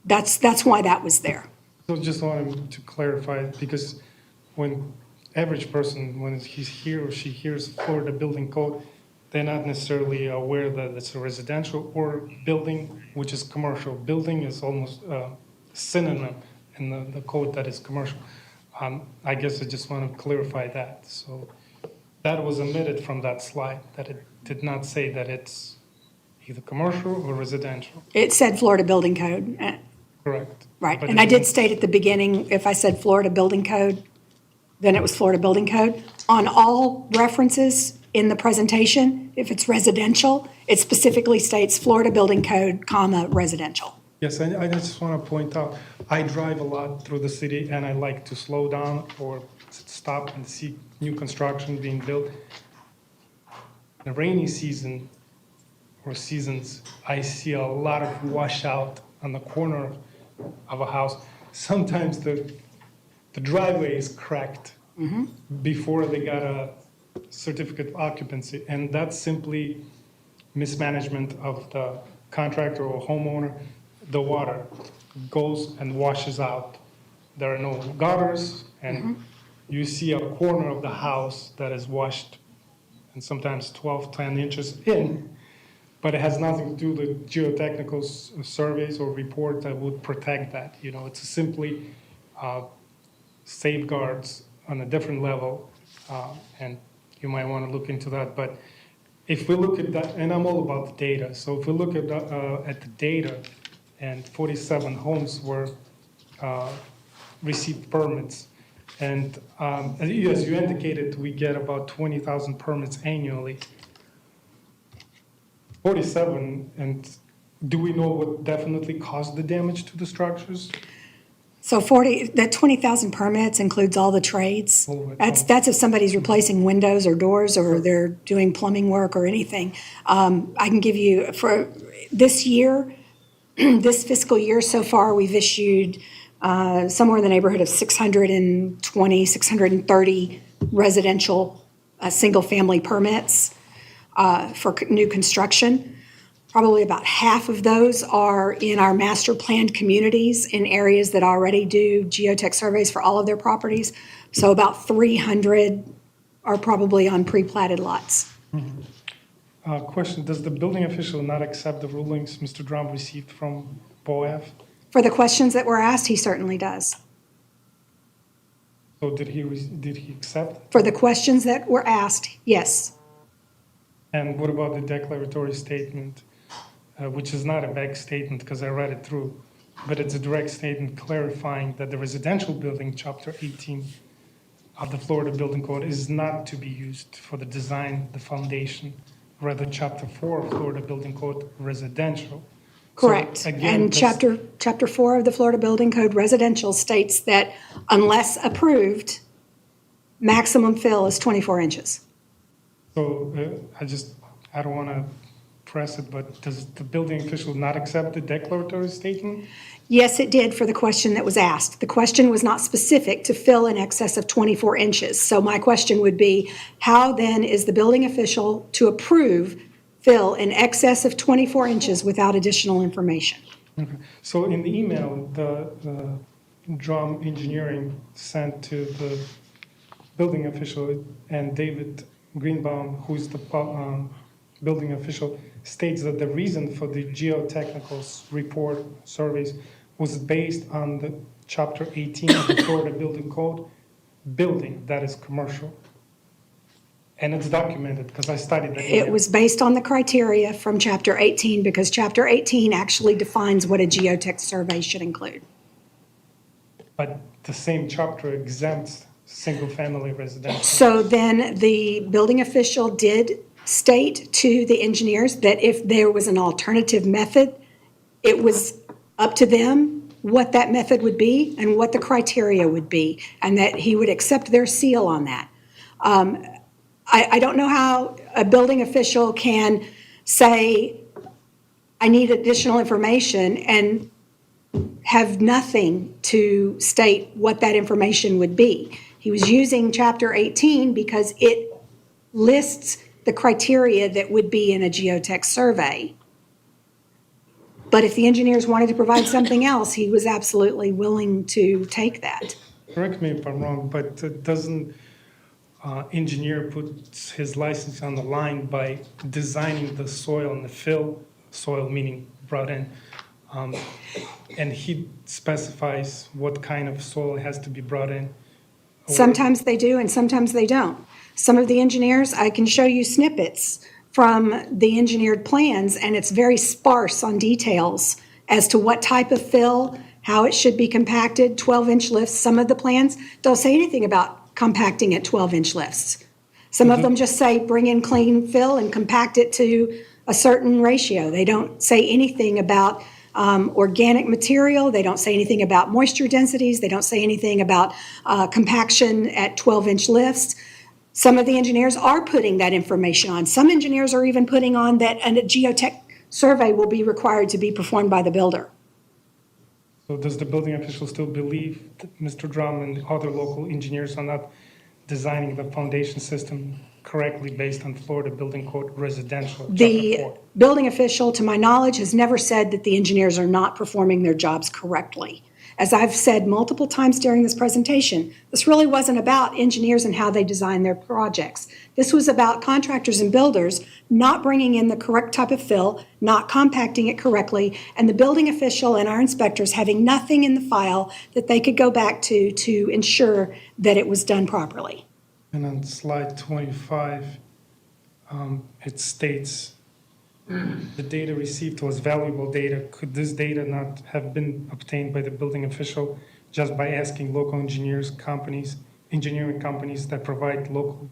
Speaker 22: That's why that was there.
Speaker 1: So just wanted to clarify, because when average person, when he's here or she hears Florida Building Code, they're not necessarily aware that it's a residential or building, which is commercial. Building is almost synonym in the code that is commercial. I guess I just want to clarify that. So that was omitted from that slide, that it did not say that it's either commercial or residential.
Speaker 22: It said Florida Building Code.
Speaker 1: Correct.
Speaker 22: Right,
Speaker 1: But
Speaker 22: and
Speaker 1: it
Speaker 22: I did
Speaker 1: didn't-
Speaker 22: state at the beginning, if I said Florida Building Code, then it was Florida Building Code. On all references in the presentation, if it's residential, it specifically states Florida Building Code, comma, residential.
Speaker 1: Yes, I just want to point out, I drive a lot through the city and I like to slow down or stop and see new construction being built. The rainy season or seasons, I see a lot of washout on the corner of a house. Sometimes the driveway is cracked before they got a certificate of occupancy, and that's simply mismanagement of the contractor or homeowner. The water goes and washes out. There are no gutters, and you see a corner of the house that is washed, and sometimes 12, 10 inches in, but it has nothing to do with geotechnical surveys or report that would protect that. You know, it's simply safeguards on a different level, and you might want to look into that. But if we look at that, and I'm all about the data, so if we look at the data, and 47 homes were received permits, and as you indicated, we get about 20,000 permits annually. 47, and do we know what definitely caused the damage to the structures?
Speaker 22: So that 20,000 permits includes all the trades. That's if somebody's replacing windows or doors or they're doing plumbing work or anything. I can give you, for this year, this fiscal year so far, we've issued somewhere in the neighborhood of 620, 630 residential single-family permits for new construction. Probably about half of those are in our master planned communities in areas that already do geotech surveys for all of their properties. So about 300 are probably on pre-platted lots.
Speaker 1: Question, does the building official not accept the rulings Mr. Drum received from BOF?
Speaker 22: For the questions that were asked, he certainly does.
Speaker 1: So did he accept?
Speaker 22: For the questions that were asked, yes.
Speaker 1: And what about the declaratory statement, which is not a vague statement because I read it through, but it's a direct statement clarifying that the residential building, Chapter 18 of the Florida Building Code, is not to be used for the design, the foundation, rather Chapter 4 of Florida Building Code, residential.
Speaker 22: Correct.
Speaker 1: So again,
Speaker 22: And
Speaker 1: this-
Speaker 22: chapter 4 of the Florida Building Code residential states that unless approved, maximum fill is 24 inches.
Speaker 1: So I don't want to press it, but does the building official not accept the declaratory statement?
Speaker 22: Yes, it did for the question that was asked. The question was not specific to fill in excess of 24 inches. So my question would be, how then is the building official to approve fill in excess of 24 inches without additional information?
Speaker 1: Okay. So in the email, the Drum Engineering sent to the building official, and David Greenbaum, who's the building official, states that the reason for the geotechnical report surveys was based on the Chapter 18 of the Florida Building Code, building that is commercial. And it's documented because I studied that.
Speaker 22: It was based on the criteria from Chapter 18 because Chapter 18 actually defines what a geotech survey should include.
Speaker 1: But the same chapter exempts single-family residential.
Speaker 22: So then the building official did state to the engineers that if there was an alternative method, it was up to them what that method would be and what the criteria would be, and that he would accept their seal on that. I don't know how a building official can say, I need additional information, and have nothing to state what that information would be. He was using Chapter 18 because it lists the criteria that would be in a geotech survey. But if the engineers wanted to provide something else, he was absolutely willing to take that.
Speaker 1: Correct me if I'm wrong, but doesn't engineer put his license on the line by designing the soil and the fill, soil meaning brought in, and he specifies what kind of soil has to be brought in?
Speaker 22: Sometimes they do and sometimes they don't. Some of the engineers, I can show you snippets from the engineered plans, and it's very sparse on details as to what type of fill, how it should be compacted, 12-inch lifts. Some of the plans don't say anything about compacting at 12-inch lifts. Some of them just say bring in clean fill and compact it to a certain ratio. They don't say anything about organic material. They don't say anything about moisture densities. They don't say anything about compaction at 12-inch lifts. Some of the engineers are putting that information on. Some engineers are even putting on that a geotech survey will be required to be performed by the builder.
Speaker 1: So does the building official still believe that Mr. Drum and other local engineers are not designing the foundation system correctly based on Florida Building Code residential?
Speaker 22: The building official, to my knowledge, has never said that the engineers are not performing their jobs correctly. As I've said multiple times during this presentation, this really wasn't about engineers and how they design their projects. This was about contractors and builders not bringing in the correct type of fill, not compacting it correctly, and the building official and our inspectors having nothing in the file that they could go back to ensure that it was done properly.
Speaker 1: And on slide 25, it states the data received was valuable data. Could this data not have been obtained by the building official just by asking local engineering companies that provide local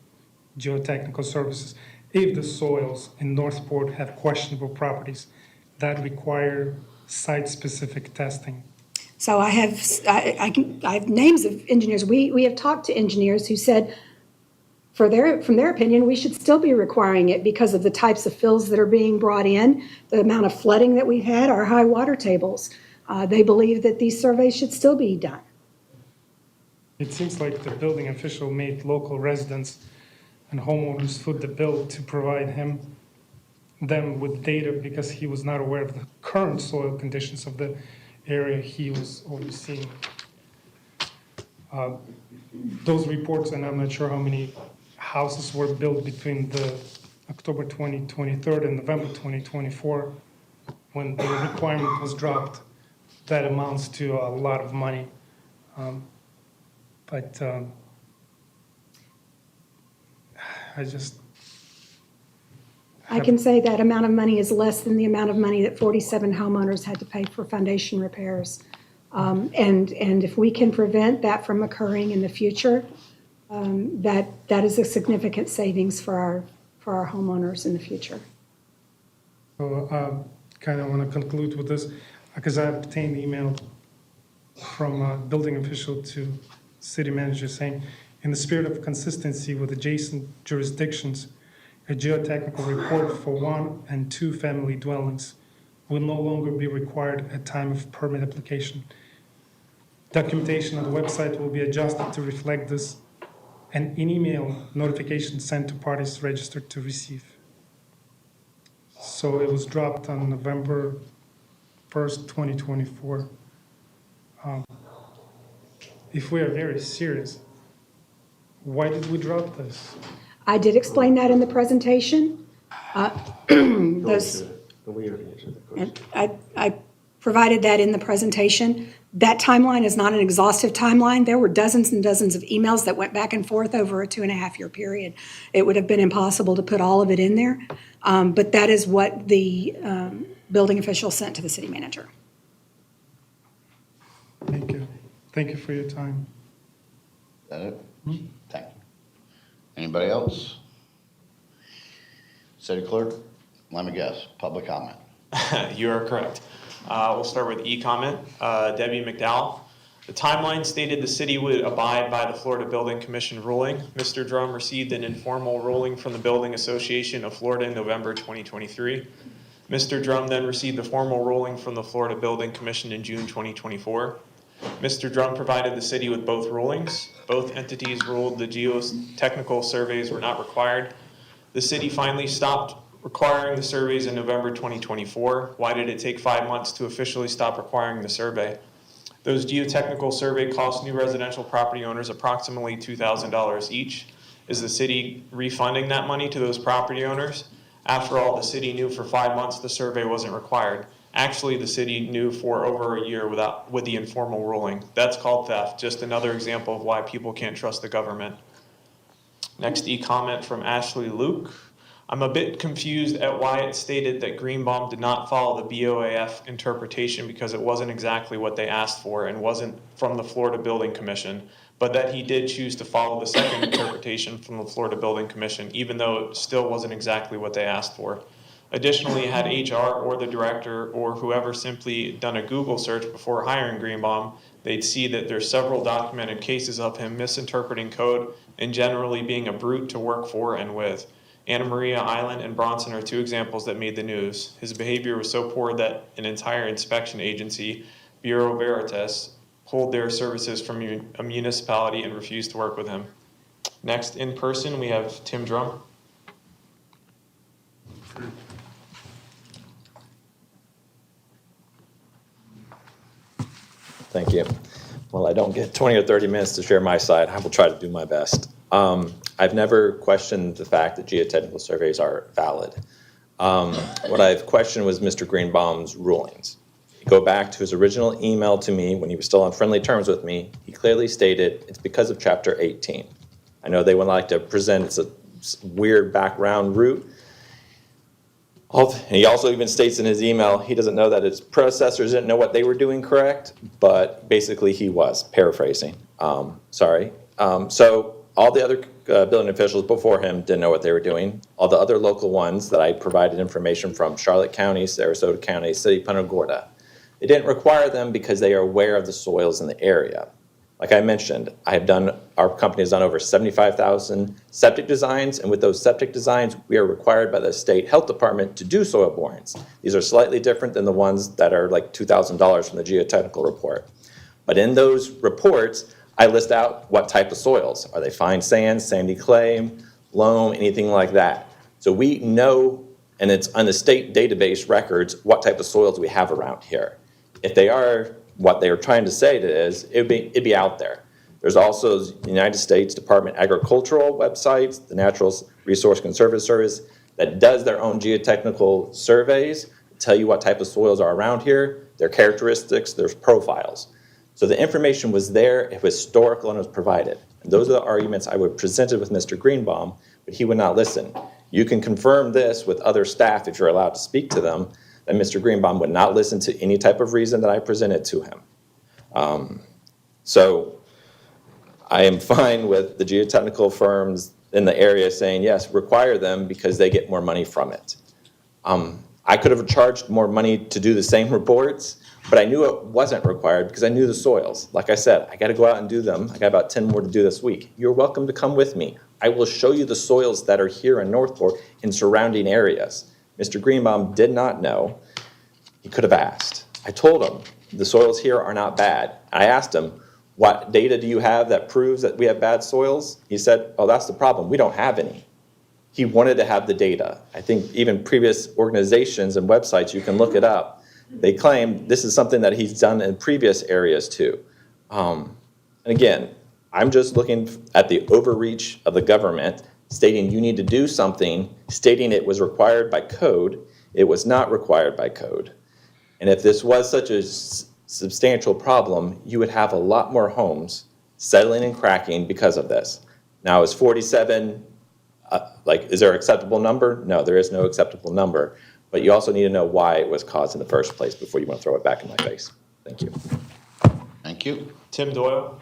Speaker 1: geotechnical services if the soils in Northport have questionable properties that require site-specific testing?
Speaker 22: So I have names of engineers. We have talked to engineers who said, from their opinion, we should still be requiring it because of the types of fills that are being brought in, the amount of flooding that we've had, our high water tables. They believe that these surveys should still be done.
Speaker 1: It seems like the building official made local residents and homeowners foot the bill to provide them with data because he was not aware of the current soil conditions of the area he was overseeing. Those reports, and I'm not sure how many houses were built between the October 2023 and November 2024 when the requirement was dropped. That amounts to a lot of money. But
Speaker 22: I can say that amount of money is less than the amount of money that 47 homeowners had to pay for foundation repairs. And if we can prevent that from occurring in the future, that is a significant savings for our homeowners in the future.
Speaker 1: So kind of want to conclude with this, because I obtained email from a building official to city manager saying, in the spirit of consistency with adjacent jurisdictions, a geotechnical report for 1 and 2 family dwellings will no longer be required at time of permit application. Documentation on the website will be adjusted to reflect this, and in email notification sent to parties registered to receive. So it was dropped on November 1st, 2024. If we are very serious, why did we drop this?
Speaker 22: I did explain that in the presentation. Those, and I provided that in the presentation. That timeline is not an exhaustive timeline. There were dozens and dozens of emails that went back and forth over a 2.5-year period. It would have been impossible to put all of it in there, but that is what the building official sent to the city manager.
Speaker 1: Thank you. Thank you for your time.
Speaker 4: Is that it? Thank you. Anybody else? City clerk, let me guess, public comment.
Speaker 7: You are correct. We'll start with e-comment. Debbie McDowell. The timeline stated the city would abide by the Florida Building Commission ruling. Mr. Drum received an informal ruling from the Building Association of Florida in November 2023. Mr. Drum then received the formal ruling from the Florida Building Commission in June 2024. Mr. Drum provided the city with both rulings. Both entities ruled the geotechnical surveys were not required. The city finally stopped requiring the surveys in November 2024. Why did it take 5 months to officially stop requiring the survey? Those geotechnical survey cost new residential property owners approximately $2,000 each. Is the city refunding that money to those property owners? After all, the city knew for 5 months the survey wasn't required. Actually, the city knew for over a year with the informal ruling. That's called theft. Just another example of why people can't trust the government. Next e-comment from Ashley Luke. I'm a bit confused at why it stated that Greenbaum did not follow the BOAF interpretation because it wasn't exactly what they asked for and wasn't from the Florida Building Commission, but that he did choose to follow the second interpretation from the Florida Building Commission, even though it still wasn't exactly what they asked for. Additionally, had HR or the director or whoever simply done a Google search before hiring Greenbaum, they'd see that there's several documented cases of him misinterpreting code and generally being a brute to work for and with. Anna Maria Island and Bronson are 2 examples that made the news. His behavior was so poor that an entire inspection agency, Bureau Veritas, pulled their services from a municipality and refused to work with him. Next, in person, we have Tim Drum.
Speaker 9: Thank you. Well, I don't get 20 or 30 minutes to share my side. I will try to do my best. I've never questioned the fact that geotechnical surveys are valid. What I've questioned was Mr. Greenbaum's rulings. Go back to his original email to me when he was still on friendly terms with me. He clearly stated it's because of Chapter 18. I know they would like to present it's a weird background route. He also even states in his email he doesn't know that his predecessors didn't know what they were doing correct, but basically he was, paraphrasing. So all the other building officials before him didn't know what they were doing. All the other local ones that I provided information from, Charlotte County, Sarasota County, City of Punta Gorda, they didn't require them because they are aware of the soils in the area. Like I mentioned, our company has done over 75,000 septic designs, and with those septic designs, we are required by the state health department to do soil borings. These are slightly different than the ones that are like $2,000 from the geotechnical report. But in those reports, I list out what type of soils. Are they fine sand, sandy clay, loam, anything like that? So we know, and it's on the state database records, what type of soils we have around here. If they are what they are trying to say it'd be out there. There's also the United States Department of Agricultural websites, the Natural Resource Conservancy Service, that does their own geotechnical surveys, tell you what type of soils are around here, their characteristics, their profiles. So the information was there, it was historical, and it was provided. And those are the arguments I would presented with Mr. Greenbaum, but he would not listen. You can confirm this with other staff if you're allowed to speak to them, that Mr. Greenbaum would not listen to any type of reason that I presented to him. So I am fine with the geotechnical firms in the area saying, yes, require them because they get more money from it. I could have charged more money to do the same reports, but I knew it wasn't required because I knew the soils. Like I said, I got to go out and do them. I got about 10 more to do this week. You're welcome to come with me. I will show you the soils that are here in Northport in surrounding areas. Mr. Greenbaum did not know. He could have asked. I told him the soils here are not bad. I asked him, what data do you have that proves that we have bad soils? He said, oh, that's the problem. We don't have any. He wanted to have the data. I think even previous organizations and websites, you can look it up. They claim this is something that he's done in previous areas too. And again, I'm just looking at the overreach of the government, stating you need to do something, stating it was required by code. It was not required by code. And if this was such a substantial problem, you would have a lot more homes settling and cracking because of this. Now, is 47, is there an acceptable number? No, there is no acceptable number. But you also need to know why it was caused in the first place before you want to throw it back in my face. Thank you.
Speaker 4: Thank you.
Speaker 7: Tim Doyle?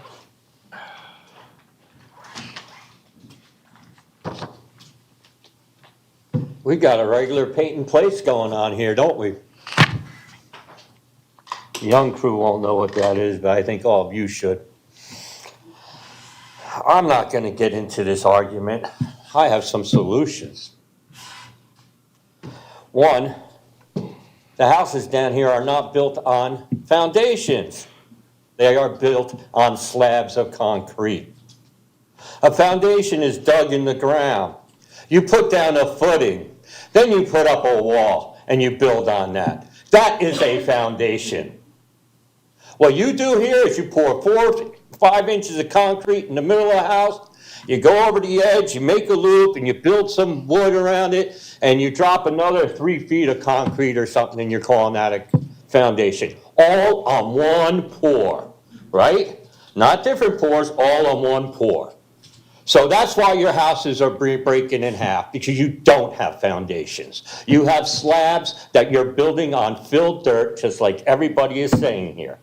Speaker 10: We got a regular Peyton Place going on here, don't we? The young crew won't know what that is, but I think all of you should. I'm not going to get into this argument. I have some solutions. One, the houses down here are not built on foundations. They are built on slabs of concrete. A foundation is dug in the ground. You put down a footing, then you put up a wall and you build on that. That is a foundation. What you do here is you pour 5 inches of concrete in the middle of the house, you go over the edge, you make a loop, and you build some wood around it, and you drop another 3 feet of concrete or something, and you're calling that a foundation. All on one pour, right? Not different pours, all on one pour. So that's why your houses are breaking in half, because you don't have foundations. You have slabs that you're building on filled dirt, just like everybody is saying here.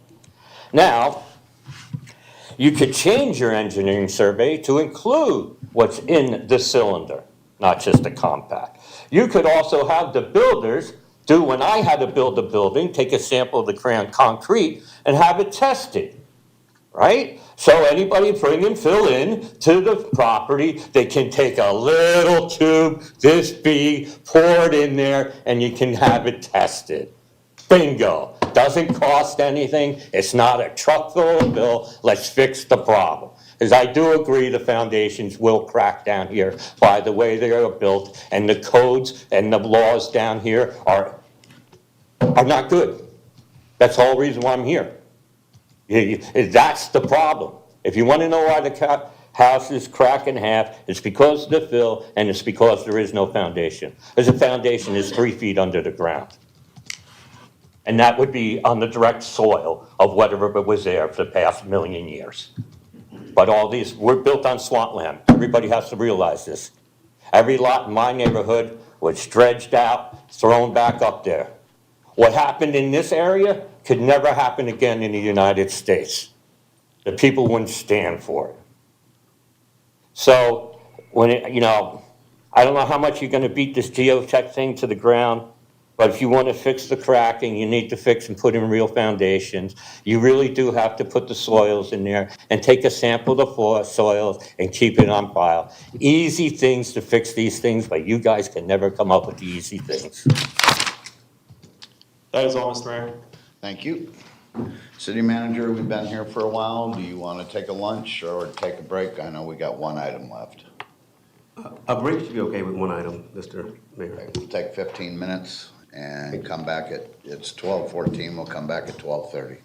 Speaker 10: Now, you could change your engineering survey to include what's in the cylinder, not just a compact. You could also have the builders do, when I had to build a building, take a sample of the concrete and have it tested, right? So anybody bring and fill in to the property, they can take a little tube this big, pour it in there, and you can have it tested. Bingo. Doesn't cost anything. It's not a truck full of bill. Let's fix the problem. Because I do agree the foundations will crack down here by the way they are built, and the codes and the laws down here are not good. That's the whole reason why I'm here. That's the problem. If you want to know why the houses crack in half, it's because of the fill, and it's because there is no foundation. Because the foundation is 3 feet under the ground. And that would be on the direct soil of whatever was there for the past million years. But all these, we're built on swampland. Everybody has to realize this. Every lot in my neighborhood was dredged out, thrown back up there. What happened in this area could never happen again in the United States. The people wouldn't stand for it. So, I don't know how much you're going to beat this geotech thing to the ground. But if you want to fix the cracking, you need to fix and put in real foundations. You really do have to put the soils in there and take a sample of the soils and keep it on file. Easy things to fix these things, but you guys can never come up with the easy things.
Speaker 7: That is all, Mr. Mayor.
Speaker 4: Thank you. City Manager, we've been here for a while. Do you want to take a lunch or take a break? I know we got one item left.
Speaker 11: A break should be okay with one item, Mr. Mayor.
Speaker 4: Okay, we'll take 15 minutes and come back it's 12:14. We'll come back at 12:30.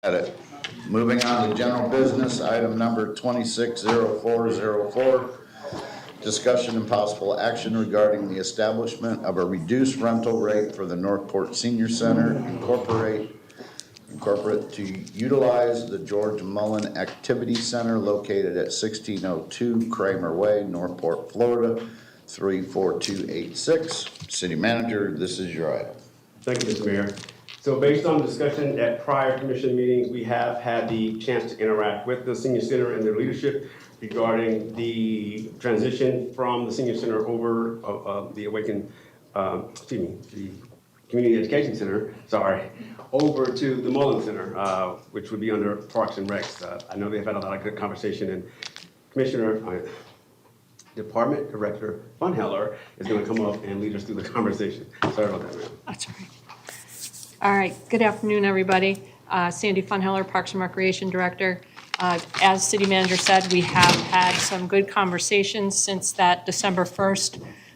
Speaker 4: Got it. Moving on to general business, item number 260404. Discussion and possible action regarding the establishment of a reduced rental rate for the Northport Senior Center Incorporate to utilize the George Mullen Activity Center located at 1602 Kramer Way, Northport, Florida, 34286. City Manager, this is your item.
Speaker 11: Thank you, Mr. Mayor. So based on discussion at prior commission meetings, we have had the chance to interact with the senior center and their leadership regarding the transition from the senior center over the Community Education Center, over to the Mullen Center, which would be under Parks and Recs. I know they've had a lot of good conversation, and Department Director Funheller is going to come up and lead us through the conversation. Sorry about that, ma'am.
Speaker 3: That's all right. All right, good afternoon, everybody. Sandy Funheller, Parks and Recreation Director. As City Manager said, we have had some good conversations since that December 1st,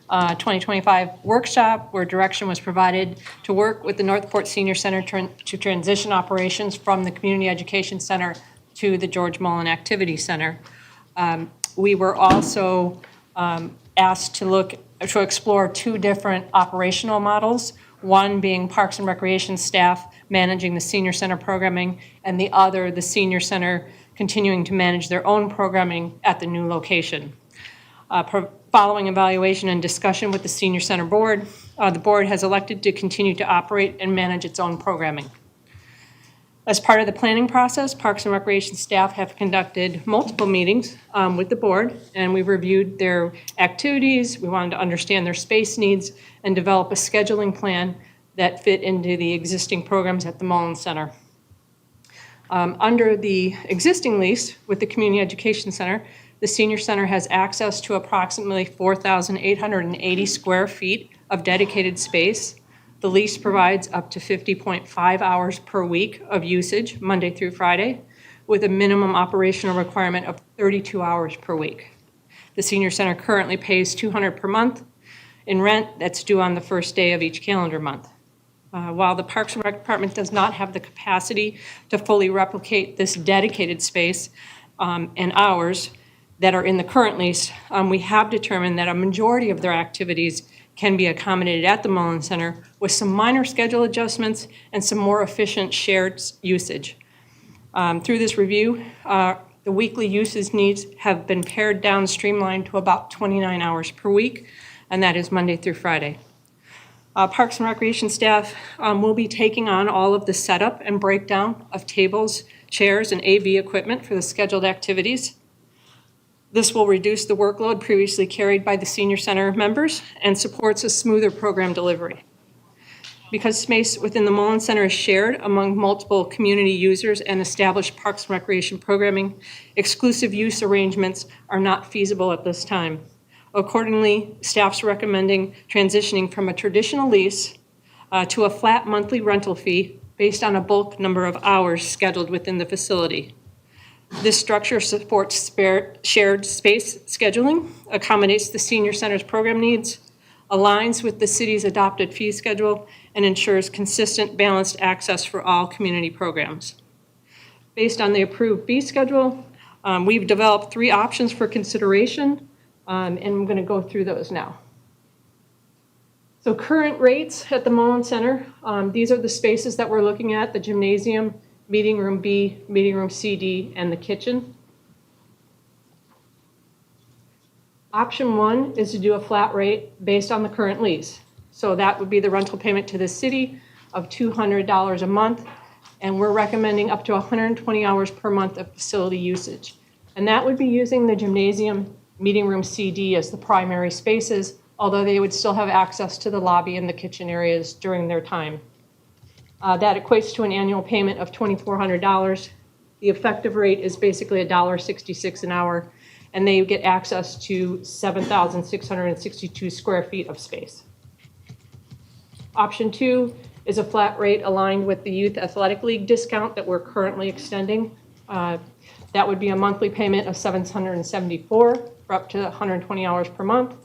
Speaker 3: 2025 workshop where direction was provided to work with the Northport Senior Center to transition operations from the Community Education Center to the George Mullen Activity Center. We were also asked to explore two different operational models, one being Parks and Recreation staff managing the senior center programming, and the other, the senior center continuing to manage their own programming at the new location. Following evaluation and discussion with the senior center board, the board has elected to continue to operate and manage its own programming. As part of the planning process, Parks and Recreation staff have conducted multiple meetings with the board, and we've reviewed their activities. We wanted to understand their space needs and develop a scheduling plan that fit into the existing programs at the Mullen Center. Under the existing lease with the Community Education Center, the Senior Center has access to approximately 4,880 square feet of dedicated space. The lease provides up to 50.5 hours per week of usage, Monday through Friday, with a minimum operational requirement of 32 hours per week. The Senior Center currently pays $200 per month in rent that's due on the first day of each calendar month. While the Parks and Rec Department does not have the capacity to fully replicate this dedicated space and hours that are in the current lease, we have determined that a majority of their activities can be accommodated at the Mullen Center with some minor schedule adjustments and some more efficient shared usage. Through this review, the weekly usage needs have been pared down, streamlined to about 29 hours per week, and that is Monday through Friday. Parks and Recreation staff will be taking on all of the setup and breakdown of tables, chairs, and AV equipment for the scheduled activities. This will reduce the workload previously carried by the Senior Center members and supports a smoother program delivery. Because space within the Mullen Center is shared among multiple community users and established Parks and Recreation programming, exclusive use arrangements are not feasible at this time. Accordingly, staff's recommending transitioning from a traditional lease to a flat monthly rental fee based on a bulk number of hours scheduled within the facility. This structure supports shared space scheduling, accommodates the Senior Center's program needs, aligns with the city's adopted fee schedule, and ensures consistent, balanced access for all community programs. Based on the approved fee schedule, we've developed 3 options for consideration, and I'm going to go through those now. So current rates at the Mullen Center, these are the spaces that we're looking at: the gymnasium, meeting room B, meeting room CD, and the kitchen. Option 1 is to do a flat rate based on the current lease. So that would be the rental payment to the city of $200 a month, and we're recommending up to 120 hours per month of facility usage. And that would be using the gymnasium, meeting room CD as the primary spaces, although they would still have access to the lobby and the kitchen areas during their time. That equates to an annual payment of $2,400. The effective rate is basically $1.66 an hour, and they get access to 7,662 square feet of space. Option 2 is a flat rate aligned with the Youth Athletic League discount that we're currently extending. That would be a monthly payment of $774 for up to 120 hours per month.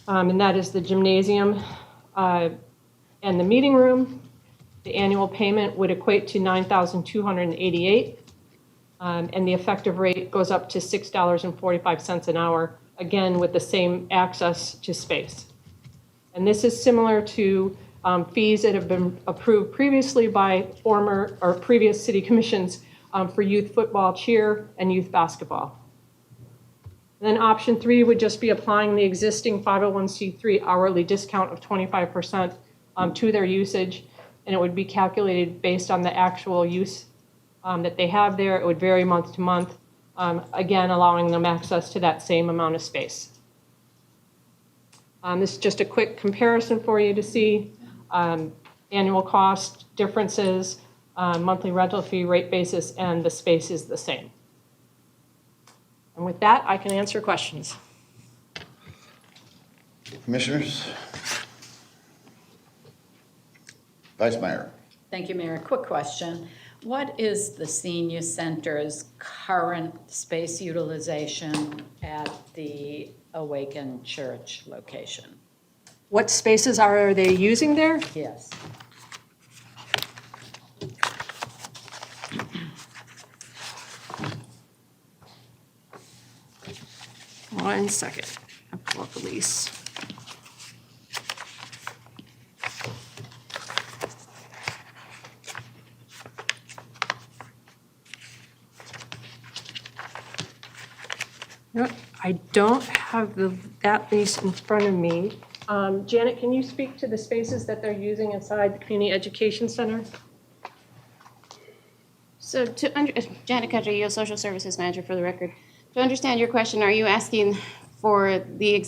Speaker 3: And that is the gymnasium and the meeting room. The annual payment would equate to $9,288, and the effective rate goes up to $6.45 an hour, again with the same access to space. And this is similar to fees that have been approved previously by former or previous city commissions for youth football, cheer, and youth basketball. And then option 3 would just be applying the existing 501c3 hourly discount of 25% to their usage, and it would be calculated based on the actual use that they have there. It would vary month to month, again allowing them access to that same amount of space. This is just a quick comparison for you to see annual cost differences, monthly rental fee rate basis, and the space is the same. And with that, I can answer questions.
Speaker 4: Commissioners? Vice Mayor?
Speaker 17: Thank you, Mayor. Quick question. What is the senior center's current space utilization at the Awaken Church location?
Speaker 3: What spaces are they using there?
Speaker 17: Yes.
Speaker 3: One second. I'll pull up the lease. Nope, I don't have that lease in front of me. Janet, can you speak to the spaces that they're using inside the Community Education Center?
Speaker 16: So Janet Carrillo, Social Services Manager for the record. To understand your question, are you asking for the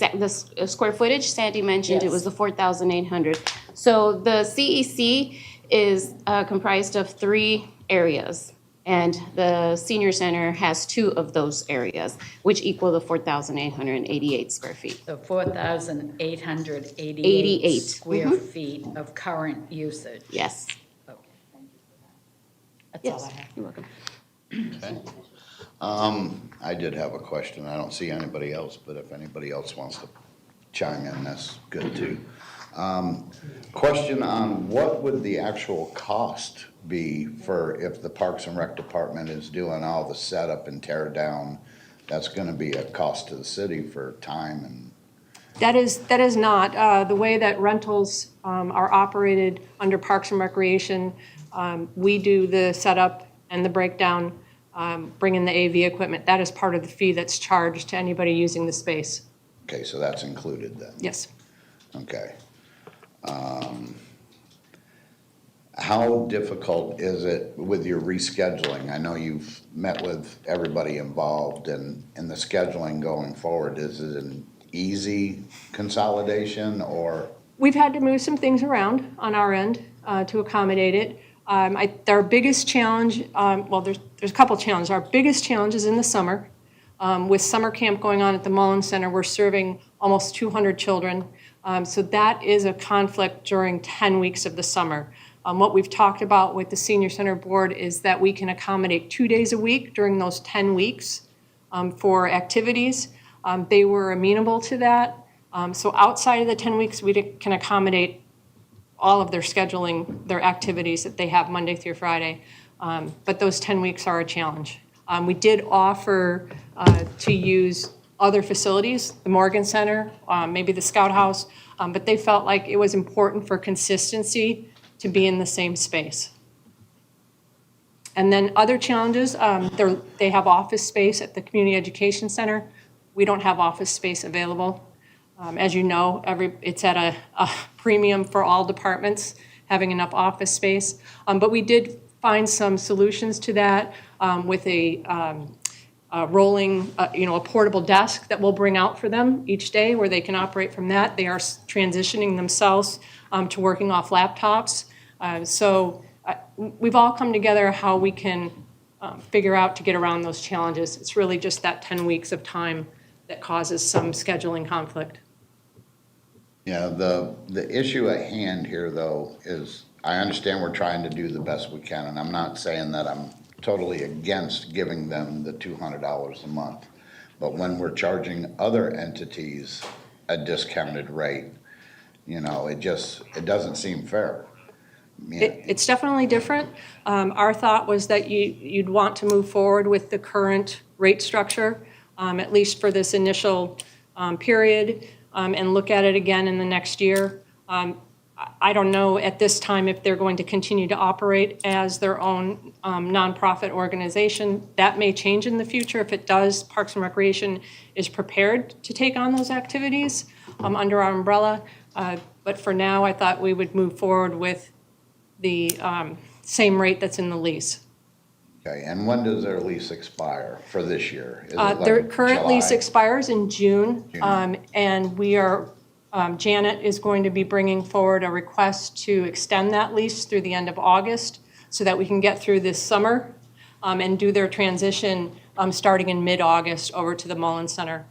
Speaker 16: square footage? Sandy mentioned
Speaker 17: Yes.
Speaker 16: it was the 4,800. So the CEC is comprised of 3 areas, and the senior center has 2 of those areas, which equal the 4,888 square feet.
Speaker 17: So 4,888
Speaker 16: 88.
Speaker 17: square feet of current usage.
Speaker 16: Yes.
Speaker 17: Okay, thank you for that. That's
Speaker 16: Yes,
Speaker 17: all I have.
Speaker 16: you're welcome.
Speaker 4: Okay. I did have a question. I don't see anybody else, but if anybody else wants to chime in, that's good too. Question on what would the actual cost be for if the Parks and Rec Department is doing all the setup and tear down? That's gonna be a cost to the city for time and.
Speaker 3: That is not. The way that rentals are operated under Parks and Recreation, we do the setup and the breakdown, bring in the AV equipment. That is part of the fee that's charged to anybody using the space.
Speaker 4: Okay, so that's included then?
Speaker 3: Yes.
Speaker 4: Okay. How difficult is it with your rescheduling? I know you've met with everybody involved and in the scheduling going forward. Is it an easy consolidation or?
Speaker 3: We've had to move some things around on our end to accommodate it. Our biggest challenge, well, there's a couple challenges. Our biggest challenge is in the summer. With summer camp going on at the Mullen Center, we're serving almost 200 children. So that is a conflict during 10 weeks of the summer. What we've talked about with the Senior Center Board is that we can accommodate 2 days a week during those 10 weeks for activities. They were amenable to that. So outside of the 10 weeks, we can accommodate all of their scheduling, their activities that they have Monday through Friday. But those 10 weeks are a challenge. We did offer to use other facilities, the Morgan Center, maybe the Scout House, but they felt like it was important for consistency to be in the same space. And then other challenges, they have office space at the Community Education Center. We don't have office space available. As you know, it's at a premium for all departments, having enough office space. But we did find some solutions to that with a rolling, a portable desk that we'll bring out for them each day where they can operate from that. They are transitioning themselves to working off laptops. So we've all come together how we can figure out to get around those challenges. It's really just that 10 weeks of time that causes some scheduling conflict.
Speaker 4: Yeah, the issue at hand here though is, I understand we're trying to do the best we can, and I'm not saying that I'm totally against giving them the $200 a month. But when we're charging other entities a discounted rate, it doesn't seem fair.
Speaker 3: It's definitely different. Our thought was that you'd want to move forward with the current rate structure, at least for this initial period, and look at it again in the next year. I don't know at this time if they're going to continue to operate as their own nonprofit organization. That may change in the future. If it does, Parks and Recreation is prepared to take on those activities under our umbrella. But for now, I thought we would move forward with the same rate that's in the lease.
Speaker 4: Okay, and when does their lease expire for this year? Is it like
Speaker 3: Their current lease
Speaker 4: July?
Speaker 3: expires in June, and we are, Janet is going to be bringing forward a request to extend that lease through the end of August so that we can get through this summer and do their transition starting in mid-August over to the Mullen Center.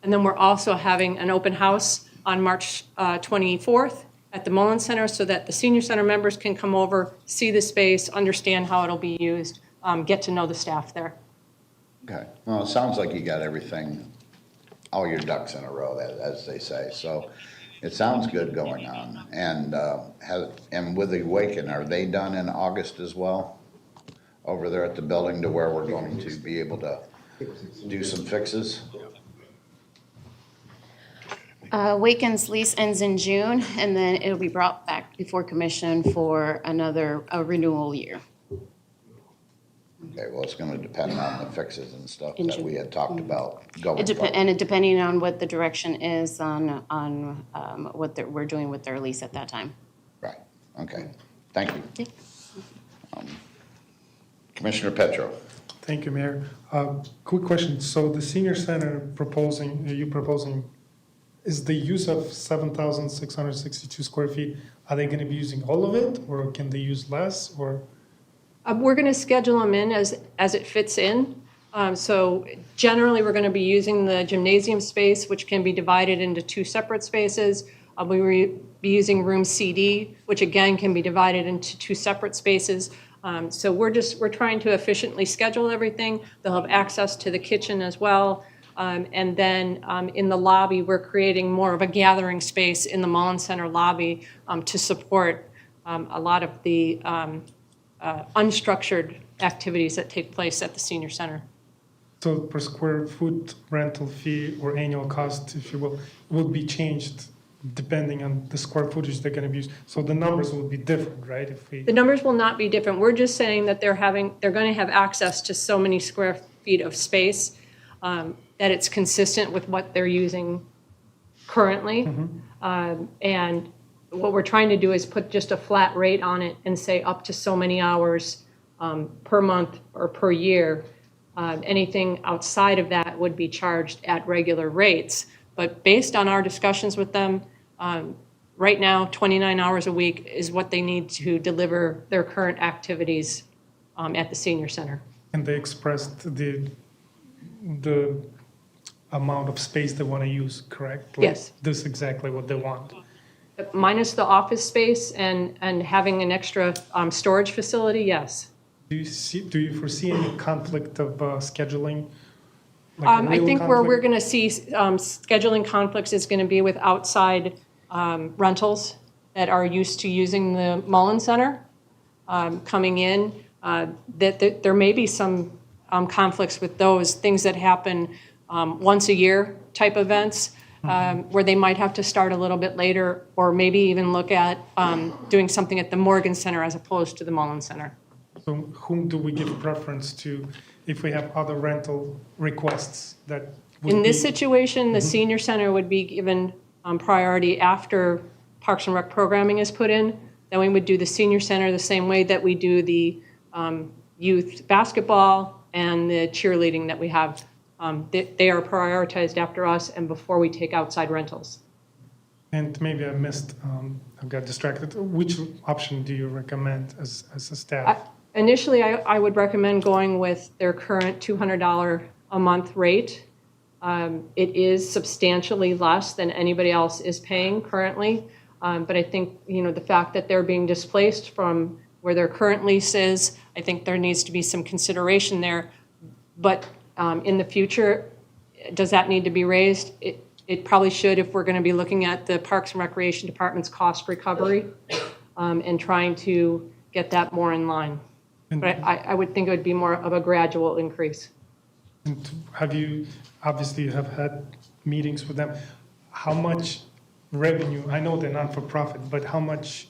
Speaker 3: And then we're also having an open house on March 24th at the Mullen Center so that the senior center members can come over, see the space, understand how it'll be used, get to know the staff there.
Speaker 4: Okay, well, it sounds like you got everything, all your ducks in a row, as they say, so it sounds good going on. And with the Awaken, are they done in August as well? Over there at the building to where we're going to be able to do some fixes?
Speaker 16: Waken's lease ends in June, and then it'll be brought back before commission for a renewal year.
Speaker 4: Okay, well, it's gonna depend on the fixes and stuff
Speaker 16: In
Speaker 4: that
Speaker 16: June.
Speaker 4: we had talked about going forward.
Speaker 16: And depending on what the direction is on what we're doing with their lease at that time.
Speaker 4: Right, okay, thank you.
Speaker 16: Yeah.
Speaker 4: Commissioner Petro.
Speaker 1: Thank you, Mayor. Quick question. So the senior center proposing, is the use of 7,662 square feet, are they going to be using all of it, or can they use less, or?
Speaker 3: We're going to schedule them in as it fits in. So generally, we're going to be using the gymnasium space, which can be divided into two separate spaces. We will be using room CD, which again can be divided into two separate spaces. So we're trying to efficiently schedule everything. They'll have access to the kitchen as well. And then in the lobby, we're creating more of a gathering space in the Mullen Center lobby to support a lot of the unstructured activities that take place at the senior center.
Speaker 1: So per square foot rental fee or annual cost, if you will be changed depending on the square footage they're going to use. So the numbers will be different, right?
Speaker 3: The numbers will not be different. We're just saying that they're going to have access to so many square feet of space that it's consistent with what they're using currently. And what we're trying to do is put just a flat rate on it and say up to so many hours per month or per year. Anything outside of that would be charged at regular rates. But based on our discussions with them, right now, 29 hours a week is what they need to deliver their current activities at the senior center.
Speaker 1: And they expressed the amount of space they want to use, correct? Like,
Speaker 3: Yes.
Speaker 1: this is exactly what they want.
Speaker 3: Minus the office space and having an extra storage facility, yes.
Speaker 1: Do you foresee any conflict of scheduling? Like a
Speaker 3: I
Speaker 1: real
Speaker 3: think where
Speaker 1: conflict?
Speaker 3: we're going to see scheduling conflicts is going to be with outside rentals that are used to using the Mullen Center coming in. That there may be some conflicts with those things that happen once a year type events. Where they might have to start a little bit later, or maybe even look at doing something at the Morgan Center as opposed to the Mullen Center.
Speaker 1: So whom do we give preference to if we have other rental requests that would
Speaker 3: In this
Speaker 1: be-
Speaker 3: situation, the senior center would be given priority after Parks and Rec programming is put in. Then we would do the senior center the same way that we do the youth basketball and the cheerleading that we have. They are prioritized after us and before we take outside rentals.
Speaker 1: And maybe I missed, I got distracted. Which option do you recommend as a staff?
Speaker 3: Initially, I would recommend going with their current $200 a month rate. It is substantially less than anybody else is paying currently. But I think, the fact that they're being displaced from where their current lease is, I think there needs to be some consideration there. But in the future, does that need to be raised? It probably should if we're going to be looking at the Parks and Recreation Department's cost recovery. and trying to get that more in line. But I would think it would be more of a gradual increase.
Speaker 1: And have you, obviously you have had meetings with them, how much revenue, I know they're not-for-profit, but how much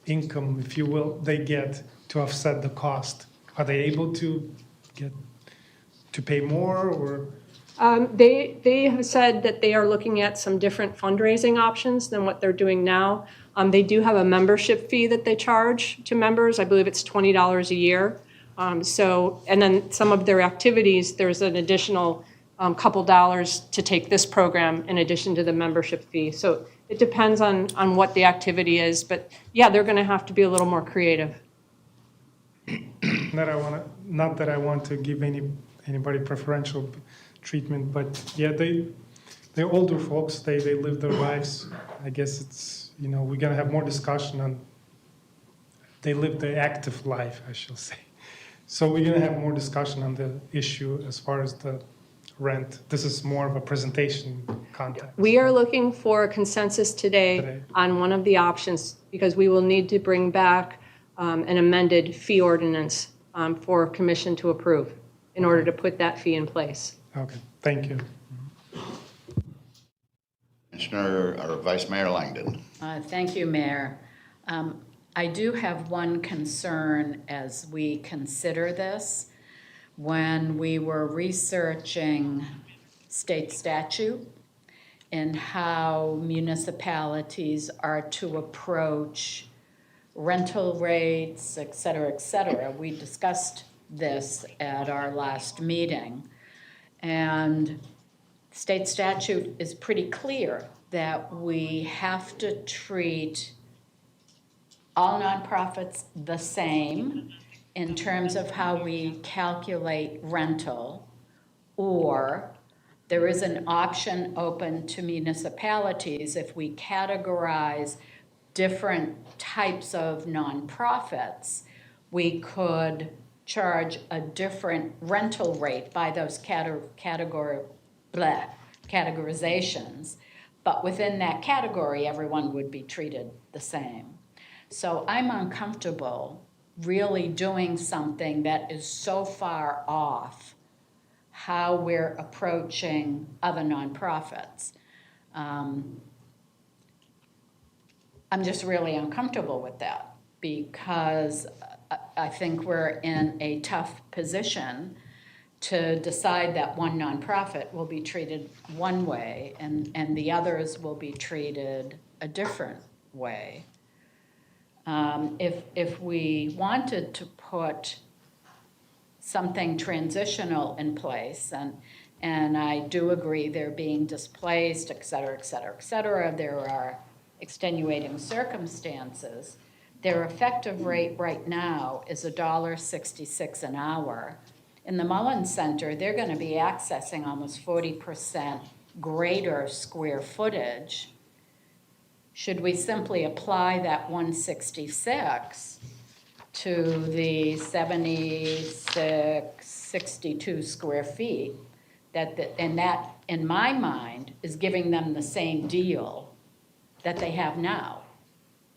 Speaker 1: income, if you will, they get to offset the cost? Are they able to get, to pay more, or?
Speaker 3: They have said that they are looking at some different fundraising options than what they're doing now. They do have a membership fee that they charge to members. I believe it's $20 a year. And then some of their activities, there's an additional couple dollars to take this program in addition to the membership fee. So it depends on what the activity is. But yeah, they're going to have to be a little more creative.
Speaker 1: Not that I want to give anybody preferential treatment, but yeah, they're older folks, they live their lives. I guess it's, we're gonna have more discussion on, they live the active life, I shall say. So we're gonna have more discussion on the issue as far as the rent. This is more of a presentation context.
Speaker 3: We are looking for a consensus today on one of the options because we will need to bring back an amended fee ordinance for commission to approve in order to put that fee in place.
Speaker 1: Okay, thank you.
Speaker 4: Commissioner or Vice Mayor Langdon.
Speaker 17: Thank you, Mayor. I do have one concern as we consider this. When we were researching state statute and how municipalities are to approach rental rates, et cetera, we discussed this at our last meeting. And state statute is pretty clear that we have to treat all nonprofits the same in terms of how we calculate rental, or there is an option open to municipalities if we categorize different types of nonprofits, we could charge a different rental rate by those categorizations. But within that category, everyone would be treated the same. So I'm uncomfortable really doing something that is so far off how we're approaching other nonprofits. I'm just really uncomfortable with that because I think we're in a tough position to decide that one nonprofit will be treated one way and the others will be treated a different way. If we wanted to put something transitional in place, and I do agree they're being displaced, et cetera, there are extenuating circumstances, their effective rate right now is $1.66 an hour. In the Mullins Center, they're going to be accessing almost 40% greater square footage. Should we simply apply that 166 to the 76, 62 square feet, and that, in my mind, is giving them the same deal that they have now,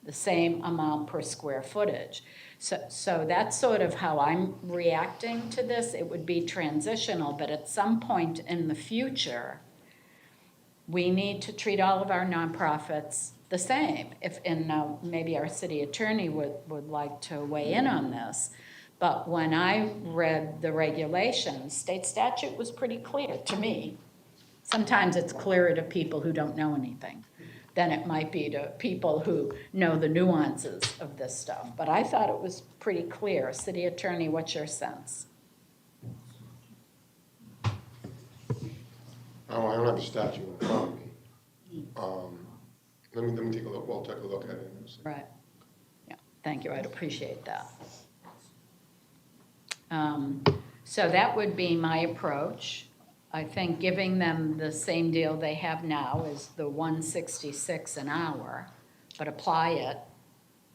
Speaker 17: the same amount per square footage. So that's sort of how I'm reacting to this. It would be transitional, but at some point in the future, we need to treat all of our nonprofits the same. And maybe our city attorney would like to weigh in on this, but when I read the regulations, state statute was pretty clear to me. Sometimes it's clearer to people who don't know anything than it might be to people who know the nuances of this stuff. But I thought it was pretty clear. City attorney, what's your sense?
Speaker 8: Oh, I don't have the statute in front of me. Let me take a look. We'll take a look at it.
Speaker 17: Right. Yeah. Thank you. I'd appreciate that. So that would be my approach. I think giving them the same deal they have now is the 166 an hour, but apply it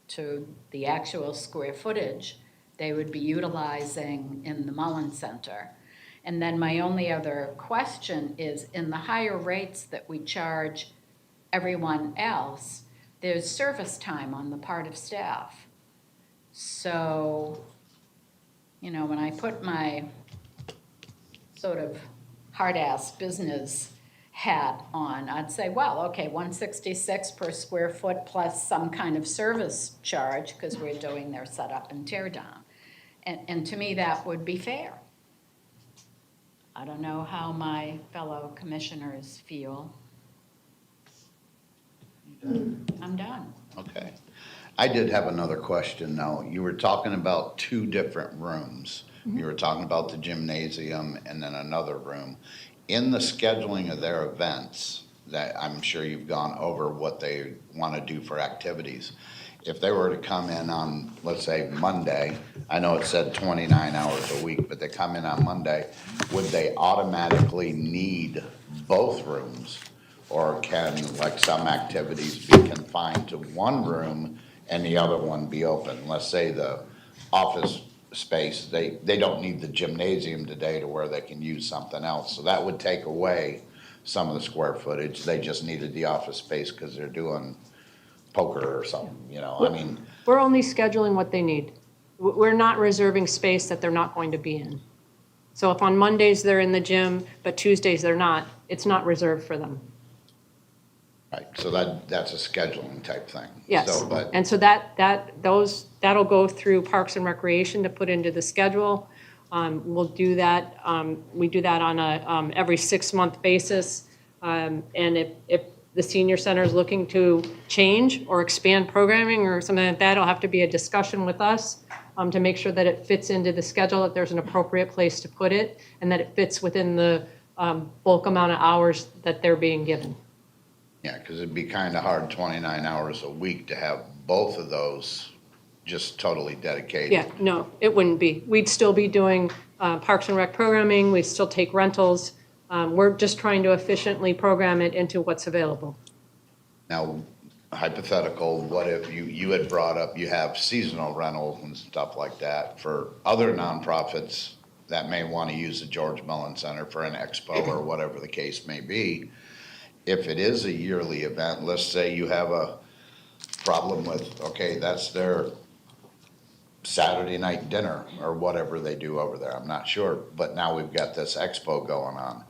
Speaker 17: to the actual square footage they would be utilizing in the Mullins Center. And then my only other question is, in the higher rates that we charge everyone else, there's service time on the part of staff. So, you know, when I put my sort of hard-ass business hat on, I'd say, well, okay, 166 per square foot plus some kind of service charge because we're doing their setup and tear down. And to me, that would be fair. I don't know how my fellow commissioners feel. I'm done.
Speaker 4: Okay. I did have another question now. You were talking about two different rooms. You were talking about the gymnasium and then another room. In the scheduling of their events, that I'm sure you've gone over what they want to do for activities. If they were to come in on, let's say, Monday, I know it said 29 hours a week, but they come in on Monday, would they automatically need both rooms? Or can, like, some activities be confined to one room and the other one be open? Let's say the office space, they don't need the gymnasium today to where they can use something else. So that would take away some of the square footage. They just needed the office space because they're doing poker or something, you know, I mean.
Speaker 3: We're only scheduling what they need. We're not reserving space that they're not going to be in. So if on Mondays they're in the gym, but Tuesdays they're not, it's not reserved for them.
Speaker 4: Right, so that's a scheduling type thing.
Speaker 3: Yes,
Speaker 4: So, but
Speaker 3: and so that'll go through Parks and Recreation to put into the schedule. We'll do that, we do that on a every 6-month basis. And if the senior center is looking to change or expand programming or something like that, it'll have to be a discussion with us to make sure that it fits into the schedule, that there's an appropriate place to put it, and that it fits within the bulk amount of hours that they're being given.
Speaker 4: yeah, because it'd be kind of hard 29 hours a week to have both of those just totally dedicated.
Speaker 3: Yeah, no, it wouldn't be. We'd still be doing Parks and Rec programming, we'd still take rentals. We're just trying to efficiently program it into what's available.
Speaker 4: Now, hypothetical, what if you had brought up, you have seasonal rentals and stuff like that for other nonprofits that may want to use the George Mellon Center for an expo or whatever the case may be. If it is a yearly event, let's say you have a problem with, okay, that's their Saturday night dinner or whatever they do over there, I'm not sure, but now we've got this expo going on.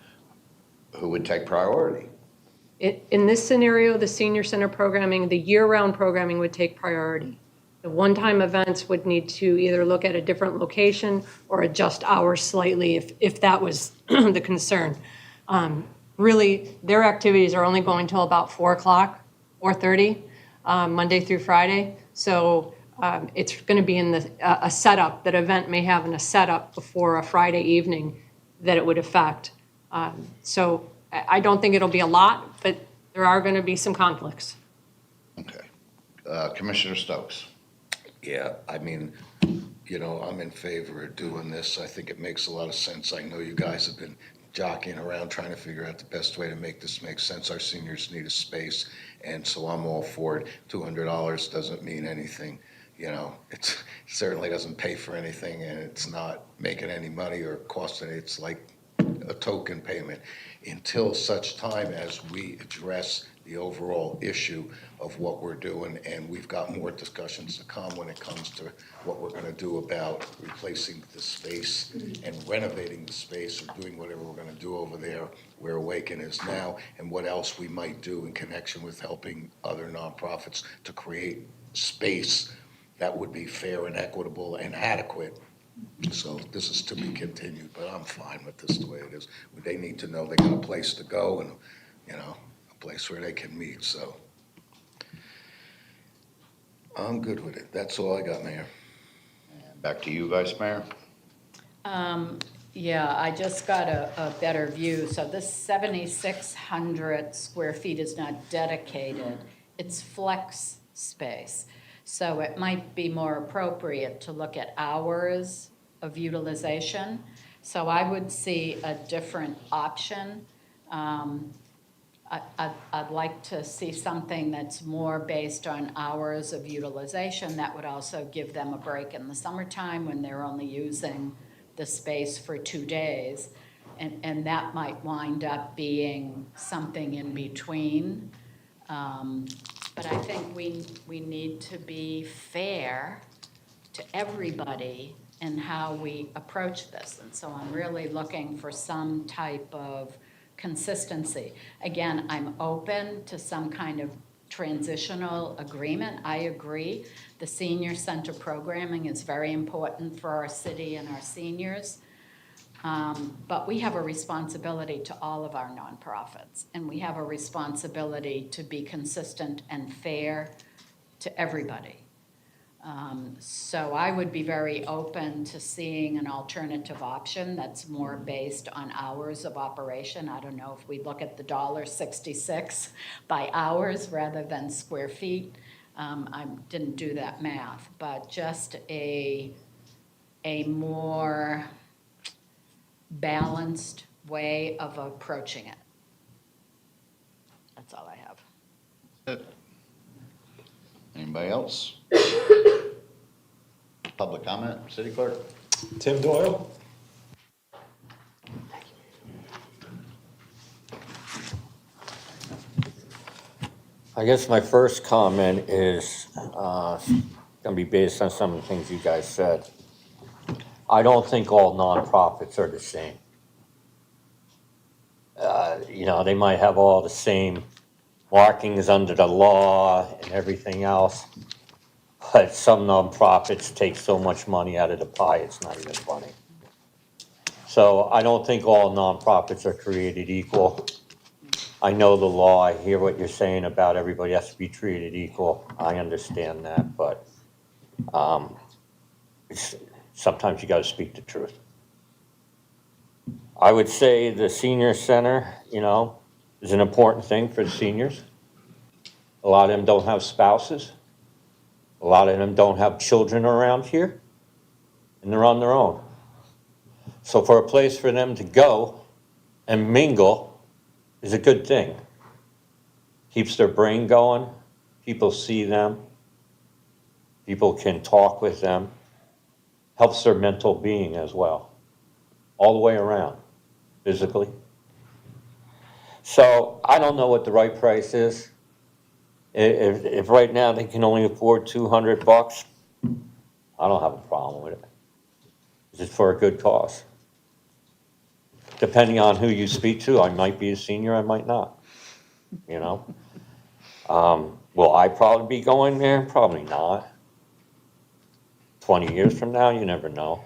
Speaker 4: Who would take priority?
Speaker 3: In this scenario, the senior center programming, the year-round programming would take priority. The one-time events would need to either look at a different location or adjust hours slightly if that was the concern. Really, their activities are only going till about 4 o'clock, 4:30, Monday through Friday. So it's going to be in a setup, that event may have in a setup before a Friday evening that it would affect. So I don't think it'll be a lot, but there are going to be some conflicts.
Speaker 4: Okay. Commissioner Stokes.
Speaker 2: Yeah, I mean, you know, I'm in favor of doing this. I think it makes a lot of sense. I know you guys have been jockeying around trying to figure out the best way to make this make sense. Our seniors need a space, and so I'm all for it. $200 doesn't mean anything. You know, it certainly doesn't pay for anything, and it's not making any money or costing. It's like a token payment until such time as we address the overall issue of what we're doing. And we've got more discussions to come when it comes to what we're going to do about replacing the space and renovating the space or doing whatever we're going to do over there where Awaken is now, and what else we might do in connection with helping other nonprofits to create space that would be fair and equitable and adequate. So this is to be continued, but I'm fine with this the way it is. They need to know they got a place to go and, you know, a place where they can meet, so. I'm good with it. That's all I got, Mayor.
Speaker 4: And back to you, Vice Mayor.
Speaker 17: Yeah, I just got a better view. So this 7,600 square feet is not dedicated, it's flex space. So it might be more appropriate to look at hours of utilization. So I would see a different option. I'd like to see something that's more based on hours of utilization. That would also give them a break in the summertime when they're only using the space for 2 days. And that might wind up being something in between. but I think we need to be fair to everybody in how we approach this. And so I'm really looking for some type of consistency. Again, I'm open to some kind of transitional agreement. I agree. The senior center programming is very important for our city and our seniors. But we have a responsibility to all of our nonprofits, and we have a responsibility to be consistent and fair to everybody. So I would be very open to seeing an alternative option that's more based on hours of operation. I don't know if we look at the $1.66 by hours rather than square feet. I didn't do that math, but just a more balanced way of approaching it. That's all I have.
Speaker 4: Anybody else? Public comment, City Clerk?
Speaker 7: Tim Doyle?
Speaker 10: I guess my first comment is gonna be based on some of the things you guys said. I don't think all nonprofits are the same. You know, they might have all the same markings under the law and everything else, but some nonprofits take so much money out of the pie, it's not even funny. So I don't think all nonprofits are created equal. I know the law, I hear what you're saying about everybody has to be treated equal, I understand that, but sometimes you gotta speak the truth. I would say the senior center, you know, is an important thing for the seniors. A lot of them don't have spouses. A lot of them don't have children around here, and they're on their own. So for a place for them to go and mingle is a good thing. Keeps their brain going, people see them, people can talk with them, helps their mental being as well, all the way around, physically. So I don't know what the right price is. If right now they can only afford $200, I don't have a problem with it. It's for a good cause. Depending on who you speak to, I might be a senior, I might not, you know? Will I probably be going there? Probably not. 20 years from now, you never know.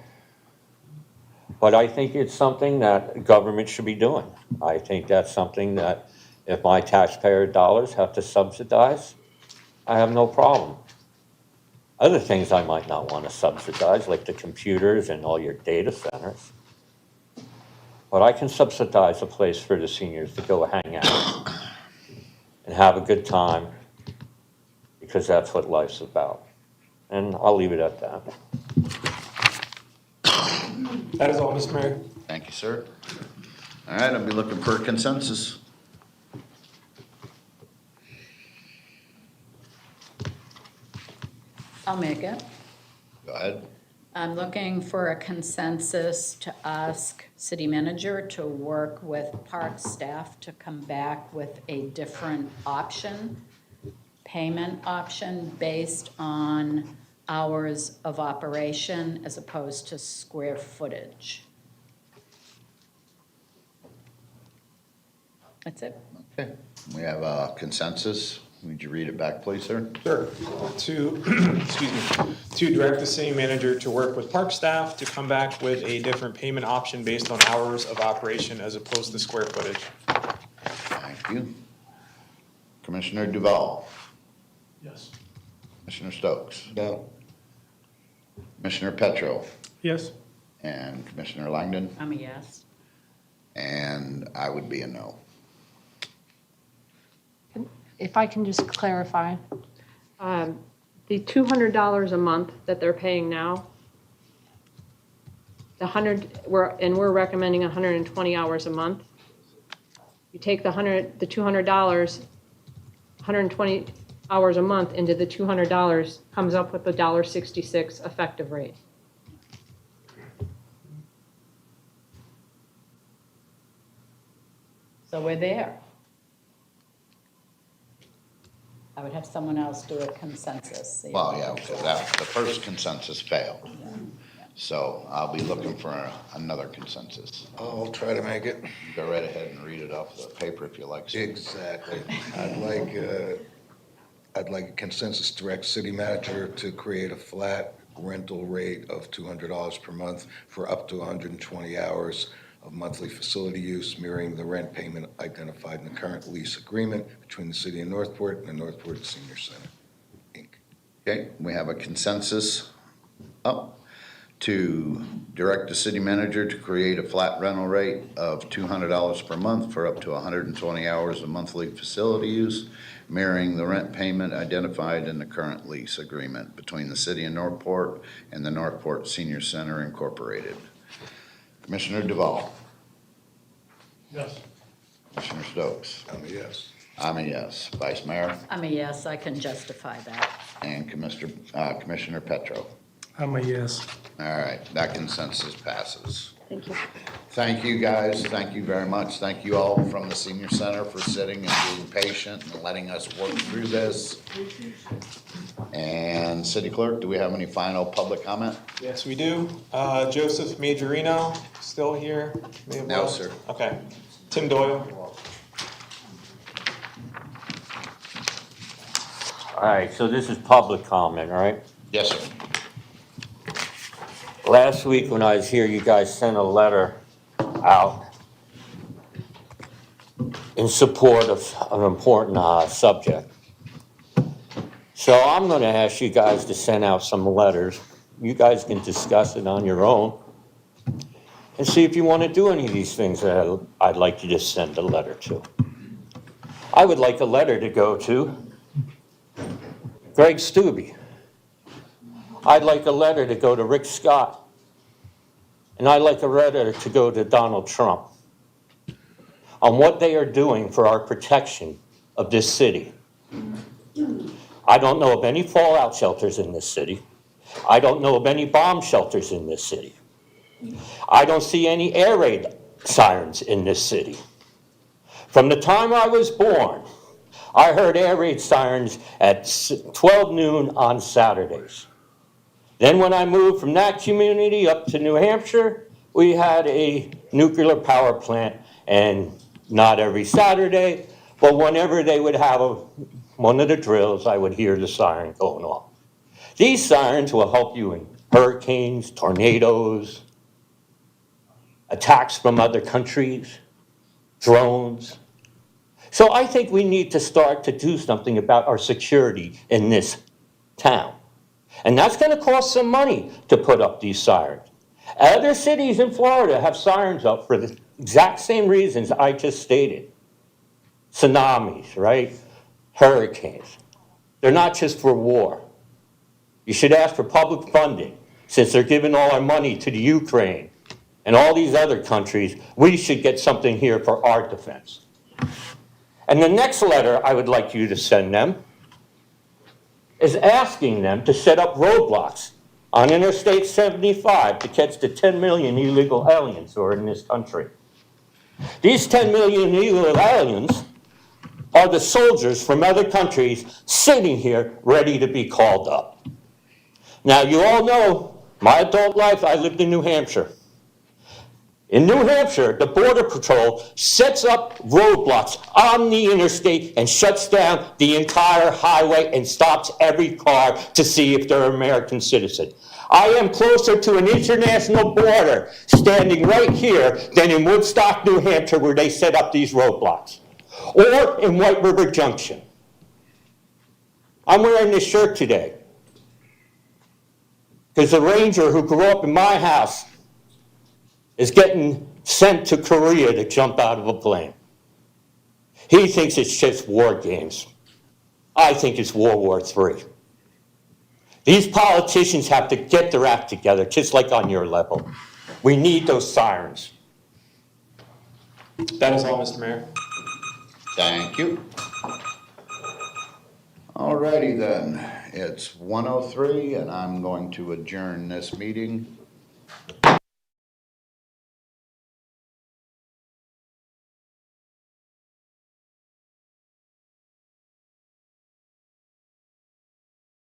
Speaker 10: But I think it's something that government should be doing. I think that's something that if my taxpayer dollars have to subsidize, I have no problem. Other things I might not want to subsidize, like the computers and all your data centers. But I can subsidize a place for the seniors to go hang out and have a good time, because that's what life's about. And I'll leave it at that.
Speaker 7: That is all, Mr. Mayor.
Speaker 4: Thank you, sir. All right, I'll be looking for a consensus.
Speaker 17: I'll make it.
Speaker 4: Go ahead.
Speaker 17: I'm looking for a consensus to ask city manager to work with park staff to come back with a different option, payment option based on hours of operation as opposed to square footage. That's it.
Speaker 4: Okay, we have a consensus. Would you read it back, please, sir?
Speaker 7: Sure. Excuse me, to direct the city manager to work with park staff to come back with a different payment option based on hours of operation as opposed to square footage.
Speaker 4: Thank you. Commissioner Duval.
Speaker 5: Yes.
Speaker 4: Commissioner Stokes. No. Commissioner Petro.
Speaker 1: Yes.
Speaker 4: And Commissioner Langdon.
Speaker 17: I'm a yes.
Speaker 4: And I would be a no.
Speaker 3: If I can just clarify, the $200 a month that they're paying now, we're recommending 120 hours a month. You take the $200, 120 hours a month into the $200 comes up with the $1.66 effective rate.
Speaker 17: So we're there. I would have someone else do a consensus. see if
Speaker 4: Well,
Speaker 17: they
Speaker 4: yeah,
Speaker 17: can
Speaker 4: because
Speaker 17: do
Speaker 4: that, the first consensus failed. So I'll be looking for another consensus.
Speaker 2: I'll try to make it.
Speaker 4: Go right ahead and read it off the paper if you like. sir.
Speaker 2: Exactly. I'd like a consensus direct city manager to create a flat rental rate of $200 per month for up to 120 hours of monthly facility use, mirroring the rent payment identified in the current lease agreement between the city of Northport and the Northport Senior Center, Inc.
Speaker 4: Okay, we have a consensus to direct the city manager to create a flat rental rate of $200 per month for up to 120 hours of monthly facility use, mirroring the rent payment identified in the current lease agreement between the city of Northport and the Northport Senior Center Incorporated. Commissioner Duval.
Speaker 5: Yes.
Speaker 4: Commissioner Stokes.
Speaker 2: I'm a yes.
Speaker 4: I'm a yes. Vice Mayor
Speaker 17: I'm a yes, I can justify that.
Speaker 4: and Commissioner Petro.
Speaker 1: I'm a yes.
Speaker 4: All right, that consensus passes.
Speaker 21: Thank you.
Speaker 4: Thank you, guys. Thank you very much. Thank you all from the senior center for sitting and being patient and letting us work through this. And City Clerk, do we have any final public comment?
Speaker 7: Yes, we do. Joseph Majorino, still here? May have
Speaker 4: No,
Speaker 7: left.
Speaker 4: sir.
Speaker 7: Okay. Tim Doyle.
Speaker 10: All right, so this is public comment, right?
Speaker 4: Yes, sir.
Speaker 10: Last week when I was here, you guys sent a letter out in support of an important subject. So I'm going to ask you guys to send out some letters. You guys can discuss it on your own and see if you want to do any of these things that I'd like you to send a letter to. I would like a letter to go to Greg Stubbe. I'd like a letter to go to Rick Scott. And I'd like a letter to go to Donald Trump on what they are doing for our protection of this city. I don't know of any fallout shelters in this city. I don't know of any bomb shelters in this city. I don't see any air raid sirens in this city. From the time I was born, I heard air raid sirens at 12 noon on Saturdays. Then when I moved from that community up to New Hampshire, we had a nuclear power plant, and not every Saturday, but whenever they would have one of the drills, I would hear the siren going off. These sirens will help you in hurricanes, tornadoes, attacks from other countries, drones. So I think we need to start to do something about our security in this town. And that's going to cost some money to put up these sirens. Other cities in Florida have sirens up for the exact same reasons I just stated. Tsunamis, right? Hurricanes. They're not just for war. You should ask for public funding. Since they're giving all our money to the Ukraine and all these other countries, we should get something here for our defense. And the next letter I would like you to send them is asking them to set up roadblocks on Interstate 75 to catch the 10 million illegal aliens who are in this country. These 10 million illegal aliens are the soldiers from other countries sitting here ready to be called up. Now, you all know, my adult life, I lived in New Hampshire. In New Hampshire, the Border Patrol sets up roadblocks on the interstate and shuts down the entire highway and stops every car to see if they're an American citizen. I am closer to an international border standing right here than in Woodstock, New Hampshire, where they set up these roadblocks, or in White River Junction. I'm wearing this shirt today because the ranger who grew up in my house is getting sent to Korea to jump out of a plane. He thinks it's just war games. I think it's World War III. These politicians have to get their act together, just like on your level. We need those sirens.
Speaker 7: That is all, Mr. Mayor.
Speaker 4: Thank you. All righty then. It's 1:03, and I'm going to adjourn this meeting.